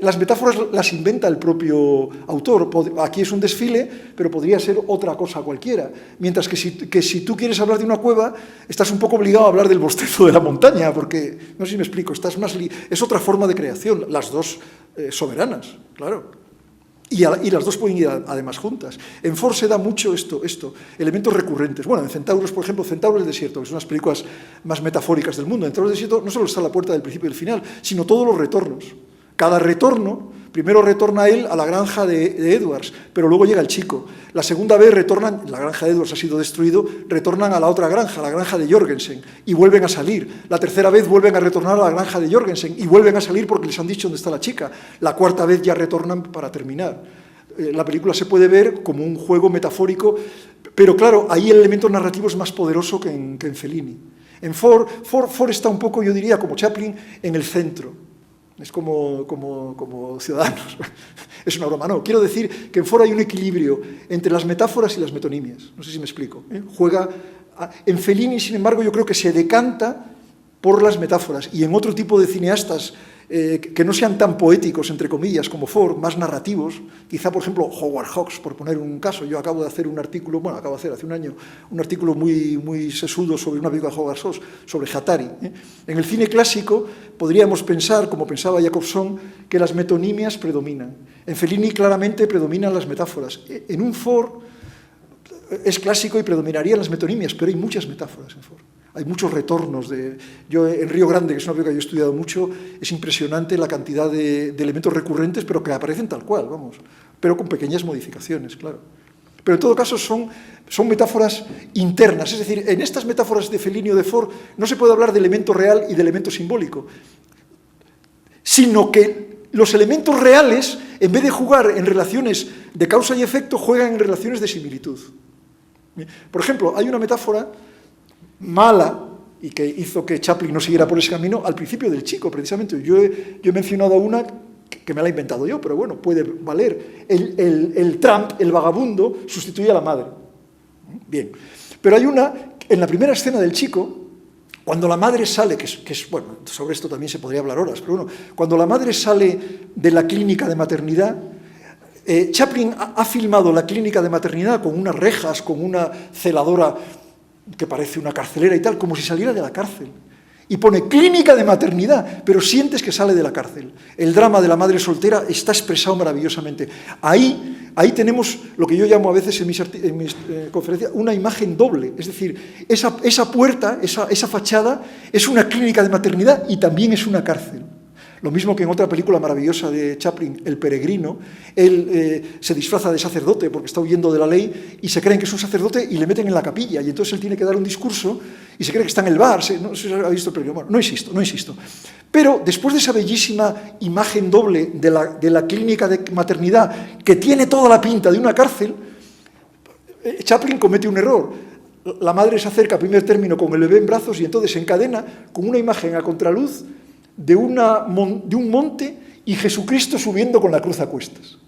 las metáforas las inventa el propio autor. Aquí es un desfile, pero podría ser otra cosa cualquiera. Mientras que si tú quieres hablar de una cueva, estás un poco obligado a hablar del bostezo de la montaña, porque, no sé si me explico, es otra forma de creación, las dos soberanas, claro. Y las dos pueden ir además juntas. En Ford se da mucho esto, elementos recurrentes. Bueno, en Centauros, por ejemplo, Centauros del Desierto, que son las películas más metafóricas del mundo. En Centauros del Desierto no solo está la puerta del principio y del final, sino todos los retornos. Cada retorno, primero retorna él a la granja de Edwards, pero luego llega el chico. La segunda vez retornan, la granja de Edwards ha sido destruido, retornan a la otra granja, la granja de Jorgensen, y vuelven a salir. La tercera vez vuelven a retornar a la granja de Jorgensen y vuelven a salir porque les han dicho dónde está la chica. La cuarta vez ya retornan para terminar. La película se puede ver como un juego metafórico, pero claro, ahí el elemento narrativo es más poderoso que en Fellini. En Ford está un poco, yo diría, como Chaplin, en el centro. Es como Ciudadanos. Es una broma, no. Quiero decir que en Ford hay un equilibrio entre las metáforas y las metonimias. No sé si me explico. En Fellini, sin embargo, yo creo que se decanta por las metáforas, y en otro tipo de cineastas que no sean tan poéticos, entre comillas, como Ford, más narrativos, quizá, por ejemplo, Howard Hawks, por poner un caso. Yo acabo de hacer un artículo, hace un año, un artículo muy sesudo sobre una película de Howard Hawks, sobre Hattari. En el cine clásico podríamos pensar, como pensaba Jacobson, que las metonimias predominan. En Fellini claramente predominan las metáforas. En un Ford es clásico y predominarían las metonimias, pero hay muchas metáforas en Ford. Hay muchos retornos. Yo en Río Grande, que es una película que yo he estudiado mucho, es impresionante la cantidad de elementos recurrentes, pero que aparecen tal cual, vamos, pero con pequeñas modificaciones, claro. Pero en todo caso son metáforas internas, es decir, en estas metáforas de Fellini o de Ford no se puede hablar de elemento real y de elemento simbólico, sino que los elementos reales, en vez de jugar en relaciones de causa y efecto, juegan en relaciones de similitud. Por ejemplo, hay una metáfora mala y que hizo que Chaplin no siguiera por ese camino al principio del Chico, precisamente. Yo he mencionado una que me la he inventado yo, pero bueno, puede valer. El tramp, el vagabundo, sustituye a la madre. Bien. Pero hay una, en la primera escena del Chico, cuando la madre sale, que es bueno, sobre esto también se podría hablar horas, pero bueno, cuando la madre sale de la clínica de maternidad, Chaplin ha filmado la clínica de maternidad con unas rejas, con una celadora que parece una carcelera y tal, como si saliera de la cárcel. Y pone clínica de maternidad, pero sientes que sale de la cárcel. El drama de la madre soltera está expresado maravillosamente. Ahí tenemos lo que yo llamo a veces en mis conferencias una imagen doble. Es decir, esa puerta, esa fachada, es una clínica de maternidad y también es una cárcel. Lo mismo que en otra película maravillosa de Chaplin, El peregrino, él se disfraza de sacerdote porque está huyendo de la ley y se creen que es un sacerdote y le meten en la capilla y entonces él tiene que dar un discurso y se cree que está en el bar. No sé si ha visto el peregrino. Bueno, no insisto. Pero después de esa bellísima imagen doble de la clínica de maternidad que tiene toda la pinta de una cárcel, Chaplin comete un error. La madre se acerca a primer término con el bebé en brazos y entonces se encadena con una imagen a contraluz de un monte y Jesucristo subiendo con la cruz a cuestas.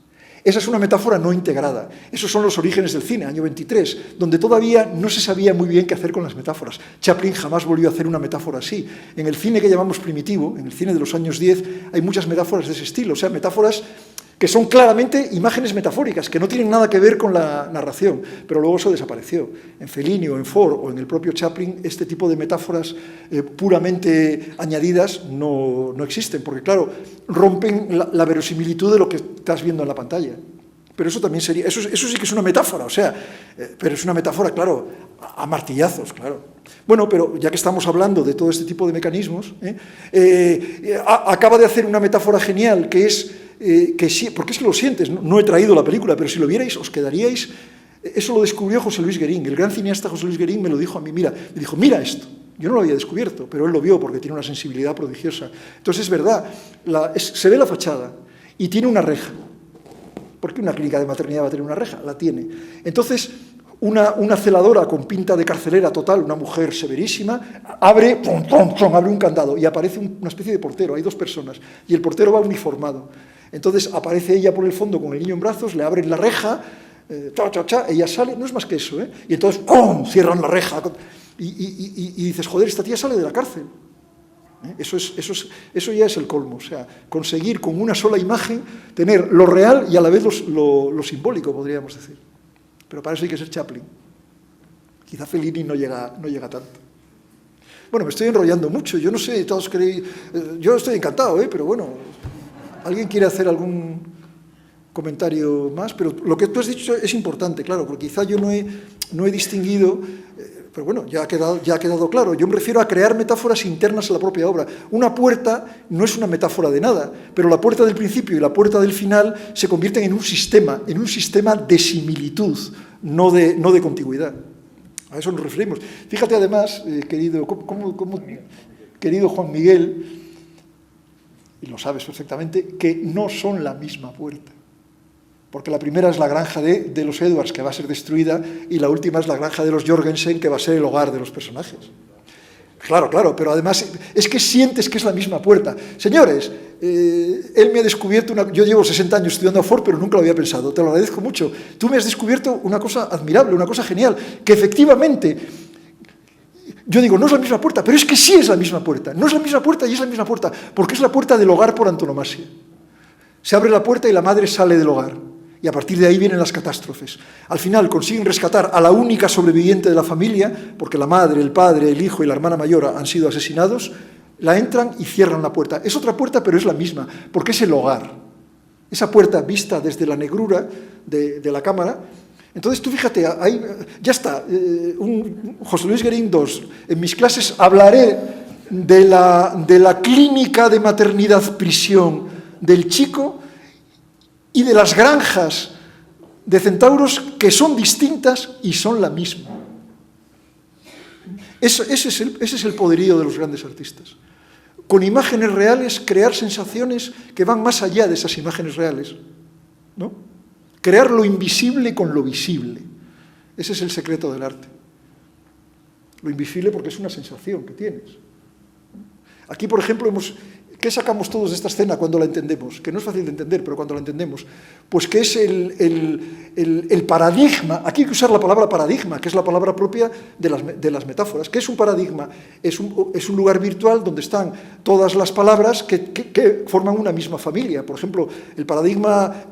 Esa es una metáfora no integrada. Esos son los orígenes del cine, año 23, donde todavía no se sabía muy bien qué hacer con las metáforas. Chaplin jamás volvió a hacer una metáfora así. En el cine que llamamos primitivo, en el cine de los años 10, hay muchas metáforas de ese estilo, o sea, metáforas que son claramente imágenes metafóricas, que no tienen nada que ver con la narración, pero luego eso desapareció. En Fellini o en Ford o en el propio Chaplin, este tipo de metáforas puramente añadidas no existen, porque claro, rompen la verosimilitud de lo que estás viendo en la pantalla. Pero eso también sería, eso sí que es una metáfora, o sea, pero es una metáfora, claro, a martillazos, claro. Bueno, pero ya que estamos hablando de todo este tipo de mecanismos, acaba de hacer una metáfora genial, que es que sí, porque es que lo sientes, no he traído la película, pero si lo vierais os quedaríais. Eso lo descubrió José Luis Guerín, el gran cineasta José Luis Guerín me lo dijo a mí, me dijo, mira esto. Yo no lo había descubierto, pero él lo vio porque tiene una sensibilidad prodigiosa. Entonces es verdad, se ve la fachada y tiene una reja. ¿Por qué una clínica de maternidad va a tener una reja? La tiene. Entonces, una celadora con pinta de carcelera total, una mujer severísima, abre un candado y aparece una especie de portero, hay dos personas, y el portero va uniformado. Entonces aparece ella por el fondo con el niño en brazos, le abren la reja, ella sale, no es más que eso, y entonces ¡pum!, cierran la reja, y dices, joder, esta tía sale de la cárcel. Eso ya es el colmo, o sea, conseguir con una sola imagen tener lo real y a la vez lo simbólico, podríamos decir. Pero para eso hay que ser Chaplin. Quizá Fellini no llega tanto. Bueno, me estoy enrollando mucho, yo no sé, todos queréis... yo estoy encantado, pero bueno, ¿alguien quiere hacer algún comentario más, pero lo que tú has dicho es importante, claro, porque quizá yo no he distinguido, pero bueno, ya ha quedado claro. Yo me refiero a crear metáforas internas a la propia obra. Una puerta no es una metáfora de nada, pero la puerta del principio y la puerta del final se convierten en un sistema de similitud, no de contigüidad. A eso nos referimos. Fíjate además, querido Juan Miguel, y lo sabes perfectamente, que no son la misma puerta. Porque la primera es la granja de los Edwards, que va a ser destruida, y la última es la granja de los Jorgensen, que va a ser el hogar de los personajes. Claro, pero además es que sientes que es la misma puerta. Señores, él me ha descubierto yo llevo 60 años estudiando a Ford, pero nunca lo había pensado, te lo agradezco mucho. Tú me has descubierto una cosa admirable, una cosa genial, que efectivamente, yo digo, no es la misma puerta, pero es que sí es la misma puerta. No es la misma puerta y es la misma puerta, porque es la puerta del hogar por antonomasia. Se abre la puerta y la madre sale del hogar. Y a partir de ahí vienen las catástrofes. Al final consiguen rescatar a la única sobreviviente de la familia, porque la madre, el padre, el hijo y la hermana mayor han sido asesinados, la entran y cierran la puerta. Es otra puerta, pero es la misma, porque es el hogar. Esa puerta vista desde la negrura de la cámara. Entonces tú fíjate, ahí ya está, José Luis Guerín II, en mis clases hablaré de la clínica de maternidad-prisión del chico, y de las granjas de centauros que son distintas y son la misma. Ese es el poderío de los grandes artistas. Con imágenes reales, crear sensaciones que van más allá de esas imágenes reales, ¿no? Crear lo invisible con lo visible. Ese es el secreto del arte. Lo invisible porque es una sensación que tienes. Aquí, por ejemplo, ¿qué sacamos todos de esta escena cuando la entendemos? Que no es fácil de entender, pero cuando la entendemos. Pues que es el paradigma. Aquí hay que usar la palabra paradigma, que es la palabra propia de las metáforas. ¿Qué es un paradigma? Es un lugar virtual donde están todas las palabras que forman una misma familia. Por ejemplo, el paradigma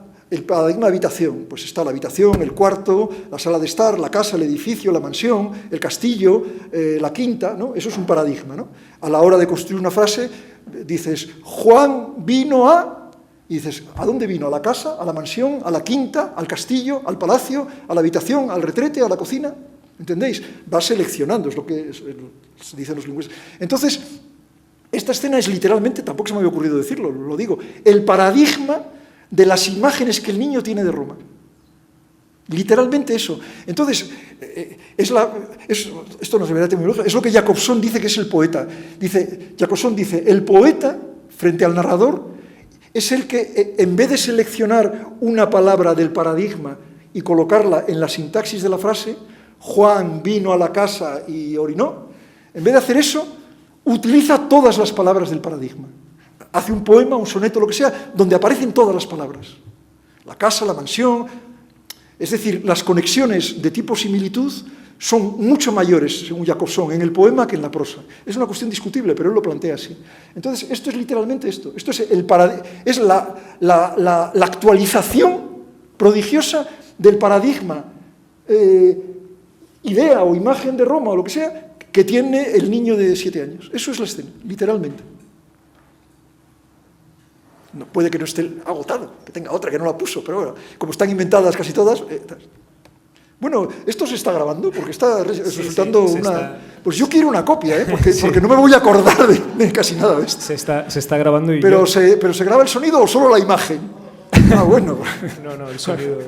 habitación. Pues está la habitación, el cuarto, la sala de estar, la casa, el edificio, la mansión, el castillo, la quinta, ¿no? Eso es un paradigma, ¿no? A la hora de construir una frase, dices, Juan vino a... Y dices, ¿a dónde vino? ¿A la casa? ¿A la mansión? ¿A la quinta? ¿Al castillo? ¿Al palacio? ¿A la habitación? ¿Al retrete? ¿A la cocina? ¿Entendéis? Vas seleccionando, es lo que dicen los lingüistas. Entonces, esta escena es literalmente, tampoco se me había ocurrido decirlo, lo digo, el paradigma de las imágenes que el niño tiene de Roma. Literalmente eso. Entonces, esto no es verdad terminología, es lo que Jacobson dice que es el poeta. Jacobson dice, el poeta, frente al narrador, es el que, en vez de seleccionar una palabra del paradigma y colocarla en la sintaxis de la frase, Juan vino a la casa y orinó, en vez de hacer eso, utiliza todas las palabras del paradigma. Hace un poema, un soneto, lo que sea, donde aparecen todas las palabras. La casa, la mansión. Es decir, las conexiones de tipo similitud son mucho mayores, según Jacobson, en el poema que en la prosa. Es una cuestión discutible, pero él lo plantea así. Entonces, esto es literalmente esto. Esto es la actualización prodigiosa del paradigma, idea o imagen de Roma o lo que sea, que tiene el niño de 7 años. Eso es la escena, literalmente. No, puede que no esté agotado, que tenga otra que no la puso, pero bueno, como están inventadas casi todas... Bueno, esto se está grabando porque está resultando una... Pues yo quiero una copia, porque no me voy a acordar de casi nada de esto. Se está grabando y... ¿Pero se graba el sonido o solo la imagen? Ah, bueno. No, el sonido...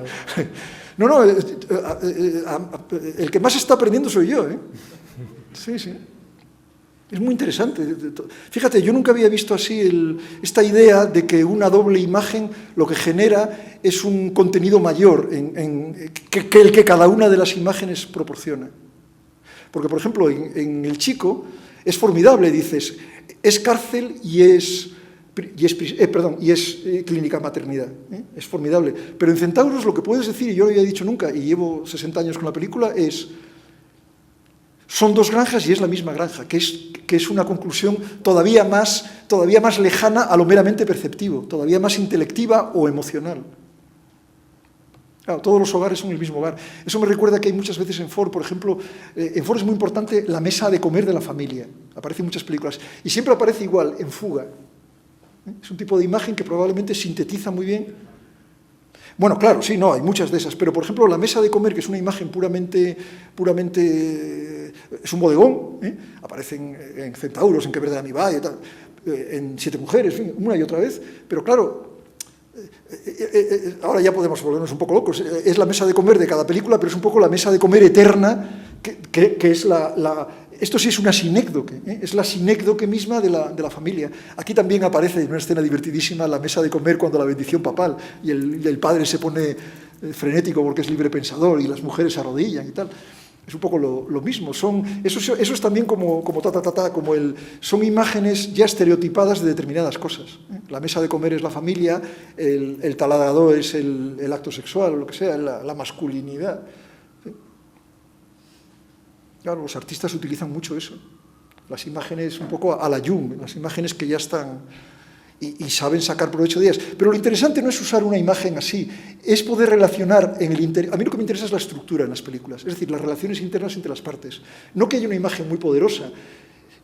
No, el que más está aprendiendo soy yo, ¿eh? Sí. Es muy interesante. Fíjate, yo nunca había visto así esta idea de que una doble imagen lo que genera es un contenido mayor que el que cada una de las imágenes proporciona. Porque, por ejemplo, en El Chico es formidable, dices, es cárcel y es clínica maternidad. Es formidable. Pero en Centauros lo que puedes decir, y yo no lo había dicho nunca, y llevo 60 años con la película, son dos granjas y es la misma granja, que es una conclusión todavía más lejana a lo meramente perceptivo, todavía más intelectiva o emocional. Claro, todos los hogares son el mismo hogar. Eso me recuerda que hay muchas veces en Ford, por ejemplo, en Ford es muy importante la mesa de comer de la familia. Aparece en muchas películas. Y siempre aparece igual, en Fuga. Es un tipo de imagen que probablemente sintetiza muy bien. Bueno, claro, sí, no, hay muchas de esas, pero por ejemplo la mesa de comer, que es una imagen puramente es un bodegón, aparecen en Centauros, en Que verde la mi valle, en Siete mujeres, en fin, una y otra vez, pero claro, ahora ya podemos volvernos un poco locos, es la mesa de comer de cada película, pero es un poco la mesa de comer eterna, que es esto sí es una sinécdoque, es la sinécdoque misma de la familia. Aquí también aparece en una escena divertidísima la mesa de comer cuando la bendición papal y el padre se pone frenético porque es libre pensador y las mujeres se arrodillan y tal. Es un poco lo mismo. Eso es también como son imágenes ya estereotipadas de determinadas cosas. La mesa de comer es la familia, el taladrador es el acto sexual o lo que sea, la masculinidad. Claro, los artistas utilizan mucho eso, las imágenes un poco a la Jung, las imágenes que ya están y saben sacar provecho de ellas. Pero lo interesante no es usar una imagen así, es poder relacionar en el interior. A mí lo que me interesa es la estructura en las películas, es decir, las relaciones internas entre las partes. No que haya una imagen muy poderosa,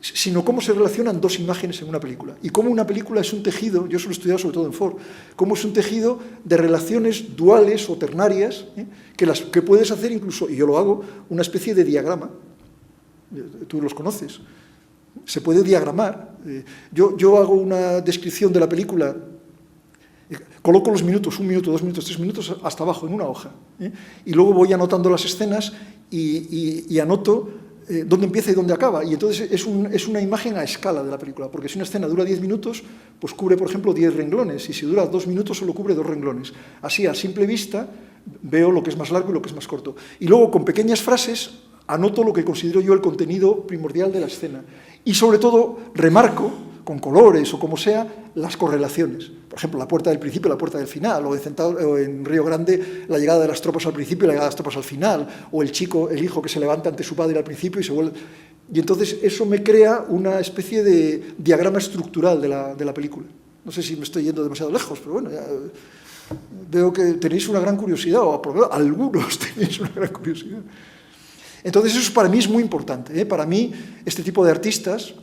sino cómo se relacionan dos imágenes en una película. Y cómo una película es un tejido, yo eso lo he estudiado sobre todo en Ford, cómo es un tejido de relaciones duales o ternarias, que puedes hacer incluso, y yo lo hago, una especie de diagrama. Tú los conoces, se puede diagramar. Yo hago una descripción de la película, coloco los minutos, 1 minuto, 2 minutos, 3 minutos hasta abajo en una hoja, y luego voy anotando las escenas y anoto dónde empieza y dónde acaba, y entonces es una imagen a escala de la película, porque si una escena dura 10 minutos, pues cubre, por ejemplo, 10 renglones, y si dura 2 minutos solo cubre 2 renglones. Así, a simple vista, veo lo que es más largo y lo que es más corto. Y luego, con pequeñas frases, anoto lo que considero yo el contenido primordial de la escena. Y sobre todo, remarco, con colores o como sea, las correlaciones. Por ejemplo, la puerta del principio y la puerta del final, o en Río Grande, la llegada de las tropas al principio y la llegada de las tropas al final, o el hijo que se levanta ante su padre al principio y se vuelve... Y entonces eso me crea una especie de diagrama estructural de la película. No sé si me estoy yendo demasiado lejos, pero bueno, ya veo que tenéis una gran curiosidad, o por lo menos algunos tenéis una gran curiosidad. Entonces eso para mí es muy importante. Para mí este tipo de artistas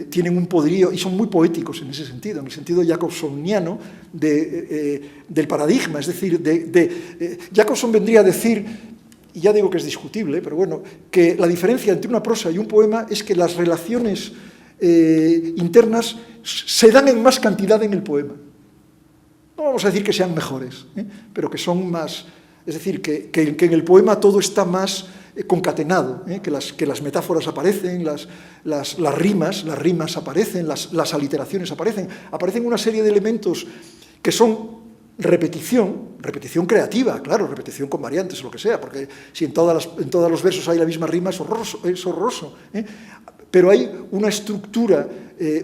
tienen un poderío y son muy poéticos en ese sentido, en el sentido jacobsoniano del paradigma. Es decir, Jacobson vendría a decir, y ya digo que es discutible, pero bueno, que la diferencia entre una prosa y un poema es que las relaciones internas se dan en más cantidad en el poema. No vamos a decir que sean mejores, pero que son más... Es decir, que en el poema todo está más concatenado, que las metáforas aparecen, las rimas aparecen, las aliteraciones aparecen una serie de elementos que son repetición creativa, claro, repetición con variantes o lo que sea, porque si en todos los versos hay la misma rima es horroroso, pero hay una estructura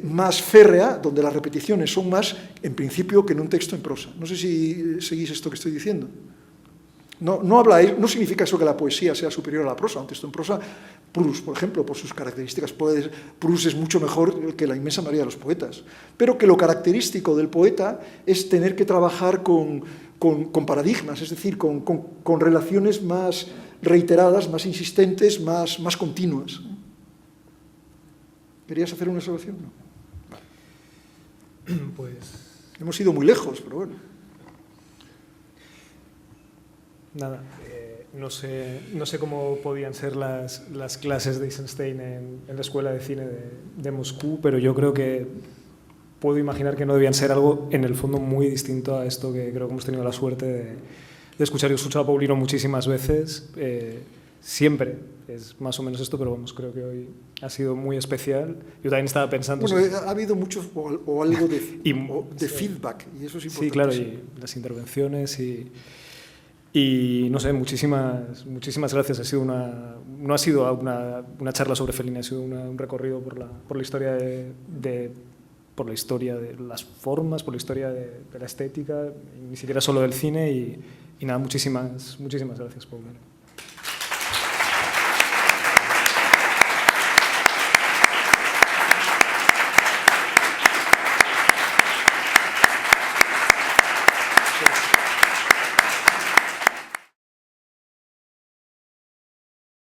más férrea, donde las repeticiones son más, en principio, que en un texto en prosa. No sé si seguís esto que estoy diciendo. No significa eso que la poesía sea superior a la prosa. Un texto en prosa, Proust, por ejemplo, por sus características, Proust es mucho mejor que la inmensa mayoría de los poetas. Pero que lo característico del poeta es tener que trabajar con paradigmas, es decir, con relaciones más reiteradas, más insistentes, más continuas. ¿Querías hacer una observación? No. Pues... Hemos ido muy lejos, pero bueno. Nada, no sé cómo podían ser las clases de Eisenstein en la Escuela de Cine de Moscú, pero yo creo que puedo imaginar que no debían ser algo, en el fondo, muy distinto a esto que creo que hemos tenido la suerte de escuchar. Yo he escuchado a Paulino muchísimas veces, siempre es más o menos esto, pero vamos, creo que hoy ha sido muy especial. Yo también estaba pensando... Bueno, ha habido mucho o algo de feedback, y eso es importante. Sí, claro, y las intervenciones y no sé, muchísimas gracias. No ha sido una charla sobre Fellini, ha sido un recorrido por la historia por la historia de las formas, por la historia de la estética, ni siquiera solo del cine, y nada, muchísimas gracias, Paulino.